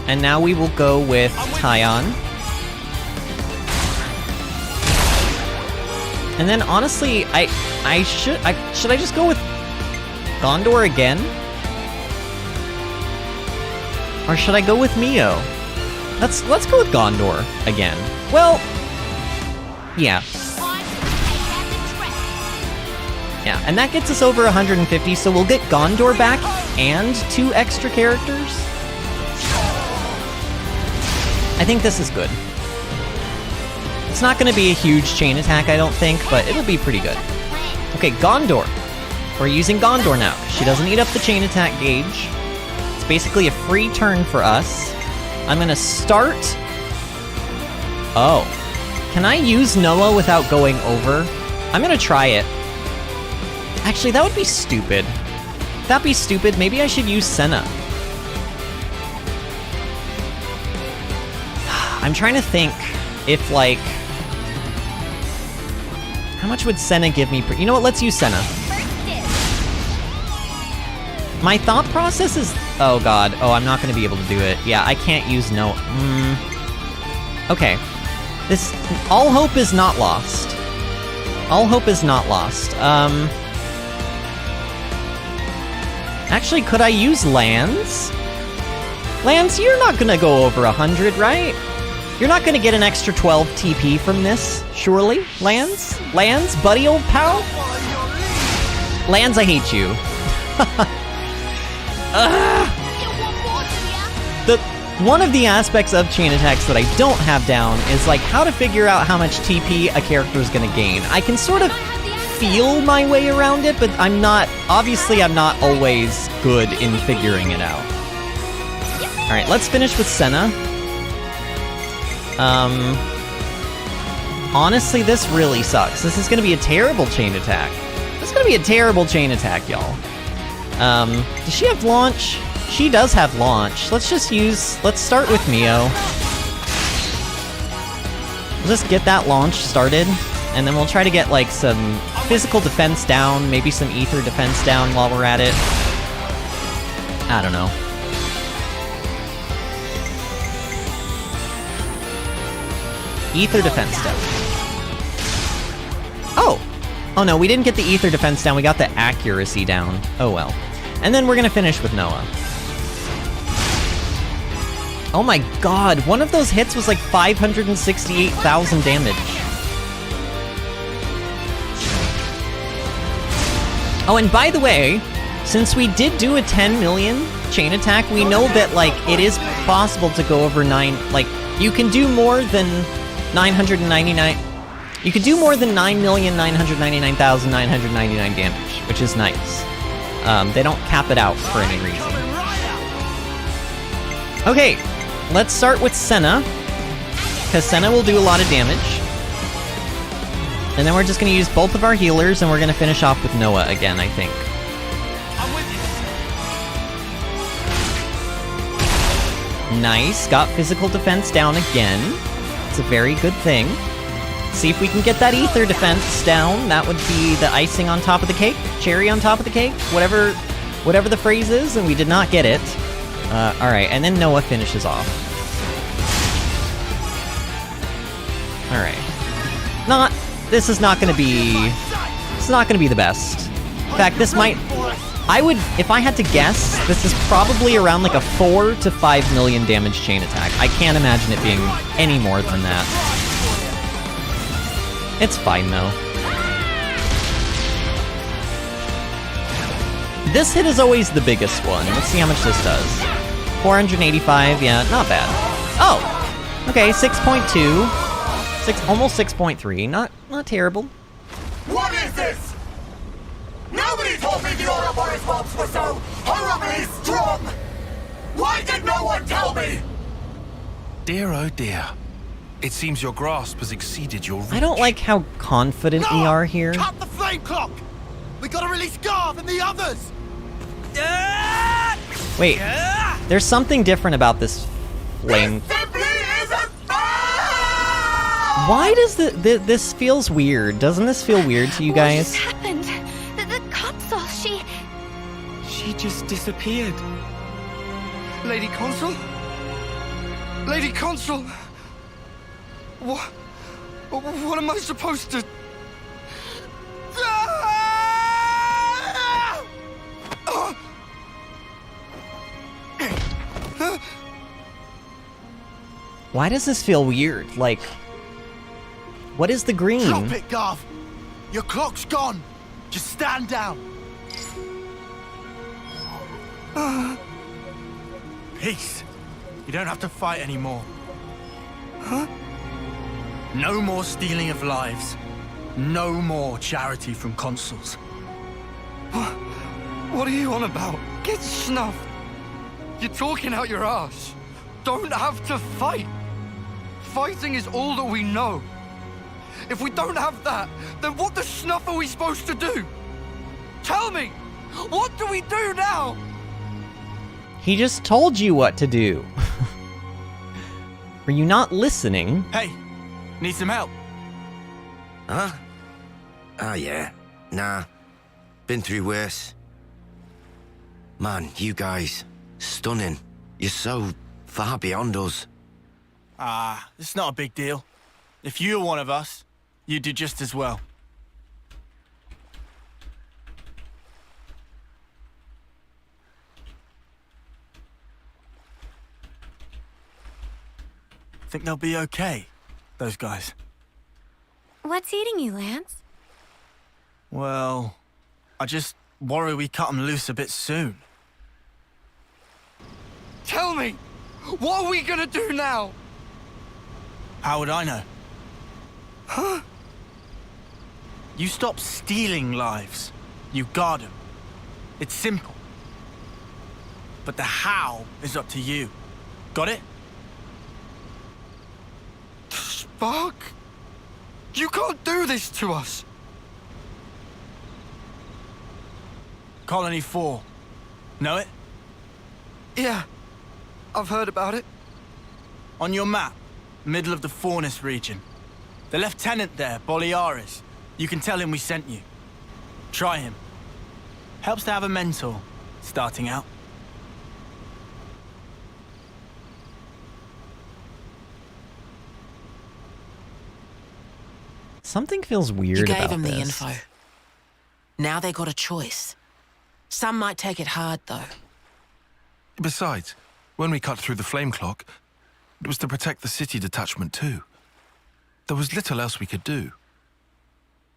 And now we will go with Taion. And then honestly, should I just go with Gondor again? Or should I go with Mio? Let's go with Gondor again. Well, yeah. Yeah, and that gets us over 150, so we'll get Gondor back and 2 extra characters. I think this is good. It's not going to be a huge chain attack, I don't think, but it'll be pretty good. Okay, Gondor. We're using Gondor now. She doesn't eat up the chain attack gauge. It's basically a free turn for us. I'm going to start... Oh. Can I use Noah without going over? I'm going to try it. Actually, that would be stupid. That'd be stupid. Maybe I should use Sena. I'm trying to think if, like... How much would Sena give me per... You know what? Let's use Sena. My thought process is... Oh, God. Oh, I'm not going to be able to do it. Yeah, I can't use Noah. Okay. This... All hope is not lost. All hope is not lost. Actually, could I use Lanz? Lanz, you're not gonna go over 100, right? You're not gonna get an extra 12 TP from this, surely? Lanz? Lanz, buddy old pal? Lanz, I hate you. One of the aspects of chain attacks that I don't have down is like how to figure out how much TP a character is gonna gain. I can sort of feel my way around it, but obviously I'm not always good in figuring it out. Alright, let's finish with Sena. Honestly, this really sucks. This is gonna be a terrible chain attack. This is gonna be a terrible chain attack, y'all. Does she have launch? She does have launch. Let's start with Mio. We'll just get that launch started, and then we'll try to get, like, some physical defense down, maybe some ether defense down while we're at it. I don't know. Ether defense down. Oh! Oh no, we didn't get the ether defense down, we got the accuracy down. Oh well. And then we're gonna finish with Noah. Oh my god, one of those hits was like 568,000 damage. Oh, and by the way, since we did do a 10 million chain attack, we know that, like, it is possible to go over 9... Like, you can do more than 999... You could do more than 9,999,999 damage, which is nice. They don't cap it out for any reason. Okay, let's start with Sena, because Sena will do a lot of damage. And then we're just going to use both of our healers, and we're going to finish off with Noah again, I think. Nice, got physical defense down again. It's a very good thing. See if we can get that ether defense down. That would be the icing on top of the cake, cherry on top of the cake, whatever the phrase is, and we did not get it. Alright, and then Noah finishes off. Alright. This is not gonna be the best. In fact, this might... if I had to guess, this is probably around like a 4 to 5 million damage chain attack. I can't imagine it being any more than that. It's fine, though. This hit is always the biggest one. Let's see how much this does. 485, yeah, not bad. Oh! Okay, 6.2. Almost 6.3. Not terrible. What is this? Nobody told me the Ouroboros bombs were so horribly strong! Why did no one tell me? Dear, oh dear. It seems your grasp has exceeded your reach. I don't like how confident we are here. Cut the flame clock! We gotta release Garv and the others! Wait, there's something different about this flame. Why does this feels weird? Doesn't this feel weird to you guys? What just happened? The console, she just disappeared. Lady Consul? Lady Consul! What am I supposed to... Why does this feel weird? Like, what is the green? Drop it, Garv! Your clock's gone! Just stand down! Peace. You don't have to fight anymore. Huh? No more stealing of lives. No more charity from consuls. What are you on about? Get snuffed. You're talking out your ass. Don't have to fight. Fighting is all that we know. If we don't have that, then what the snuff are we supposed to do? Tell me! What do we do now? He just told you what to do. Were you not listening? Hey, need some help? Huh? Oh, yeah. Nah. Been through worse. Man, you guys, stunning. You're so far beyond us. It's not a big deal. If you were one of us, you'd do just as well. Think they'll be okay, those guys? What's eating you, Lance? Well, I just worry we cut them loose a bit soon. Tell me! What are we gonna do now? How would I know? Huh? You stop stealing lives. You guard them. It's simple. But the how is up to you. Got it? Spark? You can't do this to us! Colony 4. Know it? Yeah. I've heard about it. On your map, middle of the Faunus region. The lieutenant there, Boliaris. You can tell him we sent you. Try him. Helps to have a mentor, starting out. Something feels weird You gave about them the this. info. Now they got a choice. Some might take it hard, though. Besides, when we cut through the flame clock, it was to protect the city detachment too. There was little else we could do.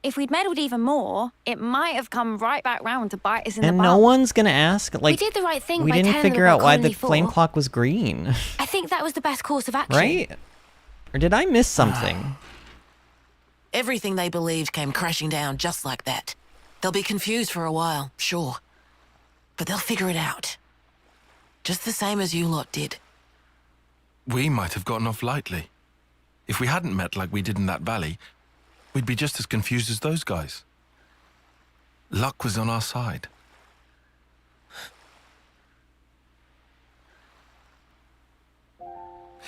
If we'd meddled even more, it might have come right back round to bite us in the And butt. no one's gonna ask, like, we did the right thing we by didn't telling them figure about out why the Colony 4. flame clock was green. I think that was the best course of action. Right? Or did I miss something? Everything they believed came crashing down just like that. They'll be confused for a while, sure. But they'll figure it out. Just the same as you lot did. We might have gotten off lightly. If we hadn't met like we did in that valley, we'd be just as confused as those guys. Luck was on our side.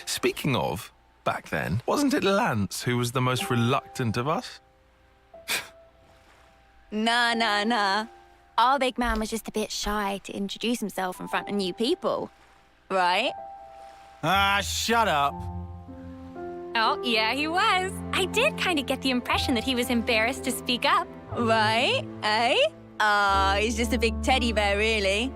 Speaking of, back then, wasn't it Lance who was the most reluctant of us? Nah. Our big man was just a bit shy to introduce himself in front of new people. Right? Shut up. Oh, yeah, he was. I did kind of get the impression that he was embarrassed to speak up. Right? Eh? He's just a big teddy bear, really.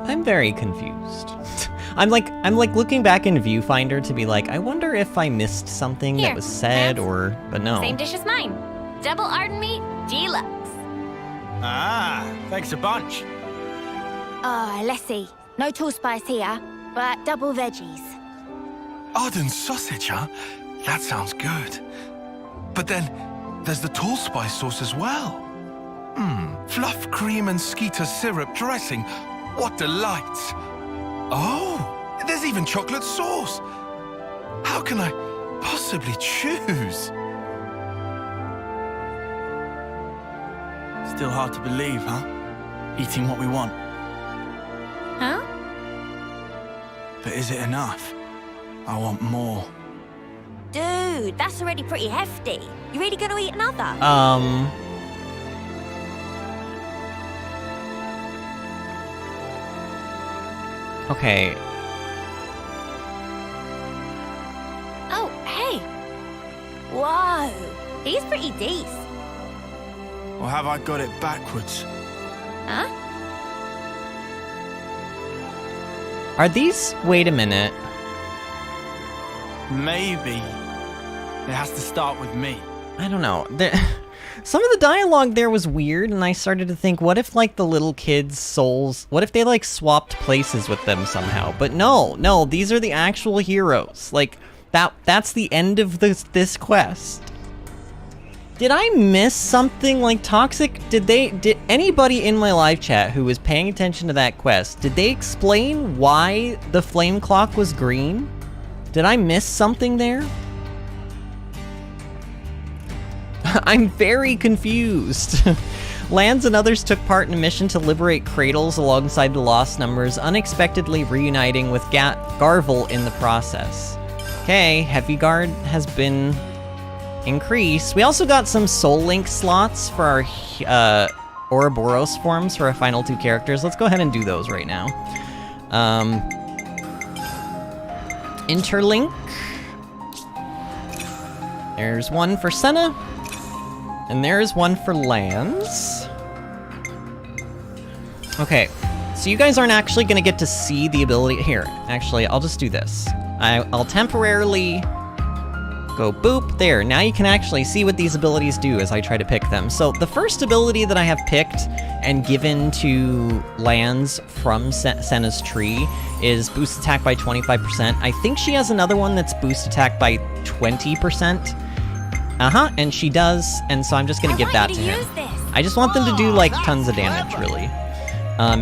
I'm very confused. I'm like looking back in Viewfinder to be like, I wonder if I missed something Here, that was said but no. Same dish as mine. Double Arden meat, deluxe. Thanks a bunch. Let's see. No tall spice here, but double veggies. Arden sausage, huh? That sounds good. But then, there's the tall spice sauce as well. Fluff cream and Skeeter syrup dressing. What delight! Oh, there's even chocolate sauce. How can I possibly choose? Still hard to believe, huh? Eating what we want. Huh? But is it enough? I want more. Dude, that's already pretty hefty. You really gonna eat another? Okay. Oh, hey. Whoa, he's pretty decent. Or have I got it backwards? Huh? Are these... Wait a minute. Maybe. It has to start with me. I don't know. Some of the dialogue there was weird, and I started to think, what if, like, the little kids' souls... What if they, like, swapped places with them somehow? But no, these are the actual heroes. Like, that's the end of this quest. Did I miss something like Toxic? Did anybody in my live chat who was paying attention to that quest, did they explain why the flame clock was green? Did I miss something there? I'm very confused. Lanz and others took part in a mission to liberate Cradles alongside the Lost Numbers, unexpectedly reuniting with Garvel in the process. Okay, Heavy Guard has been increased. We also got some Soul Link slots for our Ouroboros forms for our final 2 characters. Let's go ahead and do those right now. Interlink. There's one for Sena. And there's one for Lanz. Okay, so you guys aren't actually going to get to see the ability... Here, actually, I'll just do this. I'll temporarily go boop. There, now you can actually see what these abilities do as I try to pick them. So the first ability that I have picked and given to Lanz from Sena's tree is boost attack by 25%. I think she has another one that's boost attack by 20%. And she does, and so I'm just gonna give that to him. I just want them to do, like, tons of damage, really.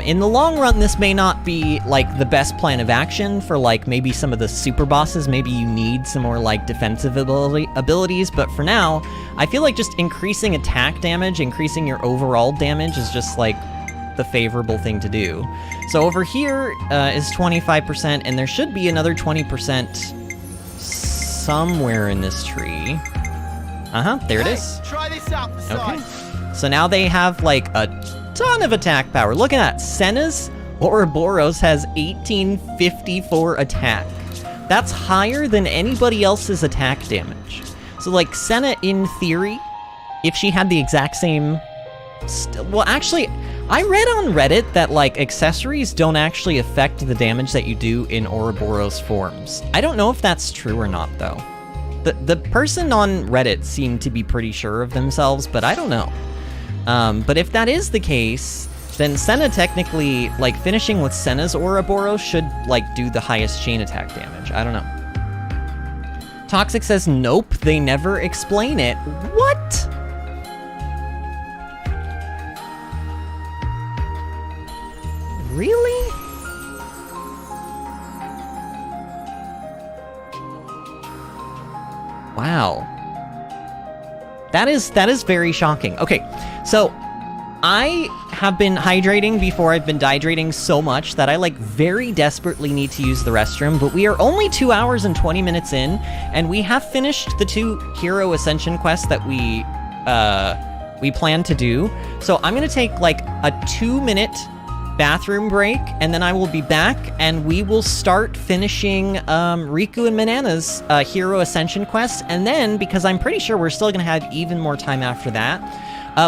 In the long run, this may not be, like, the best plan of action for, like, maybe some of the super bosses. Maybe you need some more, like, defensive abilities, but for now, I feel like just increasing attack damage, increasing your overall damage is just, like, the favorable thing to do. So over here is 25%, and there should be another 20% somewhere in this tree. There it is. Try this out for size. Okay. So now they have, like, a ton of attack power. Look at that. Sena's Ouroboros has 1854 attack. That's higher than anybody else's attack damage. So, like, Sena, in theory, if she had the exact same... Well, actually, I read on Reddit that, like, accessories don't actually affect the damage that you do in Ouroboros forms. I don't know if that's true or not, though. The person on Reddit seemed to be pretty sure of themselves, but I don't know. But if that is the case, then Sena technically, like, finishing with Sena's Ouroboros should, like, do the highest chain attack damage. I don't know. Toxic says, nope, they never explain it. What? Really? Wow. That is very shocking. Okay, so I have been hydrating before I've been dehydrating so much that I, like, very desperately need to use the restroom, but we are only 2 hours and 20 minutes in, and we have finished the 2 hero Ascension quests that we plan to do. So I'm gonna take, like, a 2-minute bathroom break, and then I will be back, and we will start finishing Riku and Manana's Hero Ascension quest, and then, because I'm pretty sure we're still gonna have even more time after that,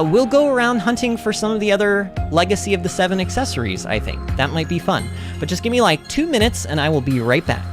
we'll go around hunting for some of the other Legacy of the 7 accessories, I think. That might be fun. But just give me, like, 2 minutes, and I will be right back.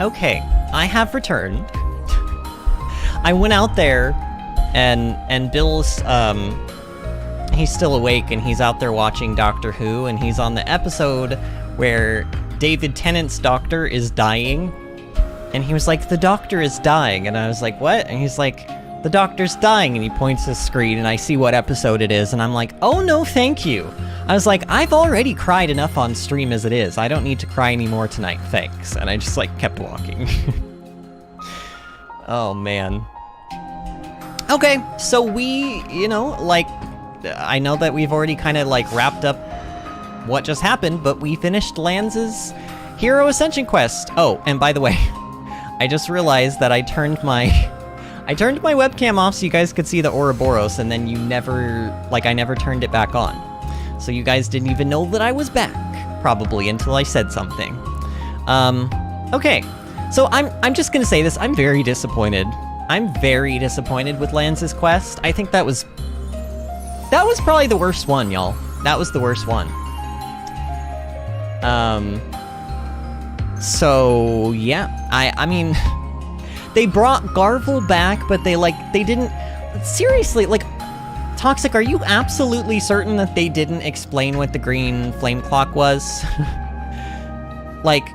Okay, I have returned. I went out there, and Bill's, he's still awake, and he's out there watching Doctor Who, and he's on the episode where David Tennant's doctor is dying, and he was like, the doctor is dying, and I was like, what? And he's like, the doctor's dying, and he points to the screen, and I see what episode it is, and I'm like, oh no, thank you. I was like, I've already cried enough on stream as it is. I don't need to cry anymore tonight, thanks. And I just, like, kept walking. Oh, man. Okay, so we, you know, like, I know that we've already kind of, like, wrapped up what just happened, but we finished Lanz's Hero Ascension Quest. Oh, and by the way, I just realized that I turned my webcam off so you guys could see the Ouroboros, and then you never, like, I never turned it back on. So you guys didn't even know that I was back, probably, until I said something. Okay. So I'm just gonna say this, I'm very disappointed. I'm very disappointed with Lanz's quest. I think that was probably the worst one, y'all. That was the worst one. So yeah, I mean, they brought Garvel back, but they didn't, seriously, like, Toxic, are you absolutely certain that they didn't explain what the green flame clock was? Like,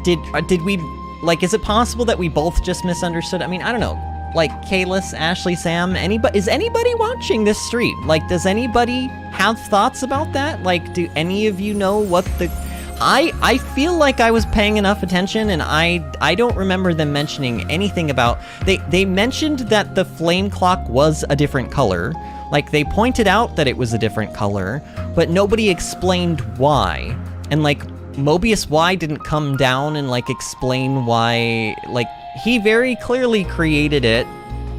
did we, like, is it possible that we both just misunderstood? I mean, I don't know. Like, Kalis, Ashley, Sam, is anybody watching this stream? Like, does anybody have thoughts about that? Like, do any of you know what the... I feel like I was paying enough attention, and I don't remember them mentioning anything about... They mentioned that the flame clock was a different color. Like, they pointed out that it was a different color, but nobody explained why. And, like, Mobius Y didn't come down and, like, explain why... Like, he very clearly created it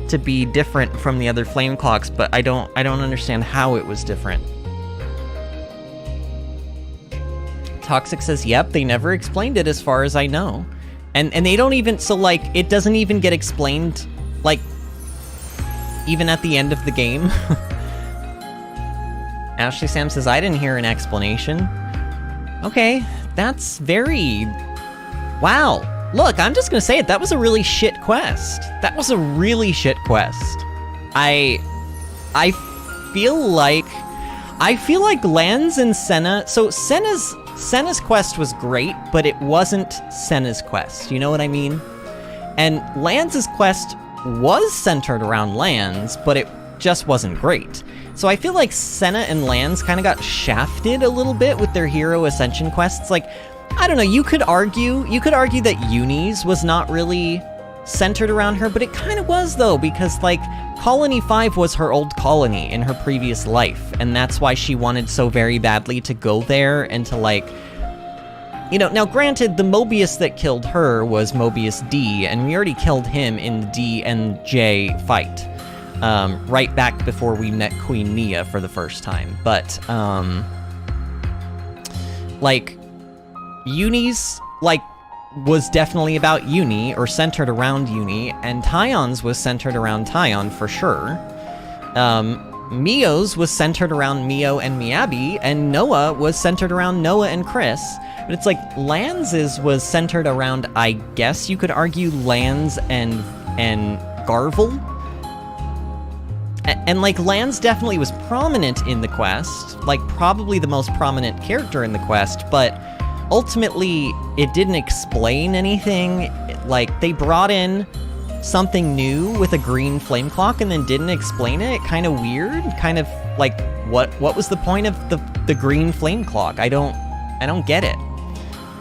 to be different from the other flame clocks, but I don't understand how it was different. Toxic says, yep, they never explained it as far as I know. And they don't even, so, like, it doesn't even get explained, like, even at the end of the game. Ashley Sam says, I didn't hear an explanation. Okay, that's very... Wow. Look, I'm just gonna say it, that was a really shit quest. That was a really shit quest. I feel like Lanz and Sena... So, Sena's quest was great, but it wasn't Sena's quest, you know what I mean? And Lanz's quest was centered around Lanz, but it just wasn't great. So I feel like Sena and Lanz kind of got shafted a little bit with their Hero Ascension quests. Like, I don't know, you could argue that Eunie's was not really centered around her, but it kind of was though, because like Colony 5 was her old colony in her previous life, and that's why she wanted so very badly to go there and to, like, you know, now granted, the Mobius that killed her was Mobius D, and we already killed him in the D and J fight, right back before we met Queen Nia for the first time, but, like, Eunie's, like, was definitely about Eunie, or centered around Eunie, and Taion's was centered around Taion for sure. Mio's was centered around Mio and Miyabi, and Noah was centered around Noah and Chris. But it's like, Lanz's was centered around, I guess you could argue, Lanz and Garvel. And like, Lanz definitely was prominent in the quest, like probably the most prominent character in the quest, but ultimately, it didn't explain anything. Like, they brought in something new with a green flame clock and then didn't explain it. Kind of weird. Kind of like, what was the point of the green flame clock? I don't get it.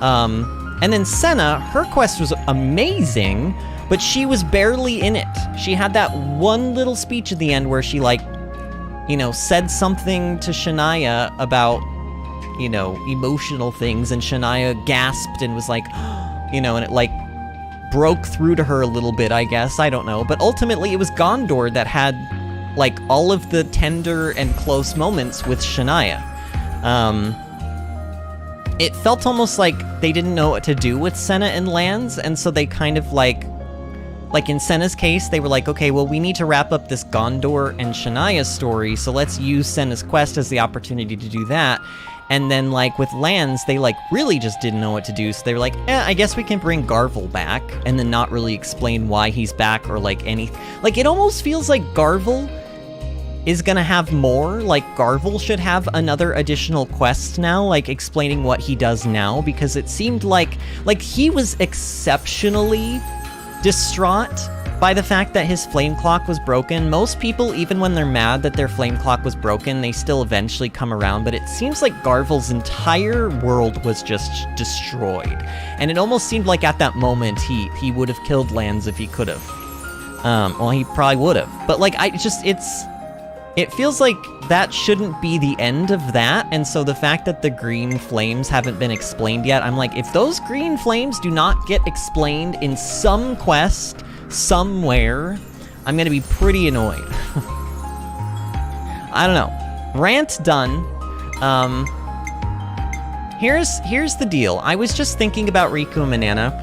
And then Sena, her quest was amazing, but she was barely in it. She had that one little speech at the end where she, like, you know, said something to Shania about, you know, emotional things, and Shania gasped and was like, you know, and it, like, broke through to her a little bit, I guess, I don't know, but ultimately it was Gondor that had, like, all of the tender and close moments with Shania. It felt almost like they didn't know what to do with Sena and Lanz, and so they kind of, like in Sena's case, they were like, okay, well, we need to wrap up this Gondor and Shania story, so let's use Sena's quest as the opportunity to do that. And then, like, with Lanz, they, like, really just didn't know what to do, so they were like, I guess we can bring Garvel back, and then not really explain why he's back or, like, anything. Like, it almost feels like Garvel is gonna have more. Like, Garvel should have another additional quest now, like, explaining what he does now, because it seemed like he was exceptionally distraught by the fact that his flame clock was broken. Most people, even when they're mad that their flame clock was broken, they still eventually come around, but it seems like Garvel's entire world was just destroyed. And it almost seemed like at that moment he would have killed Lanz if he could have. Well, he probably would have. But like, it feels like that shouldn't be the end of that, and so the fact that the green flames haven't been explained yet, I'm like, if those green flames do not get explained in some quest somewhere, I'm gonna be pretty annoyed. I don't know. Rant done. Here's the deal. I was just thinking about Riku and Manana.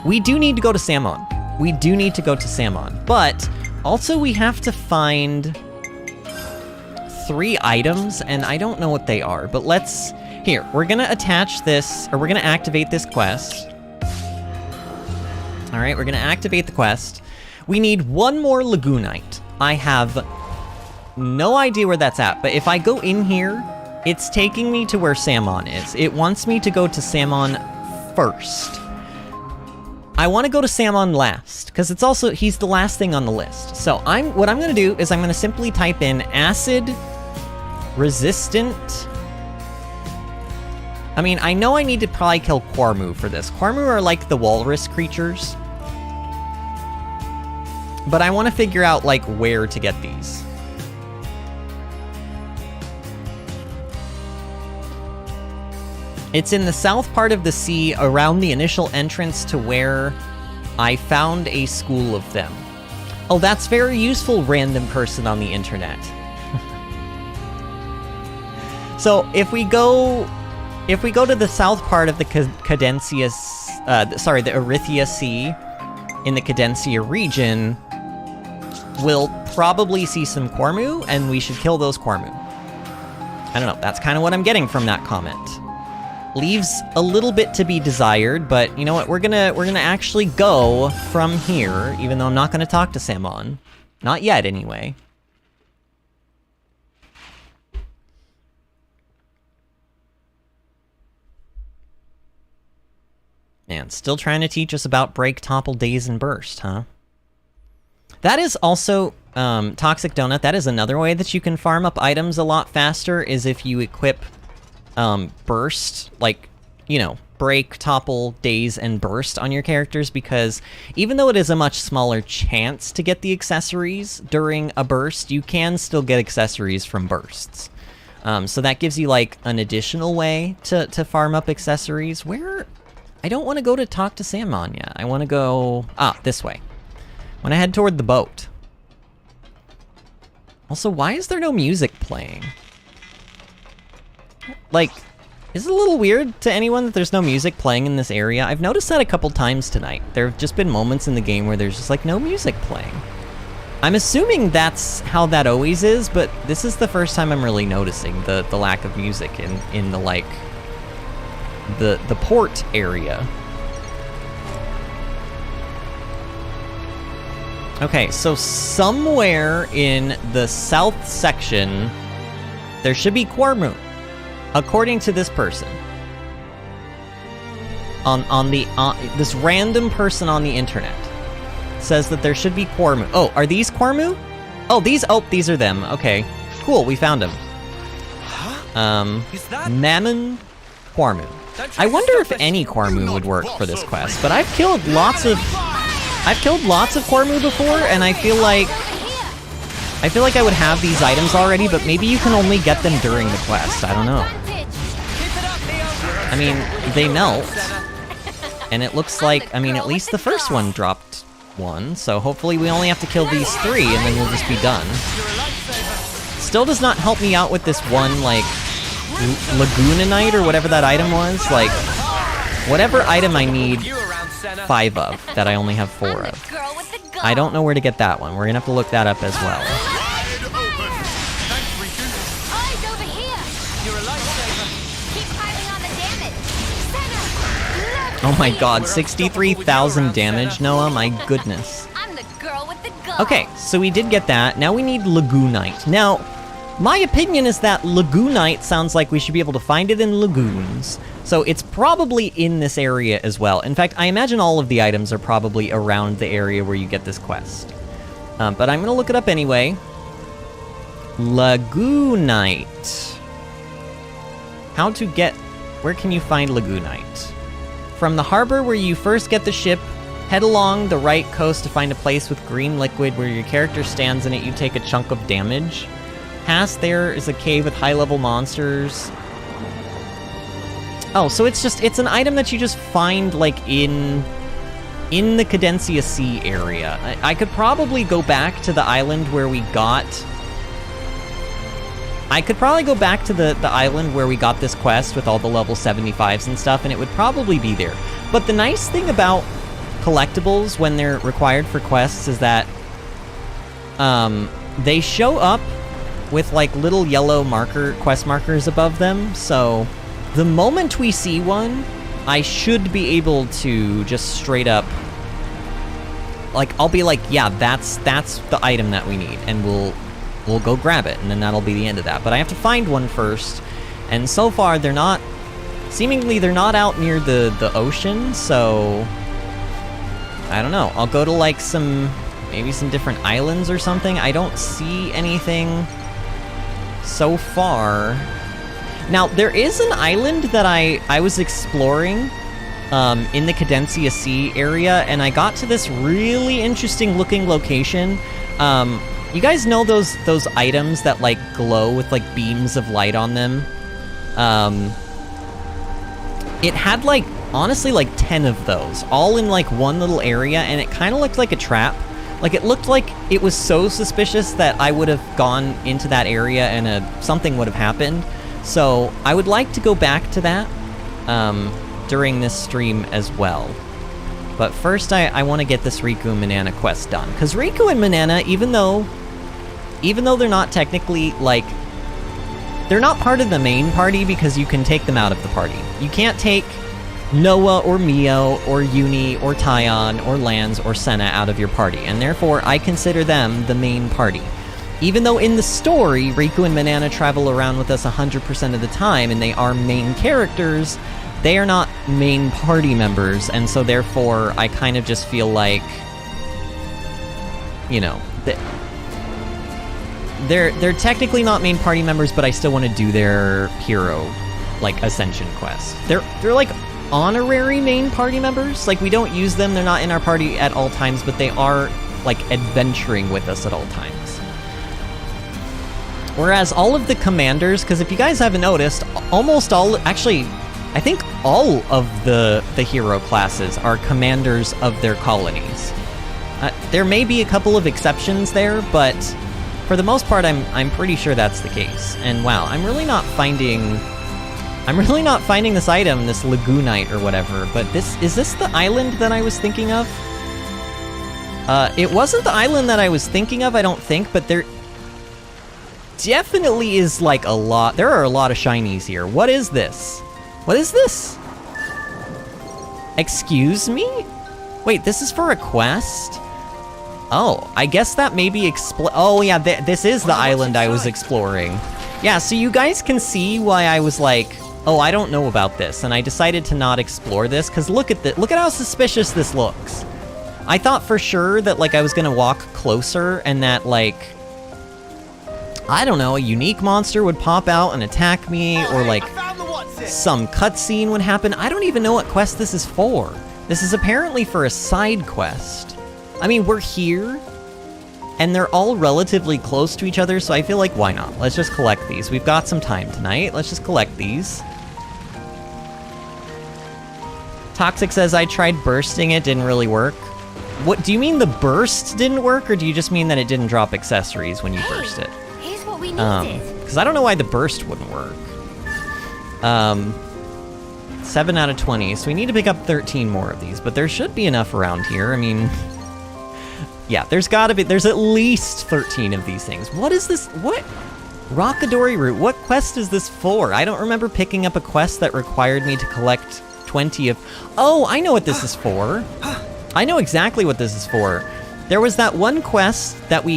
We do need to go to Samon. We do need to go to Samon, but also we have to find 3 items, and I don't know what they are, but we're gonna attach this, or we're gonna activate this quest. All right, we're gonna activate the quest. We need 1 more Lagoonite. I have no idea where that's at, but if I go in here, it's taking me to where Samon is. It wants me to go to Samon first. I want to go to Samon last, because he's the last thing on the list. So what I'm gonna do is I'm gonna simply type in acid resistant. I mean, I know I need to probably kill Quarmu for this. Quarmu are like the walrus creatures. But I want to figure out, like, where to get these. It's in the south part of the sea, around the initial entrance to where I found a school of them. Oh, that's very useful, random person on the internet. So if we go to the south part of the the Erythia Sea in the Cadencia region, we'll probably see some Quarmu, and we should kill those Quarmu. I don't know, that's kind of what I'm getting from that comment. Leaves a little bit to be desired, but you know what, we're gonna actually go from here, even though I'm not gonna talk to Samon. Not yet, anyway. Man, still trying to teach us about break, topple, daze, and burst, huh? That is also, Toxic Donut, that is another way that you can farm up items a lot faster, is if you equip, burst, like, you know, break, topple, daze, and burst on your characters, because even though it is a much smaller chance to get the accessories during a burst, you can still get accessories from bursts. So that gives you, like, an additional way to farm up accessories. I don't want to go to talk to Samon yet. I want to go, this way. I want to head toward the boat. Also, why is there no music playing? Like, is it a little weird to anyone that there's no music playing in this area? I've noticed that a couple times tonight. There have just been moments in the game where there's just, like, no music playing. I'm assuming that's how that always is, but this is the first time I'm really noticing the lack of music in the, like, the port area. Okay, so somewhere in the south section, there should be Quarmu, according to this person. This random person on the internet says that there should be Quarmu. Oh, are these Quarmu? Oh, these are them. Okay, cool, we found them. Mammon Quarmu. I wonder if any Quarmu would work for this quest, but I've killed lots of Quarmu before, and I feel like I would have these items already, but maybe you can only get them during the quest. I don't know. I mean, they melt, and it looks like, I mean, at least the first one dropped one, so hopefully we only have to kill these 3, and then we'll just be done. Still does not help me out with this one, like, Lagoonite or whatever that item was. Like, whatever item I need 5 of, that I only have 4 of. I don't know where to get that one. We're gonna have to look that up as well. Oh my god, 63,000 damage, Noah, my goodness. I'm the girl with the gun. Okay, so we did get that. Now we need Lagoonite. Now, my opinion is that Lagoonite sounds like we should be able to find it in lagoons. So it's probably in this area as well. In fact, I imagine all of the items are probably around the area where you get this quest. But I'm gonna look it up anyway. Lagoonite. How to get... Where can you find Lagoonite? From the harbor where you first get the ship, head along the right coast to find a place with green liquid where your character stands in it, you take a chunk of damage. Past there is a cave with high-level monsters. Oh, so it's an item that you just find, like, in the Cadencia Sea area. I could probably go back to the island where we got... I could probably go back to the island where we got this quest with all the level 75s and stuff, and it would probably be there. But the nice thing about collectibles when they're required for quests is that they show up with like little yellow quest markers above them, so the moment we see one, I should be able to just straight up, like, I'll be like, yeah, that's the item that we need, and we'll go grab it, and then that'll be the end of that. But I have to find one first, and so far they're not, seemingly they're not out near the ocean, so I don't know. I'll go to like maybe some different islands or something. I don't see anything so far. Now, there is an island that I was exploring in the Cadencia Sea area, and I got to this really interesting looking location. You guys know those items that like glow with like beams of light on them? It had like, honestly, like 10 of those, all in like one little area, and it kind of looked like a trap. Like, it looked like it was so suspicious that I would have gone into that area and something would have happened. So I would like to go back to that during this stream as well. But first, I want to get this Riku and Manana quest done. Because Riku and Manana, even though they're not technically, like... They're not part of the main party because you can take them out of the party. You can't take Noah or Mio or Eunie or Taion or Lanz or Sena out of your party, and therefore I consider them the main party. Even though in the story, Riku and Manana travel around with us 100% of the time and they are main characters, they are not main party members, and so therefore I kind of just feel like, you know, they're technically not main party members, but I still want to do their hero, like, Ascension Quests. They're like honorary main party members. Like, we don't use them, they're not in our party at all times, but they are, like, adventuring with us at all times. Whereas all of the commanders, because if you guys haven't noticed, almost all, actually, I think all of the hero classes are commanders of their colonies. There may be a couple of exceptions there, but for the most part, I'm pretty sure that's the case. And wow, I'm really not finding this item, this Lagoonite or whatever, but is this the island that I was thinking of? It wasn't the island that I was thinking of, I don't think, but there definitely is like there are a lot of shinies here. What is this? What is this? Excuse me? Wait, this is for a quest? Oh, I guess that maybe oh yeah, this is the island I was exploring. Yeah, so you guys can see why I was like, oh, I don't know about this, and I decided to not explore this, because look at how suspicious this looks. I thought for sure that, like, I was gonna walk closer and that, like, I don't know, a unique monster would pop out and attack me, or like some cutscene would happen. I don't even know what quest this is for. This is apparently for a side quest. I mean, we're here, and they're all relatively close to each other, so I feel like, why not? Let's just collect these. We've got some time tonight. Let's just collect these. Toxic says, I tried bursting it, didn't really work. What, do you mean the burst didn't work, or do you just mean that it didn't drop accessories when you burst it? Here's what we needed. Because I don't know why the burst wouldn't work. 7 out of 20, so we need to pick up 13 more of these, but there should be enough around here. I mean, yeah, there's at least 13 of these things. What is this? What? Rockadori Route, what quest is this for? I don't remember picking up a quest that required me to collect 20 of... Oh, I know what this is for. I know exactly what this is for. There was that one quest that do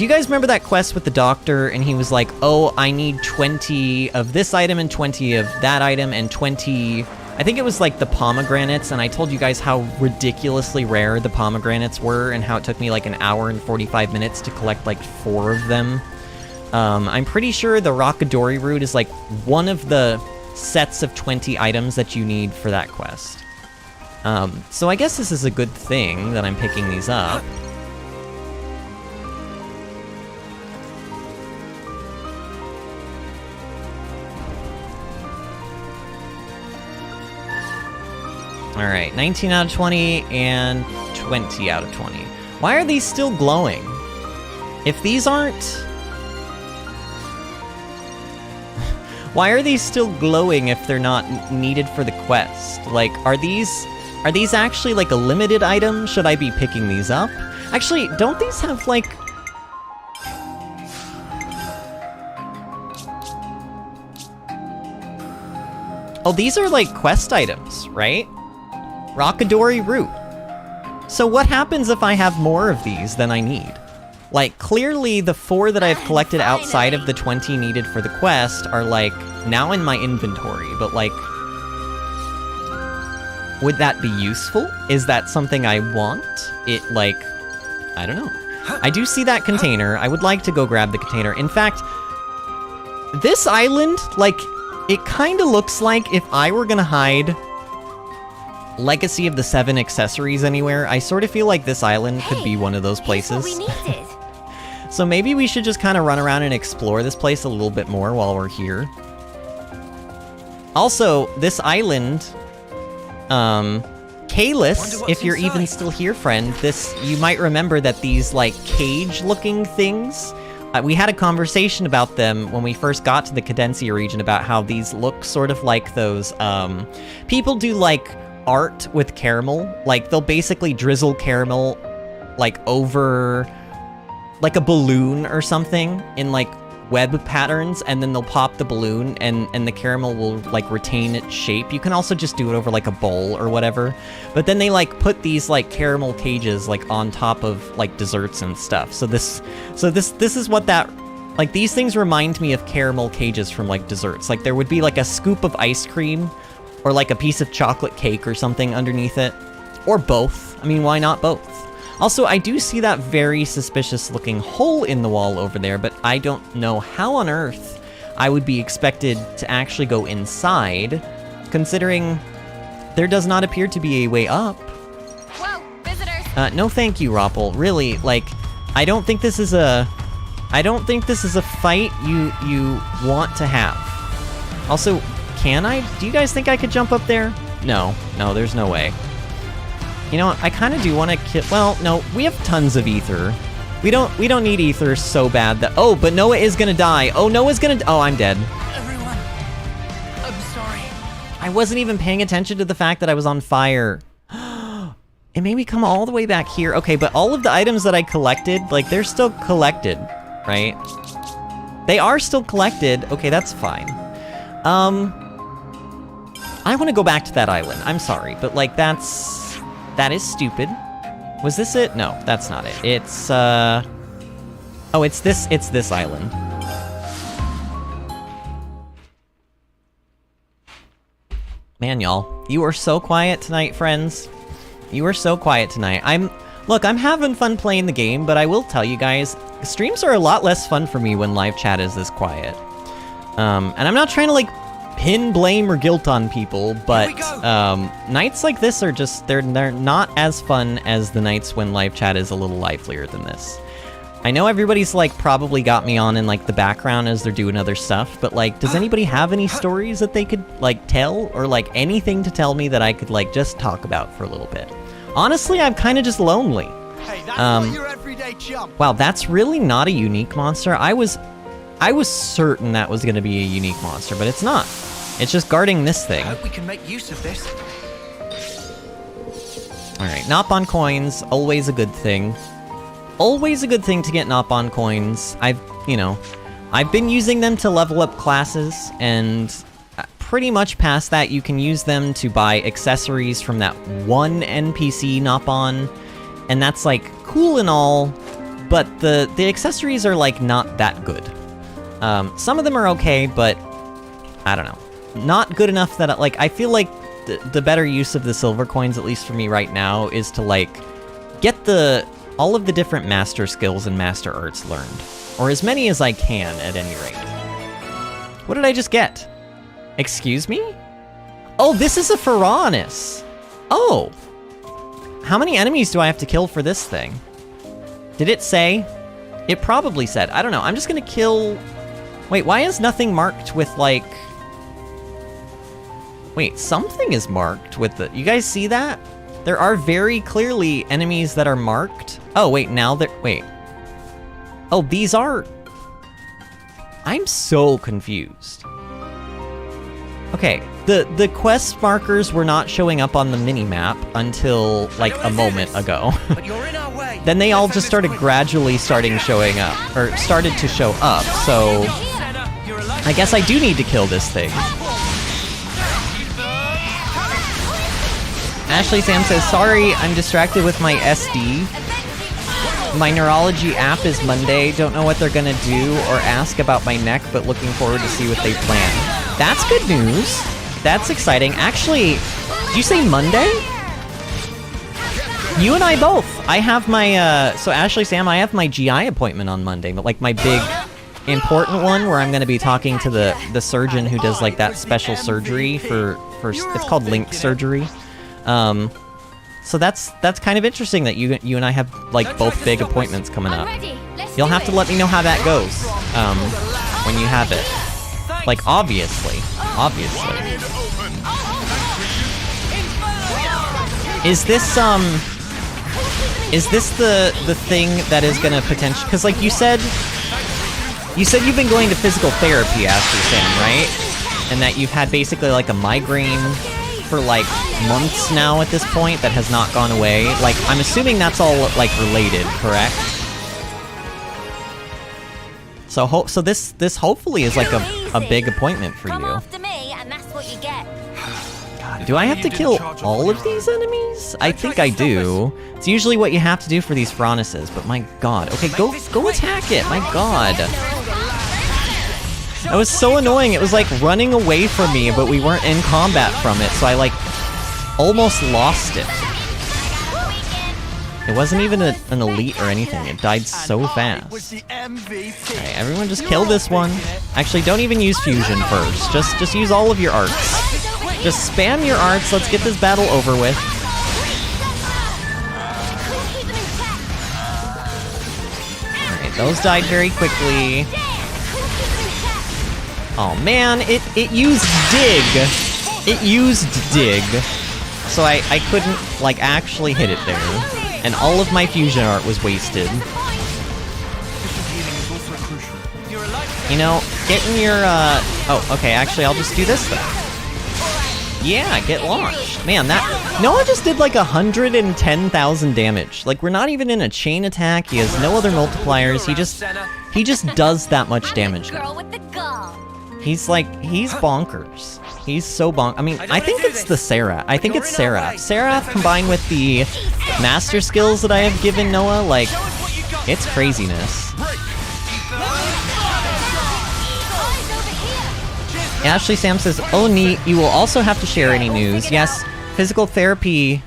you guys remember that quest with the doctor, and he was like, oh, I need 20 of this item and 20 of that item and 20... I think it was like the pomegranates, and I told you guys how ridiculously rare the pomegranates were and how it took me like an hour and 45 minutes to collect like 4 of them. I'm pretty sure the Rockadori route is like one of the sets of 20 items that you need for that quest. So I guess this is a good thing that I'm picking these up. Alright, 19 out of 20 and 20 out of 20. Why are these still glowing? If these aren't... Why are these still glowing if they're not needed for the quest? Like, are these actually like a limited item? Should I be picking these up? Actually, don't these have like... Oh, these are like quest items, right? Rockadori route. So what happens if I have more of these than I need? Like, clearly the 4 that I've collected outside of the 20 needed for the quest are, like, now in my inventory, but, like... Would that be useful? Is that something I want? It, like... I don't know. I do see that container. I would like to go grab the container. In fact, this island, like, it kind of looks like if I were gonna hide Legacy of the 7 accessories anywhere, I sort of feel like this island could be one of those places. What we needed. So maybe we should just kind of run around and explore this place a little bit more while we're here. Also, this island, Kalis, if you're even still here, friend, you might remember that these, like, cage-looking things, we had a conversation about them when we first got to the Cadencia region about how these look sort of like those, people do, like, art with caramel. Like, they'll basically drizzle caramel, like, over, like, a balloon or something in, like, web patterns, and then they'll pop the balloon, and the caramel will, like, retain its shape. You can also just do it over, like, a bowl or whatever. But then they, like, put these, like, caramel cages, like, on top of, like, desserts and stuff. So this is what that... Like, these things remind me of caramel cages from, like, desserts. Like, there would be, like, a scoop of ice cream or like a piece of chocolate cake or something underneath it. Or both. I mean, why not both? Also, I do see that very suspicious looking hole in the wall over there, but I don't know how on earth I would be expected to actually go inside, considering there does not appear to be a way up. Whoa, visitors! No thank you, Roppel. Really, like, I don't think this is a fight you want to have. Also, can I? Do you guys think I could jump up there? No, there's no way. You know what? I kind of do want to kill... Well, no, we have tons of ether. We don't need ether so bad that... Oh, but Noah is gonna die. Oh, Noah's gonna... Oh, I'm dead. Everyone, I'm sorry. I wasn't even paying attention to the fact that I was on fire. It made me come all the way back here. Okay, but all of the items that I collected, like, they're still collected, right? They are still collected. Okay, that's fine. I want to go back to that island. I'm sorry, but, like, that is stupid. Was this it? No, that's not it. It's, oh, it's this island. Man, y'all, you are so quiet tonight, friends. You are so quiet tonight. Look, I'm having fun playing the game, but I will tell you guys, streams are a lot less fun for me when live chat is this quiet. And I'm not trying to, like, pin blame or guilt on people, but nights like this are just, they're not as fun as the nights when live chat is a little livelier than this. I know everybody's, like, probably got me on in, like, the background as they're doing other stuff, but, like, does anybody have any stories that they could, like, tell? Or, like, anything to tell me that I could, like, just talk about for a little bit? Honestly, I'm kind of just lonely. Hey, that's not your everyday chump. Wow, that's really not a unique monster. I was certain that was going to be a unique monster, but it's not. It's just guarding this thing. I hope we can make use of this. Alright, Nopon coins, always a good thing. Always a good thing to get Nopon coins. I've been using them to level up classes, and pretty much past that. You can use them to buy accessories from that one NPC Nopon, and that's like cool and all, but the accessories are like not that good. Some of them are okay, but I don't know. Not good enough that, like, I feel like the better use of the silver coins, at least for me right now, is to, like, get all of the different master skills and master arts learned. Or as many as I can, at any rate. What did I just get? Excuse me? Oh, this is a Pharaonis! Oh! How many enemies do I have to kill for this thing? Did it say? It probably said. I don't know. I'm just gonna kill... Wait, why is nothing marked with, like... Wait, something is marked with the... You guys see that? There are very clearly enemies that are marked. Oh, wait, now they're... Wait. Oh, these are... I'm so confused. Okay, the quest markers were not showing up on the mini-map until, like, a moment ago. Then they all just started gradually showing up, or started to show up, so... I guess I do need to kill this thing. Ashley Sam says, sorry, I'm distracted with my SD. My neurology app is Monday. Don't know what they're gonna do or ask about my neck, but looking forward to see what they plan. That's good news. That's exciting. Actually, did you say Monday? You and I both. I have my, so Ashley Sam, I have my GI appointment on Monday, but like my big important one where I'm gonna be talking to the surgeon who does like that special surgery for it's called link surgery. So that's kind of interesting that you and I have like both big appointments coming up. You'll have to let me know how that goes when you have it. Like obviously. Is this the thing that is gonna potentially? Because like you said you've been going to physical therapy, Ashley Sam, right? And that you've had basically like a migraine for like months now at this point that has not gone away. Like, I'm assuming that's all like related, correct? So this hopefully is like a big appointment for you. After me, and that's what you get. God, do I have to kill all of these enemies? I think I do. It's usually what you have to do for these Pharaonises, but my god. Okay, go attack it, my god. That was so annoying. It was like running away from me, but we weren't in combat from it, so I like almost lost it. It wasn't even an elite or anything. It died so fast. Alright, everyone just kill this one. Actually, don't even use fusion first. Just use all of your arts. Just spam your arts. Let's get this battle over with. Alright, those died very quickly. Oh man, it used dig. It used dig. So I couldn't, like, actually hit it there. And all of my fusion art was wasted. You know, getting your, oh, okay, actually, I'll just do this then. Yeah, get launched. Man, that... Noah just did, like, 110,000 damage. Like, we're not even in a chain attack. He has no other multipliers. He just does that much damage now. He's bonkers. He's so I mean, I think it's the Seraph. I think it's Seraph. Seraph combined with the master skills that I have given Noah, like, it's craziness. Ashley Sam says, oh neat, you will also have to share any news. Yes, physical therapy...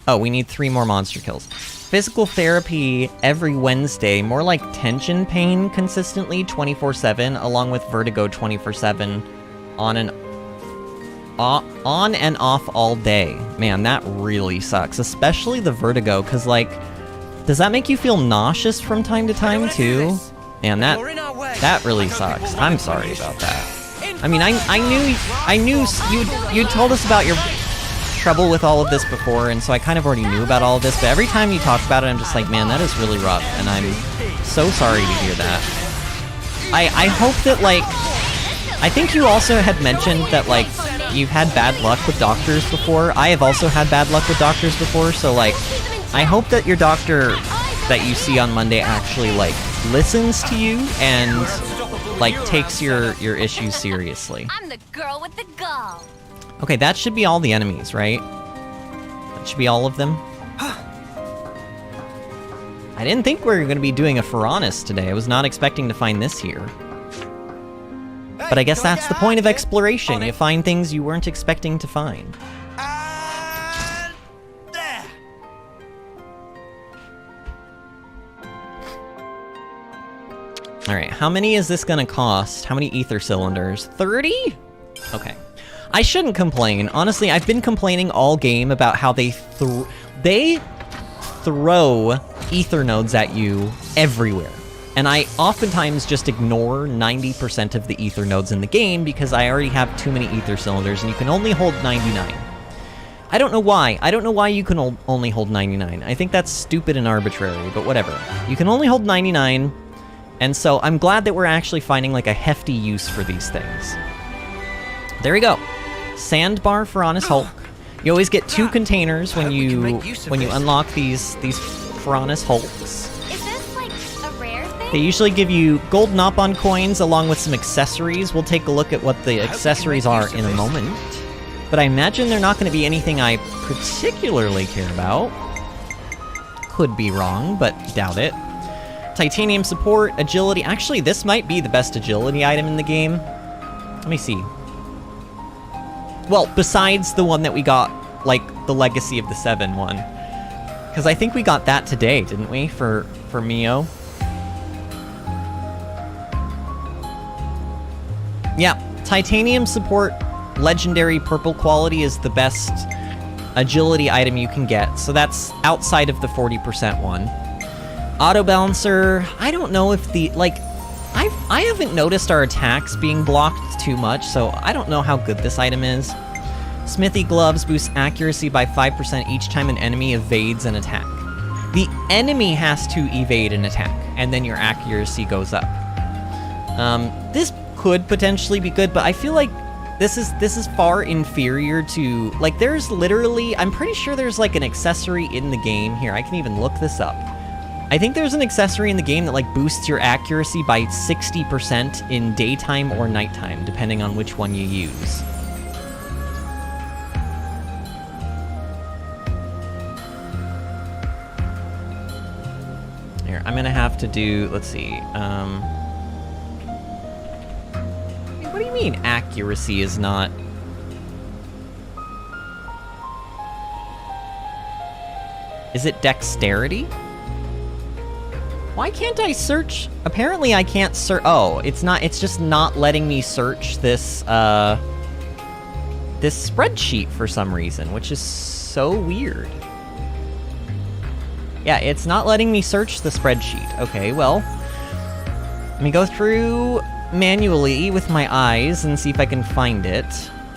Oh, we need 3 more monster kills. Physical therapy every Wednesday, more like tension pain consistently 24/7, along with vertigo 24/7, on and off all day. Man, that really sucks, especially the vertigo, because like, does that make you feel nauseous from time to time too? Man, that really sucks. I'm sorry about that. I mean, I knew you told us about your trouble with all of this before, and so I kind of already knew about all of this, but every time you talk about it, I'm just like, man, that is really rough, and I'm so sorry to hear that. I hope that, like, I think you also had mentioned that, like, you've had bad luck with doctors before. I have also had bad luck with doctors before, so, like, I hope that your doctor that you see on Monday actually, like, listens to you and like, takes your issues seriously. I'm the girl with the gall. Okay, that should be all the enemies, right? That should be all of them. I didn't think we were going to be doing a Ferranis today. I was not expecting to find this here. But I guess that's the point of exploration. You find things you weren't expecting to find. Alright, how many is this gonna cost? How many ether cylinders? 30? Okay. I shouldn't complain. Honestly, I've been complaining all game about how they throw ether nodes at you everywhere. And I oftentimes just ignore 90% of the ether nodes in the game because I already have too many ether cylinders and you can only hold 99. I don't know why. I don't know why you can only hold 99. I think that's stupid and arbitrary, but whatever. You can only hold 99, and so I'm glad that we're actually finding like a hefty use for these things. There we go. Sandbar Ferranis Hulk. You always get 2 containers when you unlock these Ferranis Hulks. They usually give you gold Nopon coins along with some accessories. We'll take a look at what the accessories are in a moment. But I imagine they're not going to be anything I particularly care about. Could be wrong, but doubt it. Titanium support, agility. Actually, this might be the best agility item in the game. Let me see. Well, besides the one that we got, like, the Legacy of the 7 one. Because I think we got that today, didn't we, for Mio? Yeah, titanium support, legendary purple quality is the best agility item you can get. So that's outside of the 40% one. Auto balancer, I don't know if the, like, I haven't noticed our attacks being blocked too much, so I don't know how good this item is. Smithy gloves boost accuracy by 5% each time an enemy evades an attack. The enemy has to evade an attack, and then your accuracy goes up. This could potentially be good, but I feel like this is far inferior to, like, there's literally, I'm pretty sure there's like an accessory in the game. Here, I can even look this up. I think there's an accessory in the game that like boosts your accuracy by 60% in daytime or nighttime, depending on which one you use. Here, I'm gonna have to do, let's see, what do you mean accuracy is not? Is it dexterity? Why can't I search? Apparently I can't search. Oh, it's not, it's just not letting me search this, this spreadsheet for some reason, which is so weird. Yeah, it's not letting me search the spreadsheet. Okay, well, let me go through manually with my eyes and see if I can find it.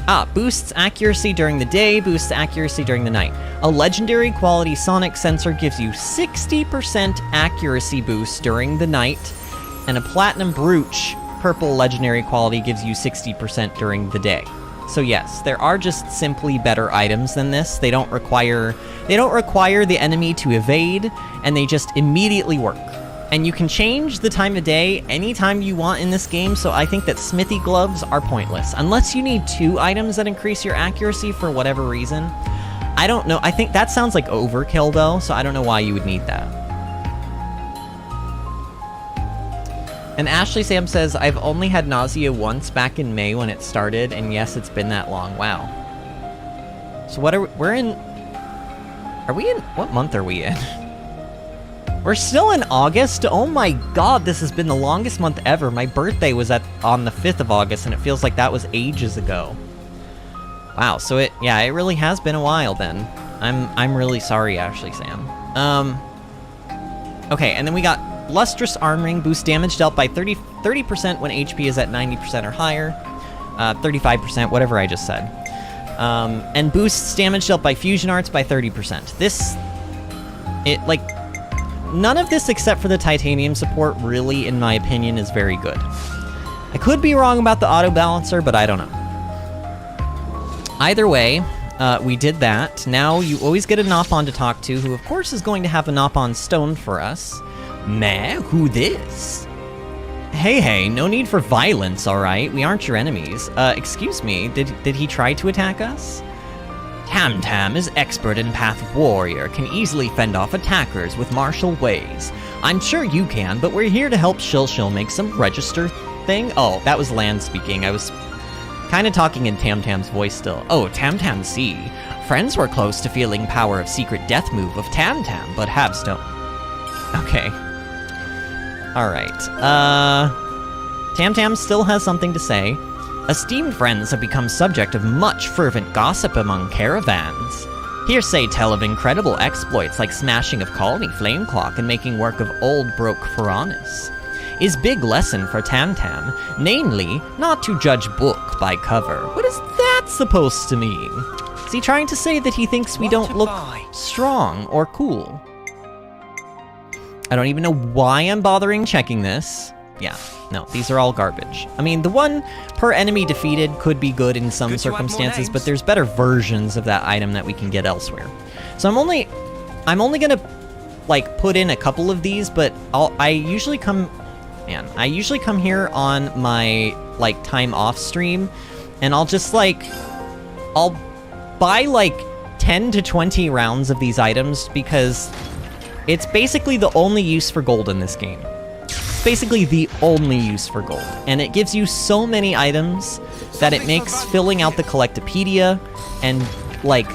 Ah, boosts accuracy during the day, boosts accuracy during the night. A legendary quality sonic sensor gives you 60% accuracy boost during the night, and a platinum brooch purple legendary quality gives you 60% during the day. So yes, there are just simply better items than this. They don't require the enemy to evade, and they just immediately work. And you can change the time of day anytime you want in this game, so I think that smithy gloves are pointless. Unless you need 2 items that increase your accuracy for whatever reason. I don't know. I think that sounds like overkill, though, so I don't know why you would need that. And Ashley Sam says, I've only had nausea once back in May when it started, and yes, it's been that long. Wow. So what are we in? What month are we in? We're still in August? Oh my god, this has been the longest month ever. My birthday was on the 5th of August, and it feels like that was ages ago. Wow, so it really has been a while then. I'm really sorry, Ashley Sam. Okay, and then we got Lustrous Arm Ring, boosts damage dealt by 30% when HP is at 90% or higher. 35%, whatever I just said. And boosts damage dealt by Fusion Arts by 30%. None of this except for the titanium support really, in my opinion, is very good. I could be wrong about the auto balancer, but I don't know. Either way, we did that. Now you always get a Nopon to talk to, who of course is going to have a Nopon stone for us. Meh, who this? Hey, no need for violence, alright? We aren't your enemies. Excuse me, did he try to attack us? Tam is expert in Path Warrior, can easily fend off attackers with martial ways. I'm sure you can, but we're here to help Shil make some register thing. Oh, that was Lanz speaking. I was kind of talking in Tam's voice still. Oh, Tam see. Friends were close to feeling power of secret death move of Tam, but have stone. Okay. Alright. Tam still has something to say. Esteemed friends have become subject of much fervent gossip among caravans. Hearsay tell of incredible exploits like smashing of Colony Flame Clock and making work of old broke Faranis. Is big lesson for Tam, namely, not to judge book by cover. What is that supposed to mean? Is he trying to say that he thinks we don't look strong or cool? I don't even know why I'm bothering checking this. Yeah, no, these are all garbage. I mean, the one per enemy defeated could be good in some circumstances, but there's better versions of that item that we can get elsewhere. So I'm only gonna, like, put in a couple of these, but I usually come here on my, like, time off stream, and I'll just, like, I'll buy, like, 10 to 20 rounds of these items, because it's basically the only use for gold in this game. Basically the only use for gold, and it gives you so many items that it makes filling out the Collectopedia and like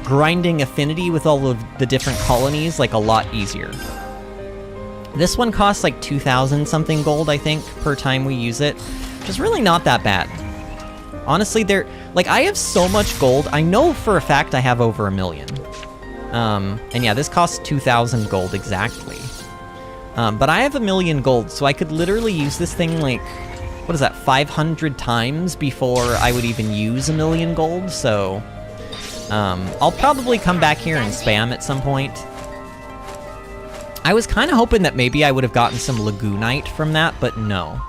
grinding affinity with all of the different colonies like a lot easier. This one costs like 2,000 something gold, I think, per time we use it, which is really not that bad. Honestly, I have so much gold. I know for a fact I have over 1 million. And yeah, this costs 2,000 gold exactly. But I have 1 million gold, so I could literally use this thing like, what is that, 500 times before I would even use 1 million gold, so I'll probably come back here and spam at some point. I was kind of hoping that maybe I would have gotten some Lagoonite from that, but no.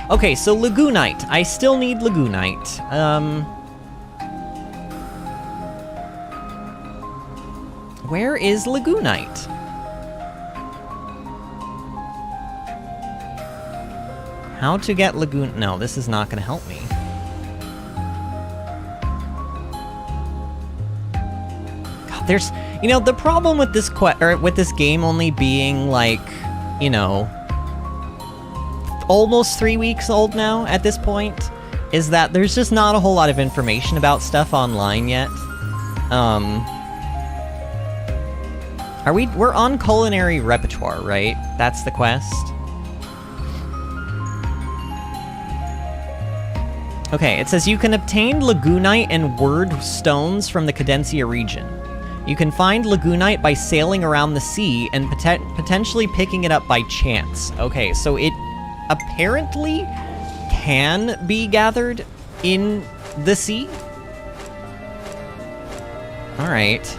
Okay, so Lagoonite. I still need Lagoonite. Where is Lagoonite? How to get Lagoon... No, this is not going to help me. God, there's... You know, the problem with this with this game only being, like, you know, almost 3 weeks old now at this point, is that there's just not a whole lot of information about stuff online yet. We're on Culinary Repertoire, right? That's the quest. Okay, it says you can obtain Lagoonite and Word Stones from the Cadencia region. You can find Lagoonite by sailing around the sea and potentially picking it up by chance. Okay, so it apparently can be gathered in the sea? Alright.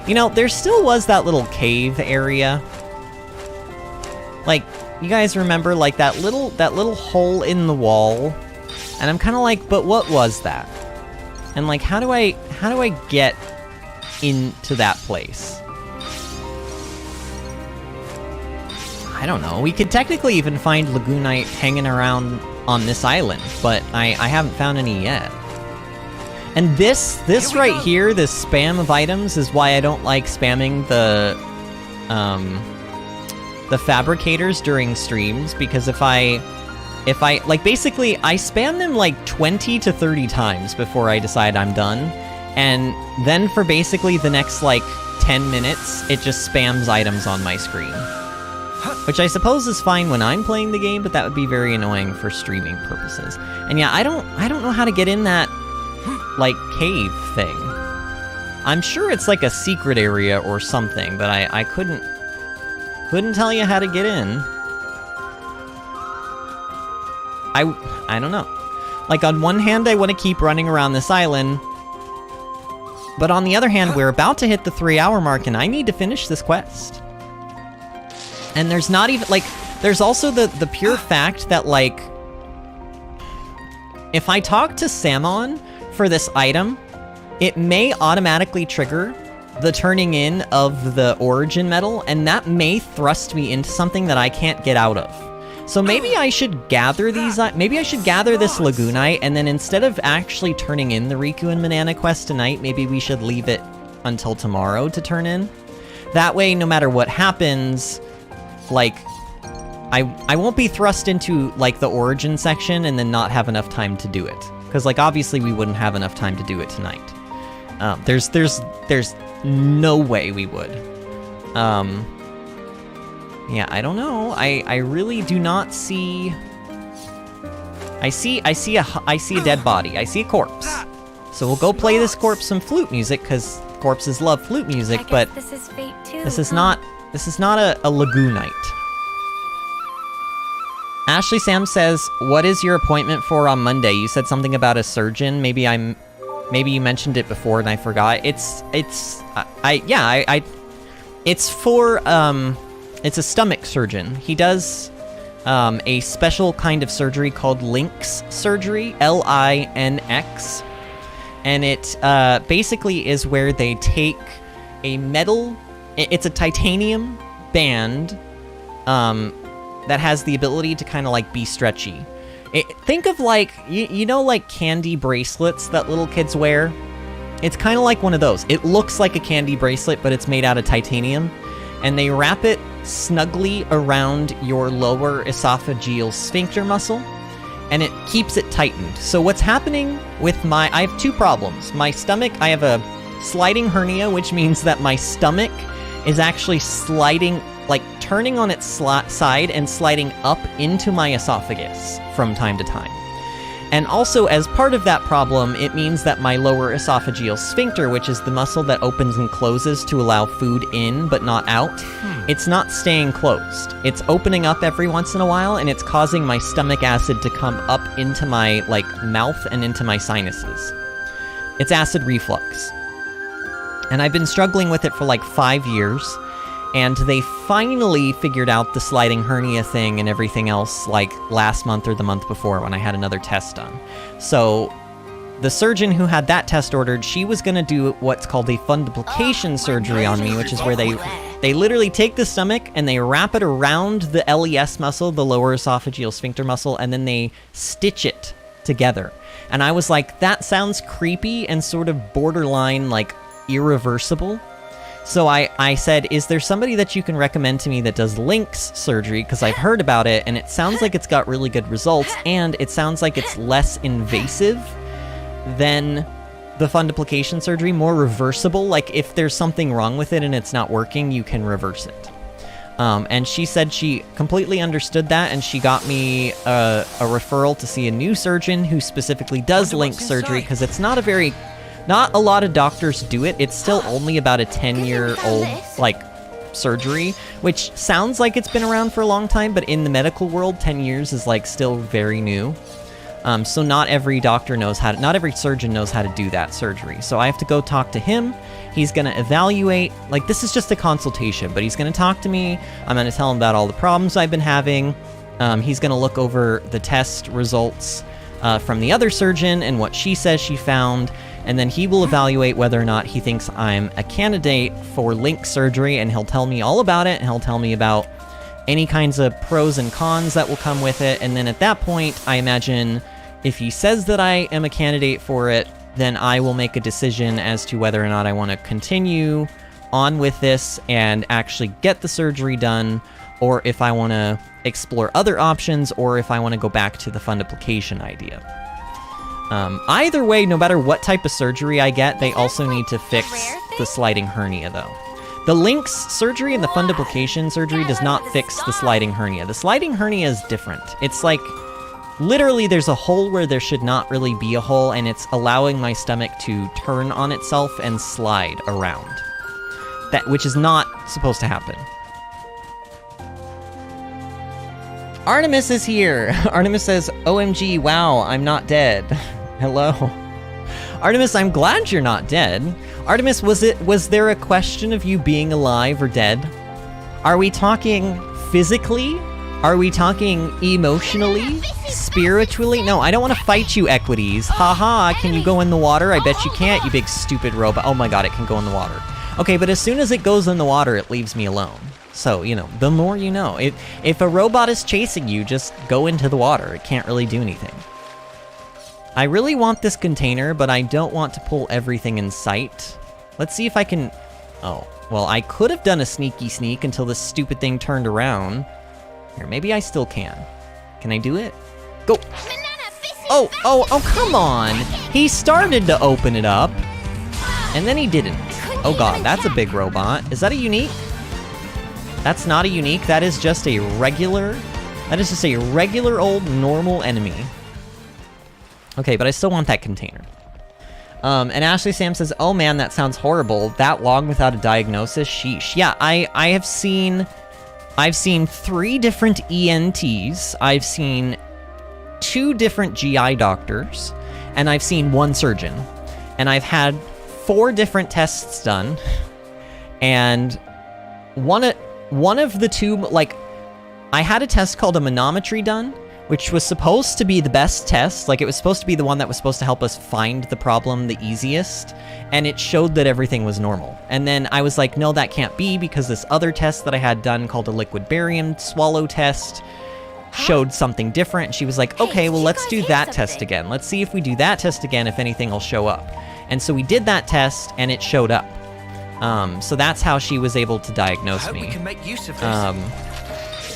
You know, there still was that little cave area. Like, you guys remember, like, that little hole in the wall? And I'm kind of like, but what was that? And like, how do I get into that place? I don't know. We could technically even find Lagoonite hanging around on this island, but I haven't found any yet. And this right here, this spam of items, is why I don't like spamming the fabricators during streams, because if I like, basically, I spam them like 20 to 30 times before I decide I'm done, and then for basically the next, like, 10 minutes, it just spams items on my screen. Which I suppose is fine when I'm playing the game, but that would be very annoying for streaming purposes. And yeah, I don't know how to get in that, like, cave thing. I'm sure it's like a secret area or something, but I couldn't tell you how to get in. I don't know. Like, on one hand, I want to keep running around this island, but on the other hand, we're about to hit the 3-hour mark, and I need to finish this quest. And there's not even, like, there's also the pure fact that, like, if I talk to Samon for this item, it may automatically trigger the turning in of the origin medal, and that may thrust me into something that I can't get out of. So maybe I should gather these, maybe I should gather this Lagoonite, and then instead of actually turning in the Riku and Manana quest tonight, maybe we should leave it until tomorrow to turn in. That way, no matter what happens, like, I won't be thrust into, like, the origin section and then not have enough time to do it. Because, like, obviously we wouldn't have enough time to do it tonight. There's no way we would. Yeah, I don't know. I really do not see... I see a dead body. I see a corpse. So we'll go play this corpse some flute music, because corpses love flute music, but this is fate too. this is not a Lagoonite. Ashley Sam says, "What is your appointment for on Monday? You said something about a surgeon. Maybe you mentioned it before and I forgot. It's for it's a stomach surgeon. He does a special kind of surgery called Linx surgery, Linx, and it basically is where they take a metal. It's a titanium band that has the ability to kind of like be stretchy. Think of like, you know, like candy bracelets that little kids wear? It's kind of like one of those. It looks like a candy bracelet, but it's made out of titanium. And they wrap it snugly around your lower esophageal sphincter muscle, and it keeps it tightened. So what's happening with I have two problems. My stomach, I have a sliding hernia, which means that my stomach is actually sliding, like turning on its side and sliding up into my esophagus from time to time. And also, as part of that problem, it means that my lower esophageal sphincter, which is the muscle that opens and closes to allow food in but not out, it's not staying closed. It's opening up every once in a while, and it's causing my stomach acid to come up into my, like, mouth and into my sinuses. It's acid reflux. And I've been struggling with it for like 5 years, and they finally figured out the sliding hernia thing and everything else like last month or the month before when I had another test done. So the surgeon who had that test ordered, she was going to do what's called a fundoplication surgery on me, which is where they literally take the stomach and they wrap it around the LES muscle, the lower esophageal sphincter muscle, and then they stitch it together. And I was like, that sounds creepy and sort of borderline like irreversible. So I said, is there somebody that you can recommend to me that does Linx surgery? Because I've heard about it, and it sounds like it's got really good results, and it sounds like it's less invasive than the fundoplication surgery, more reversible. Like, if there's something wrong with it and it's not working, you can reverse it. And she said she completely understood that, and she got me a referral to see a new surgeon who specifically does Linx surgery, because it's not a lot of doctors do it. It's still only about a 10-year-old, like, surgery, which sounds like it's been around for a long time, but in the medical world, 10 years is, like, still very new. So not every not every surgeon knows how to do that surgery. So I have to go talk to him. He's going to evaluate, like, this is just a consultation, but he's going to talk to me. I'm going to tell him about all the problems I've been having. He's going to look over the test results from the other surgeon and what she says she found. And then he will evaluate whether or not he thinks I'm a candidate for Linx surgery, and he'll tell me all about it, and he'll tell me about any kinds of pros and cons that will come with it. And then at that point, I imagine if he says that I am a candidate for it, then I will make a decision as to whether or not I want to continue on with this and actually get the surgery done, or if I want to explore other options, or if I want to go back to the fundoplication idea. Either way, no matter what type of surgery I get, they also need to fix the sliding hernia, though. The Linx surgery and the fundoplication surgery does not fix the sliding hernia. The sliding hernia is different. It's like, literally there's a hole where there should not really be a hole, and it's allowing my stomach to turn on itself and slide around. Which is not supposed to happen. Artemis is here! Artemis says, OMG, wow, I'm not dead. Hello. Artemis, I'm glad you're not dead. Artemis, was there a question of you being alive or dead? Are we talking physically? Are we talking emotionally? Spiritually? No, I don't want to fight you, Equities. Haha, can you go in the water? I bet you can't, you big stupid robot. Oh my god, it can go in the water. Okay, but as soon as it goes in the water, it leaves me alone. So, you know, the more you know. If a robot is chasing you, just go into the water. It can't really do anything. I really want this container, but I don't want to pull everything in sight. Let's see if I can... Oh, well, I could have done a sneaky sneak until this stupid thing turned around. Here, maybe I still can. Can I do it? Go! Oh, come on! He started to open it up, and then he didn't. Oh god, that's a big robot. Is that a unique? That's not a unique, that is just a regular... That is just a regular old normal enemy. Okay, but I still want that container. And Ashley Sam says, oh man, that sounds horrible. That long without a diagnosis? Sheesh. Yeah, I've seen 3 different ENTs. I've seen 2 different GI doctors. And I've seen 1 surgeon. And I've had 4 different tests done. And one of the 2, like, I had a test called a manometry done, which was supposed to be the best test. Like, it was supposed to be the one that was supposed to help us find the problem the easiest, and it showed that everything was normal. And then I was like, no, that can't be, because this other test that I had done called a liquid barium swallow test showed something different. And she was like, okay, well, let's do that test again. Let's see if we do that test again, if anything will show up. And so we did that test, and it showed up. So that's how she was able to diagnose me. We can make use of this.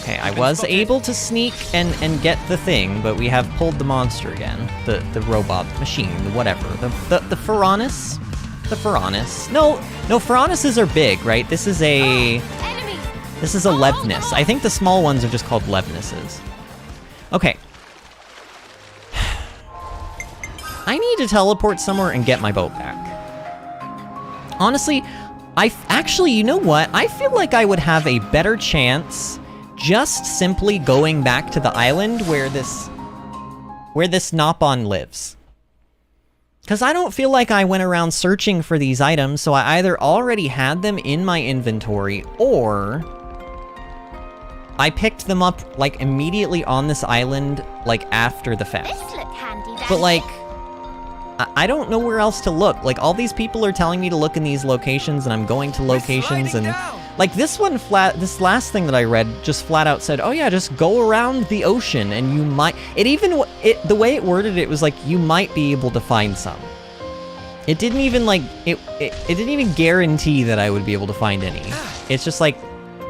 Okay, I was able to sneak and get the thing, but we have pulled the monster again. The robot, the machine, whatever. The Pharaonis? The Pharaonis. No, Pharaonises are big, right? This is a Levnis. I think the small ones are just called Levnises. Okay. I need to teleport somewhere and get my boat back. Honestly, actually, you know what? I feel like I would have a better chance just simply going back to the island where this Nopon lives. Because I don't feel like I went around searching for these items, so I either already had them in my inventory, or I picked them up, like, immediately on this island, like, after the fact. But, like, I don't know where else to look. Like, all these people are telling me to look in these locations, and I'm going to locations, and... Like, this this last thing that I read just flat out said, oh yeah, just go around the ocean and you might... the way it worded it was like, you might be able to find some. It didn't even, like, it didn't even guarantee that I would be able to find any. It's just like,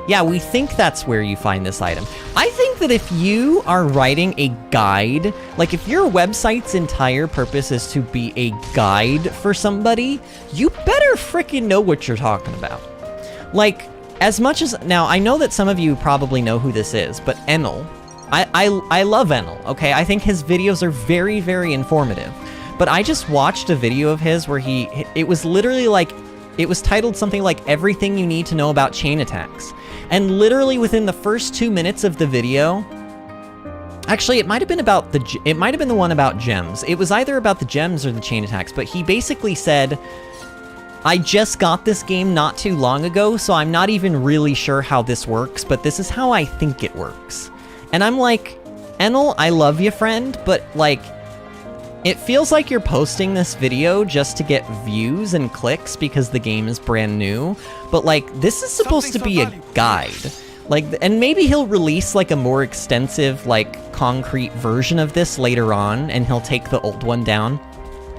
yeah, we think that's where you find this item. I think that if you are writing a guide, like if your website's entire purpose is to be a guide for somebody, you better frickin' know what you're talking about. Like, as much as... Now, I know that some of you probably know who this is, but Enel. I love Enel, okay? I think his videos are very, very informative. But I just watched a video of his where it was literally like... It was titled something like, Everything You Need to Know About Chain Attacks. And literally within the first 2 minutes of the video... Actually, it might have been the one about gems. It was either about the gems or the chain attacks, but he basically said... I just got this game not too long ago, so I'm not even really sure how this works, but this is how I think it works. And I'm like, Enel, I love you, friend, but, like, it feels like you're posting this video just to get views and clicks because the game is brand new, but, like, this is supposed to be a guide. Like, and maybe he'll release, like, a more extensive, like, concrete version of this later on, and he'll take the old one down.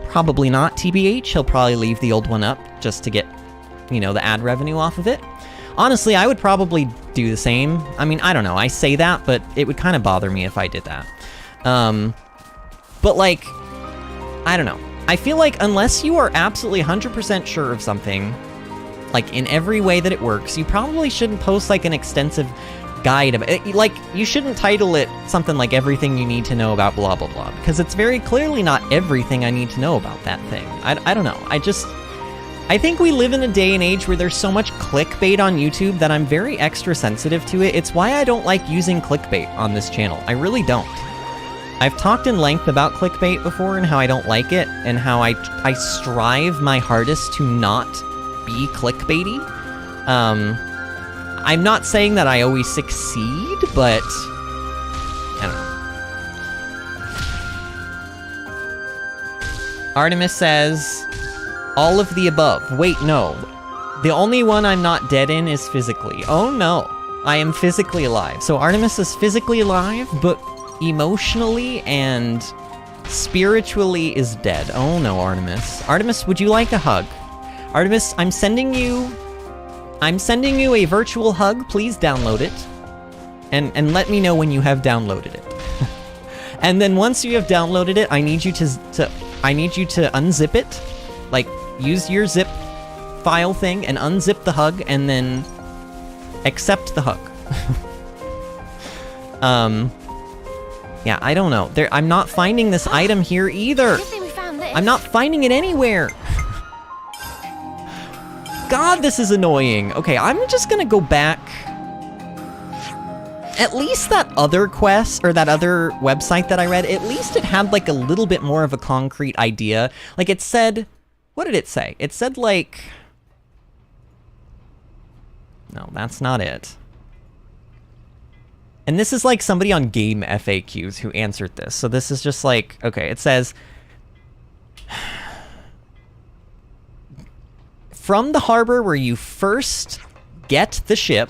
Probably not, TBH. He'll probably leave the old one up just to get, you know, the ad revenue off of it. Honestly, I would probably do the same. I mean, I don't know. I say that, but it would kind of bother me if I did that. But, like, I don't know. I feel like unless you are absolutely 100% sure of something, like, in every way that it works, you probably shouldn't post, like, an extensive guide of it. Like, you shouldn't title it something like Everything You Need to Know About blah blah blah, because it's very clearly not everything I need to know about that thing. I don't know. I think we live in a day and age where there's so much clickbait on YouTube that I'm very extra sensitive to it. It's why I don't like using clickbait on this channel. I really don't. I've talked in length about clickbait before and how I don't like it, and how I strive my hardest to not be clickbaity. I'm not saying that I always succeed, but I don't know. Artemis says, all of the above. Wait, no. The only one I'm not dead in is physically. Oh no. I am physically alive. So Artemis is physically alive, but emotionally and spiritually is dead. Oh no, Artemis. Artemis, would you like a hug? Artemis, I'm sending you a virtual hug. Please download it. And let me know when you have downloaded it. And then once you have downloaded it, I need you to unzip it. Like, use your zip file thing and unzip the hug and then accept the hug. Yeah, I don't know. I'm not finding this item here either. I'm not finding it anywhere. God, this is annoying. Okay, I'm just gonna go back. At least that other quest, or that other website that I read, at least it had like a little bit more of a concrete idea. Like it said, what did it say? It said like, no, that's not it. And this is like somebody on Game FAQs who answered this. So this is just like, okay, it says, from the harbor where you first get the ship,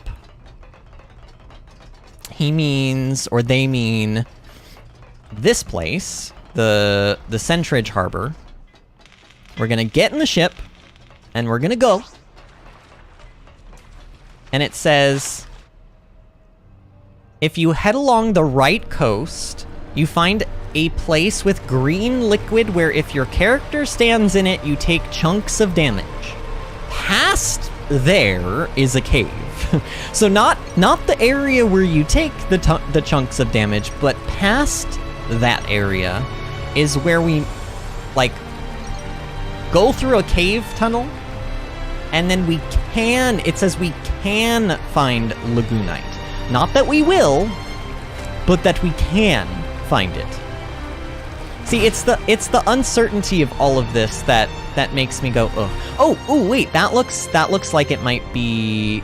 he means, or they mean, this place, the Centridge Harbor. We're gonna get in the ship, and we're gonna go. And it says, if you head along the right coast, you find a place with green liquid where if your character stands in it, you take chunks of damage. Past there is a cave. So not the area where you take the chunks of damage, but past that area is where we, like, go through a cave tunnel, and then we can, it says we can find Lagoonite. Not that we will, but that we can find it. See, it's the uncertainty of all of this that makes me go, ugh. Oh, wait, that looks like it might be.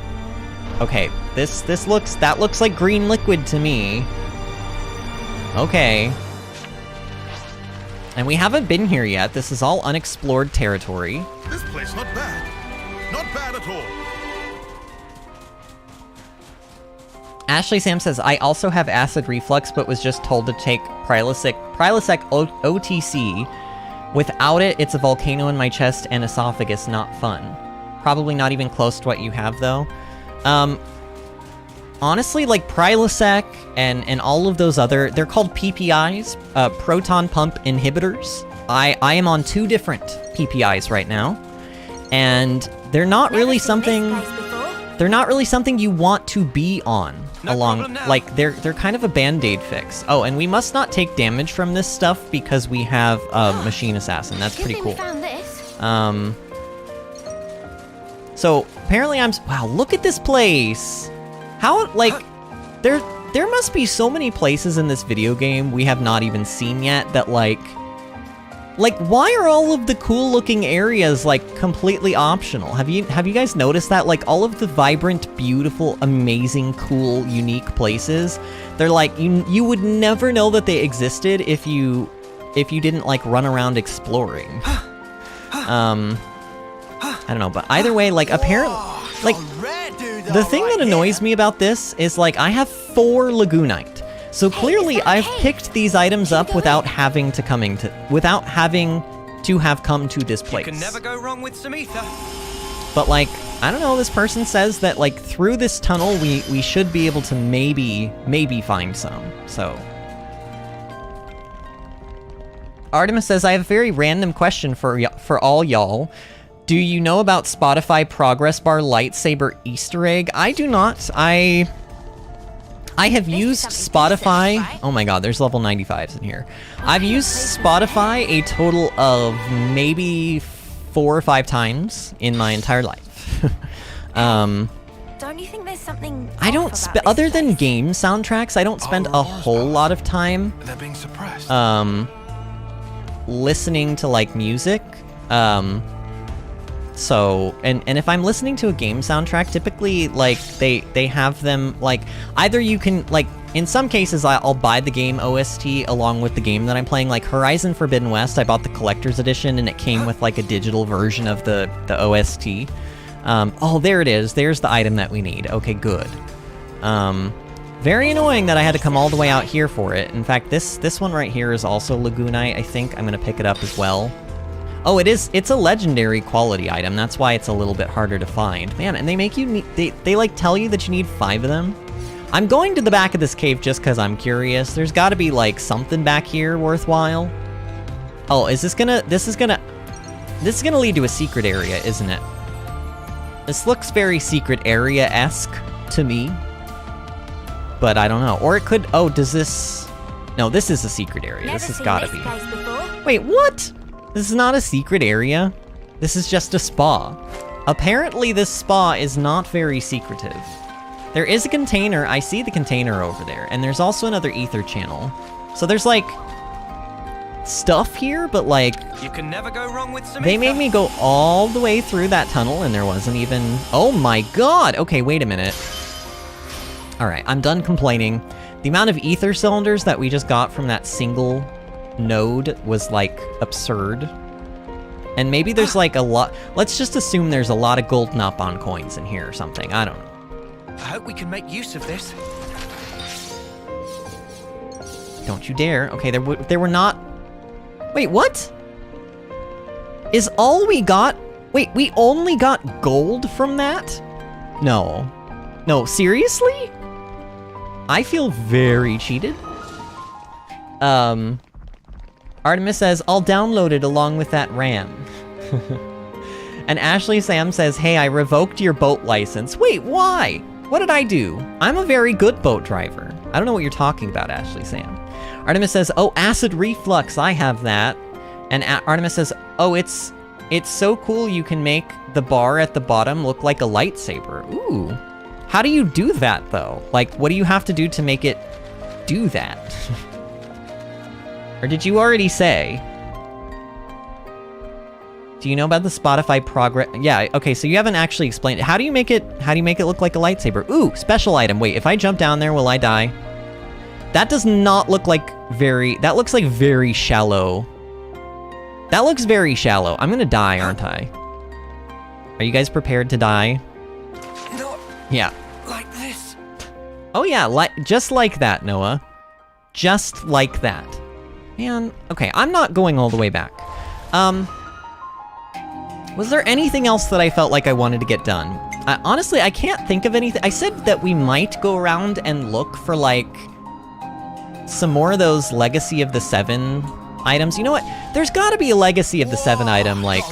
Okay, that looks like green liquid to me. Okay. And we haven't been here yet. This is all unexplored territory. This place not bad. Not bad at all. Ashley Sam says, I also have acid reflux, but was just told to take Prilosec OTC. Without it, it's a volcano in my chest and esophagus, not fun. Probably not even close to what you have, though. Honestly, like Prilosec and all of those other, they're called PPIs, proton pump inhibitors. I am on 2 different PPIs right now, and they're not really something you want to be on. Like they're kind of a band-aid fix. Oh, and we must not take damage from this stuff because we have Machine Assassin. That's pretty cool. So apparently wow, look at this place. How, like, there must be so many places in this video game we have not even seen yet that like why are all of the cool looking areas like completely optional? Have you guys noticed that? Like all of the vibrant, beautiful, amazing, cool, unique places, they're like you would never know that they existed if you didn't like run around exploring. I don't know, but either way, like apparently, like the thing that annoys me about this is like I have 4 Lagoonite. So clearly I've picked these items up without having to have come to this place. You can never go wrong with some ether. But like, I don't know, this person says that like through this tunnel we should be able to maybe find some. So Artemis says, I have a very random question for all y'all. Do you know about Spotify progress bar lightsaber Easter egg? I do not. I have used Spotify. Right? Oh my god, there's level 95s in here. I've used Spotify a total of maybe 4 or 5 times in my entire life. Don't you think there's something I don't other than game soundtracks, I don't spend a whole lot of time They're being suppressed. listening to like music. So, and if I'm listening to a game soundtrack, typically, like, they have them, like, either you can, like, in some cases, I'll buy the game OST along with the game that I'm playing, like Horizon Forbidden West, I bought the collector's edition, and it came with, like, a digital version of the OST. Oh, there it is, there's the item that we need, okay, good. Very annoying that I had to come all the way out here for it. In fact, this one right here is also Lagoonite, I think. I'm gonna pick it up as well. Oh, it's a legendary quality item. That's why it's a little bit harder to find. Man, and they make you they like tell you that you need 5 of them. I'm going to the back of this cave just because I'm curious. There's got to be like something back here worthwhile. Oh, this is gonna lead to a secret area, isn't it? This looks very secret area-esque to me. But I don't know. Or it could... Oh, does this... No, this is a secret area. This has gotta be. Wait, what? This is not a secret area? This is just a spa. Apparently this spa is not very secretive. There is a container. I see the container over there. And there's also another ether channel. So there's like... stuff here, but like... You can never go wrong with some They made me go all the way through that tunnel and there wasn't even... Oh my god! Okay, wait a minute. Alright, I'm done complaining. The amount of ether cylinders that we just got from that single node was, like, absurd. And maybe there's, like, a lot... Let's just assume there's a lot of gold Nopon coins in here or something. I don't know. I hope we can make use of this. Don't you dare. Okay, there were not... Wait, what? Is all we got... Wait, we only got gold from that? No. No, seriously? I feel very cheated. Artemis says, I'll download it along with that RAM. And Ashley Sam says, hey, I revoked your boat license. Wait, why? What did I do? I'm a very good boat driver. I don't know what you're talking about, Ashley Sam. Artemis says, oh, acid reflux, I have that. And Artemis says, oh, it's so cool you can make the bar at the bottom look like a lightsaber. Ooh. How do you do that, though? Like, what do you have to do to make it do that? Or did you already say? Do you know about the Spotify progress? Yeah, okay, so you haven't actually explained it. How do you make it look like a lightsaber? Ooh, special item. Wait, if I jump down there, will I die? That does not look like that looks like very shallow. That looks very shallow. I'm gonna die, aren't I? Are you guys prepared to die? Yeah. Like this. Oh yeah, just like that, Noah. Just like that. Man, okay, I'm not going all the way back. Was there anything else that I felt like I wanted to get done? Honestly, I can't think of anything. I said that we might go around and look for, like, some more of those Legacy of the 7 items. You know what? There's gotta be a Legacy of the 7 item, like,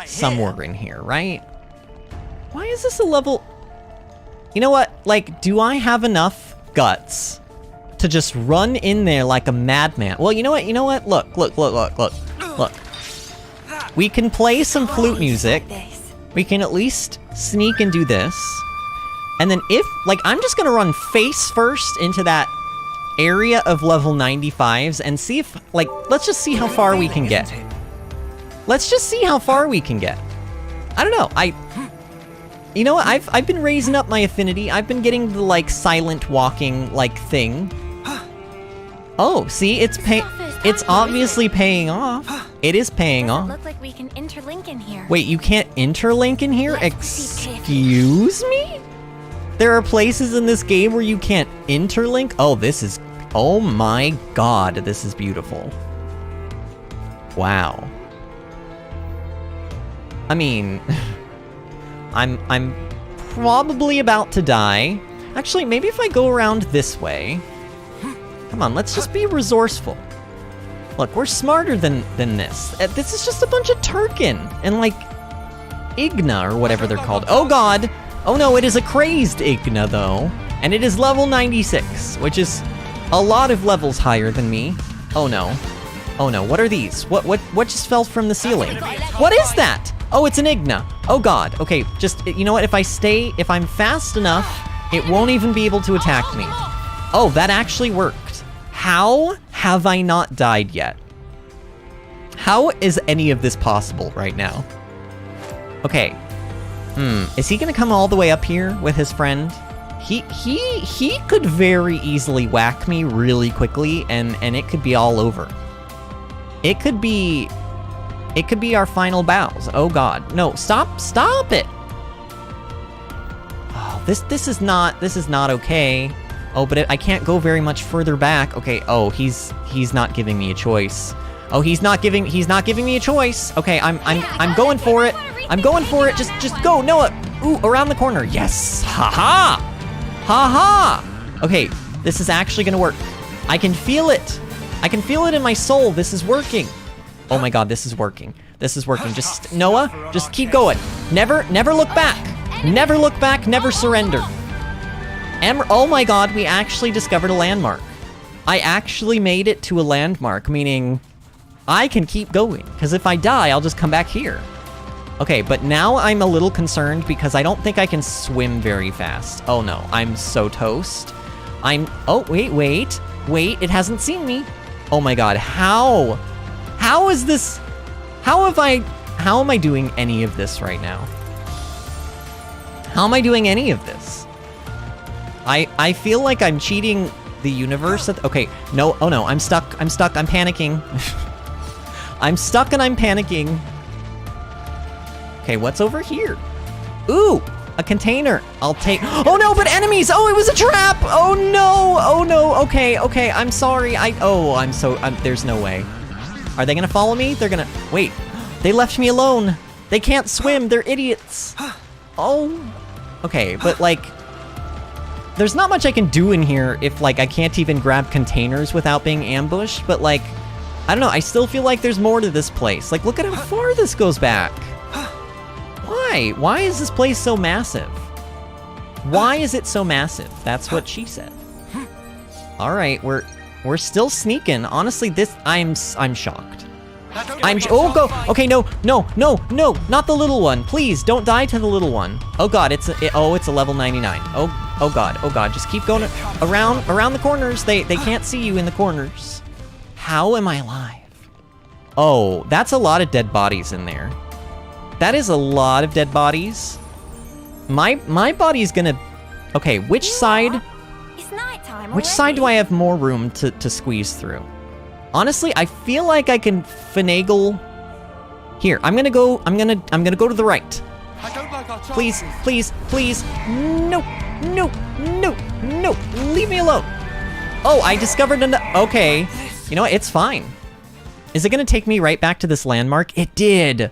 somewhere in here, right? Why is this a level... You know what? Like, do I have enough guts to just run in there like a madman? Well, you know what? Look. We can play some flute music. We can at least sneak and do this. And then I'm just gonna run face first into that area of level 95s and see if, let's just see how far we can get. Let's just see how far we can get. I don't know, you know what, I've been raising up my affinity. I've been getting the, silent walking, thing. Oh, see, it's obviously paying off. It is paying off. Look like we can interlink in here. Wait, you can't interlink in here? Excuse me? There are places in this game where you can't interlink? Oh my god, this is beautiful. Wow. I mean, I'm probably about to die. Actually, maybe if I go around this way. Come on, let's just be resourceful. Look, we're smarter than this. This is just a bunch of Turkin and Igna or whatever they're called. Oh god! Oh no, it is a crazed Igna though. And it is level 96, which is a lot of levels higher than me. Oh no. Oh no, what are these? What just fell from the ceiling? What is that? Oh, it's an Igna. Oh god. Okay, just, you know what, if I'm fast enough, it won't even be able to attack me. Oh, that actually worked. How have I not died yet? How is any of this possible right now? Okay. Is he gonna come all the way up here with his friend? He could very easily whack me really quickly and it could be all over. It could be our final bows. Oh god. No, stop it. Oh, this is not okay. Oh, but I can't go very much further back. Okay, oh, he's not giving me a choice. Oh, he's not giving me a choice. Okay, I'm going for it. I'm going for it. Just go, Noah. Ooh, around the corner. Yes. Haha. Haha. Okay, this is actually gonna work. I can feel it. I can feel it in my soul. This is working. Oh my god, this is working. This is working. Just, Noah, just keep going. Never look back. Never look back, never surrender. Oh my god, we actually discovered a landmark. I actually made it to a landmark, meaning I can keep going, because if I die, I'll just come back here. Okay, but now I'm a little concerned because I don't think I can swim very fast. Oh no, I'm so toast. Oh, wait, it hasn't seen me. Oh my god, how is this? How am I doing any of this right now? How am I doing any of this? I feel like I'm cheating the universe. Okay, no, oh no, I'm stuck, I'm panicking. I'm stuck and I'm panicking. Okay, what's over here? Ooh, a container. I'll take, oh no, but enemies! Oh, it was a trap! Oh no, okay, I'm sorry, there's no way. Are they gonna follow me? They're gonna, wait, they left me alone. They can't swim, they're idiots. Oh, okay, but like, there's not much I can do in here if like I can't even grab containers without being ambushed, but like, I don't know, I still feel like there's more to this place. Like, look at how far this goes back. Why? Why is this place so massive? Why is it so massive? That's what she said. All right, we're still sneaking. Honestly, I'm shocked. Oh, go. Okay, no, not the little one. Please don't die to the little one. Oh god, it's a level 99. Oh god, just keep going around the corners. They can't see you in the corners. How am I alive? Oh, that's a lot of dead bodies in there. That is a lot of dead bodies. My body's gonna... Okay, which side... It's nighttime Which side do I have more room to squeeze through? Honestly, I feel like I can finagle... Here, I'm gonna go to the right. Please. No. Leave me alone. Oh, I discovered okay. You know what? It's fine. Is it gonna take me right back to this landmark? It did.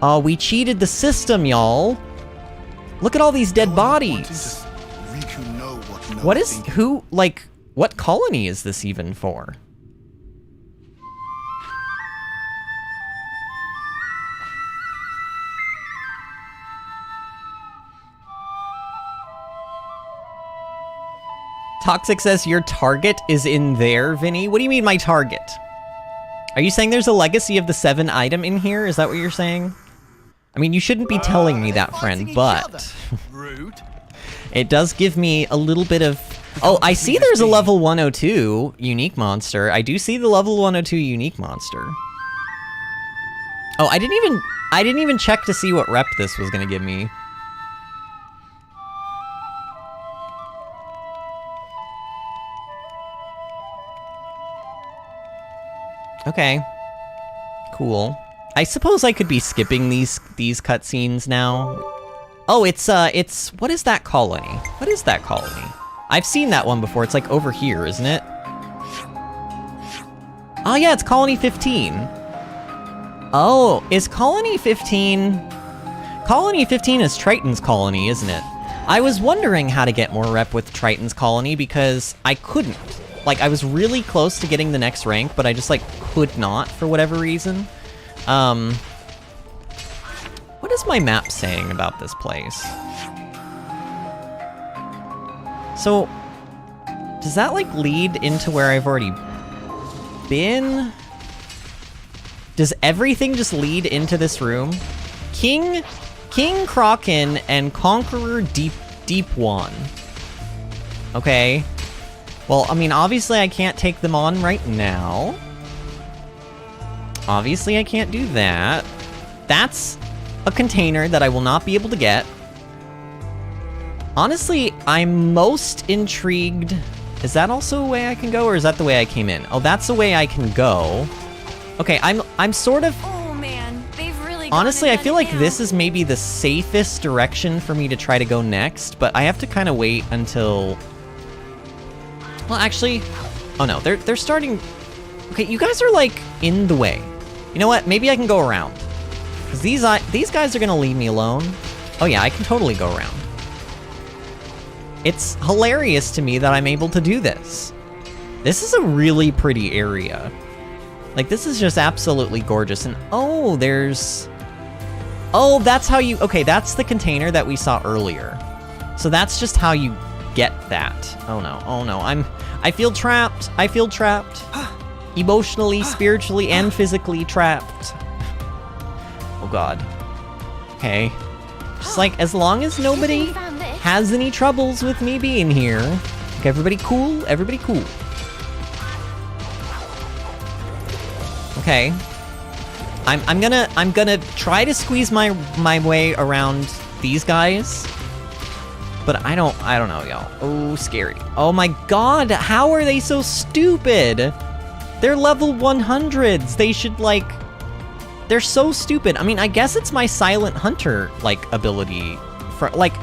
Oh, we cheated the system, y'all. Look at all these dead bodies. What colony is this even for? Toxic says your target is in there, Vinny. What do you mean my target? Are you saying there's a legacy of the 7 item in here? Is that what you're saying? I mean, you shouldn't be telling me that, friend, but... It does give me a little bit of... Oh, I see there's a level 102 unique monster. I do see the level 102 unique monster. Oh, I didn't even check to see what rep this was gonna give me. Okay. Cool. I suppose I could be skipping these cutscenes now. Oh, it's what is that colony? What is that colony? I've seen that one before. It's like over here, isn't it? Oh yeah, it's colony 15. Oh, is colony 15... Colony 15 is Triton's colony, isn't it? I was wondering how to get more rep with Triton's colony because I couldn't. Like, I was really close to getting the next rank, but I just, like, could not for whatever reason. What is my map saying about this place? So, does that, like, lead into where I've already been? Does everything just lead into this room? King Kraken and Conqueror Deep One. Okay. Well, I mean, obviously I can't take them on right now. Obviously I can't do that. That's a container that I will not be able to get. Honestly, I'm most intrigued. Is that also a way I can go, or is that the way I came in? Oh, that's the way I can go. Okay, I'm sort of... Oh man, they've really Honestly, I feel like this is maybe the safest direction for me to try to go next, but I have to kind of wait until... Well, actually... Oh no, they're starting... Okay, you guys are like in the way. You know what? Maybe I can go around. Because these guys are gonna leave me alone. Oh yeah, I can totally go around. It's hilarious to me that I'm able to do this. This is a really pretty area. Like, this is just absolutely gorgeous. And oh, there's... Oh, that's how you... Okay, that's the container that we saw earlier. So that's just how you get that. Oh no, oh no. I feel trapped. I feel trapped. Emotionally, spiritually, and physically trapped. Oh god. Okay. Just like, as long as nobody has any troubles with me being here. Like, everybody cool? Everybody cool. Okay. I'm gonna try to squeeze my way around these guys. But I don't know, y'all. Oh, scary. Oh my god, how are they so stupid? They're level 100s. They should, like... They're so stupid. I mean, I guess it's my Silent Hunter, like, ability. For, like,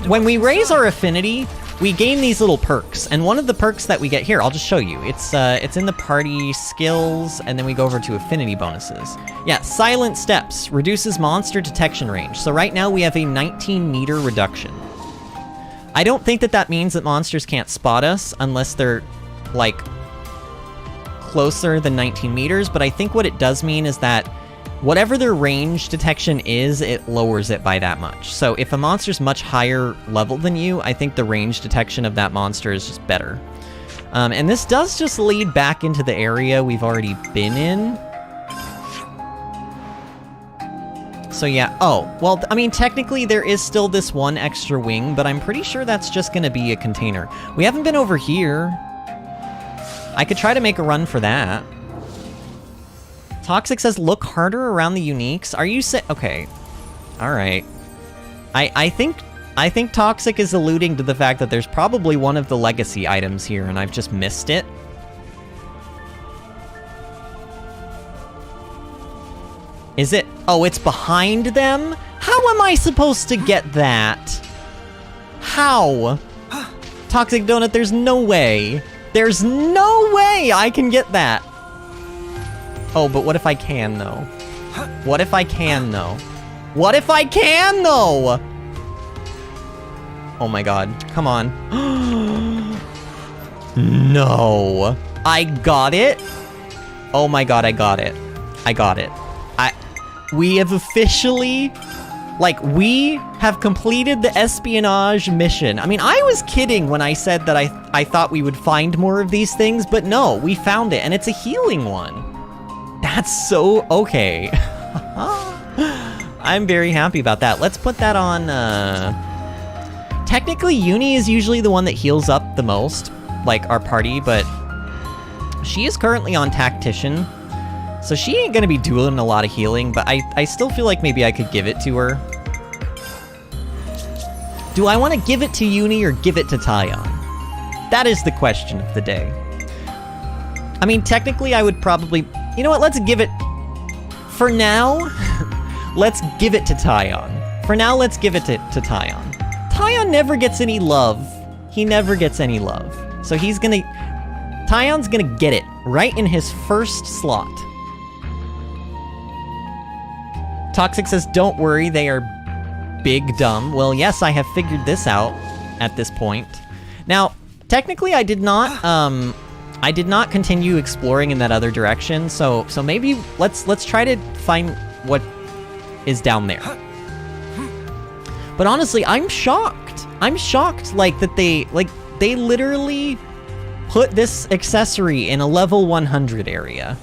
when we raise our affinity, we gain these little perks. And one of the perks that we get here, I'll just show you. It's in the party skills, and then we go over to affinity bonuses. Yeah, Silent Steps reduces monster detection range. So right now we have a 19-meter reduction. I don't think that means that monsters can't spot us unless they're, like, closer than 19 meters, but I think what it does mean is that whatever their range detection is, it lowers it by that much. So if a monster's much higher level than you, I think the range detection of that monster is just better. And this does just lead back into the area we've already been in. So yeah, oh, well, I mean, technically there is still this one extra wing, but I'm pretty sure that's just gonna be a container. We haven't been over here. I could try to make a run for that. Toxic says, look harder around the uniques. Are you okay. Alright. I think Toxic is alluding to the fact that there's probably one of the legacy items here and I've just missed it. Is it? Oh, it's behind them? How am I supposed to get that? How? Toxic Donut, there's no way. There's no way I can get that. Oh, but what if I can, though? What if I can, though? What if I can, though? Oh my god. Come on. No. I got it? Oh my god, I got it. I got it. We have officially... Like, we have completed the espionage mission. I mean, I was kidding when I said that I thought we would find more of these things, but no, we found it, and it's a healing one. That's so okay. I'm very happy about that. Let's put that on, Technically, Eunie is usually the one that heals up the most, like our party, but she is currently on Tactician, so she ain't gonna be doing a lot of healing, but I still feel like maybe I could give it to her. Do I want to give it to Eunie or give it to Taion? That is the question of the day. I mean, technically I would probably... You know what, let's give it... For now, let's give it to Taion. For now, let's give it to Taion. Taion never gets any love. He never gets any love. So he's gonna... Taion's gonna get it right in his first slot. Toxic says, don't worry, they are big dumb. Well, yes, I have figured this out at this point. Now, technically I did not continue exploring in that other direction, so maybe let's try to find what is down there. But honestly, I'm shocked. I'm shocked, like, that they literally put this accessory in a level 100 area.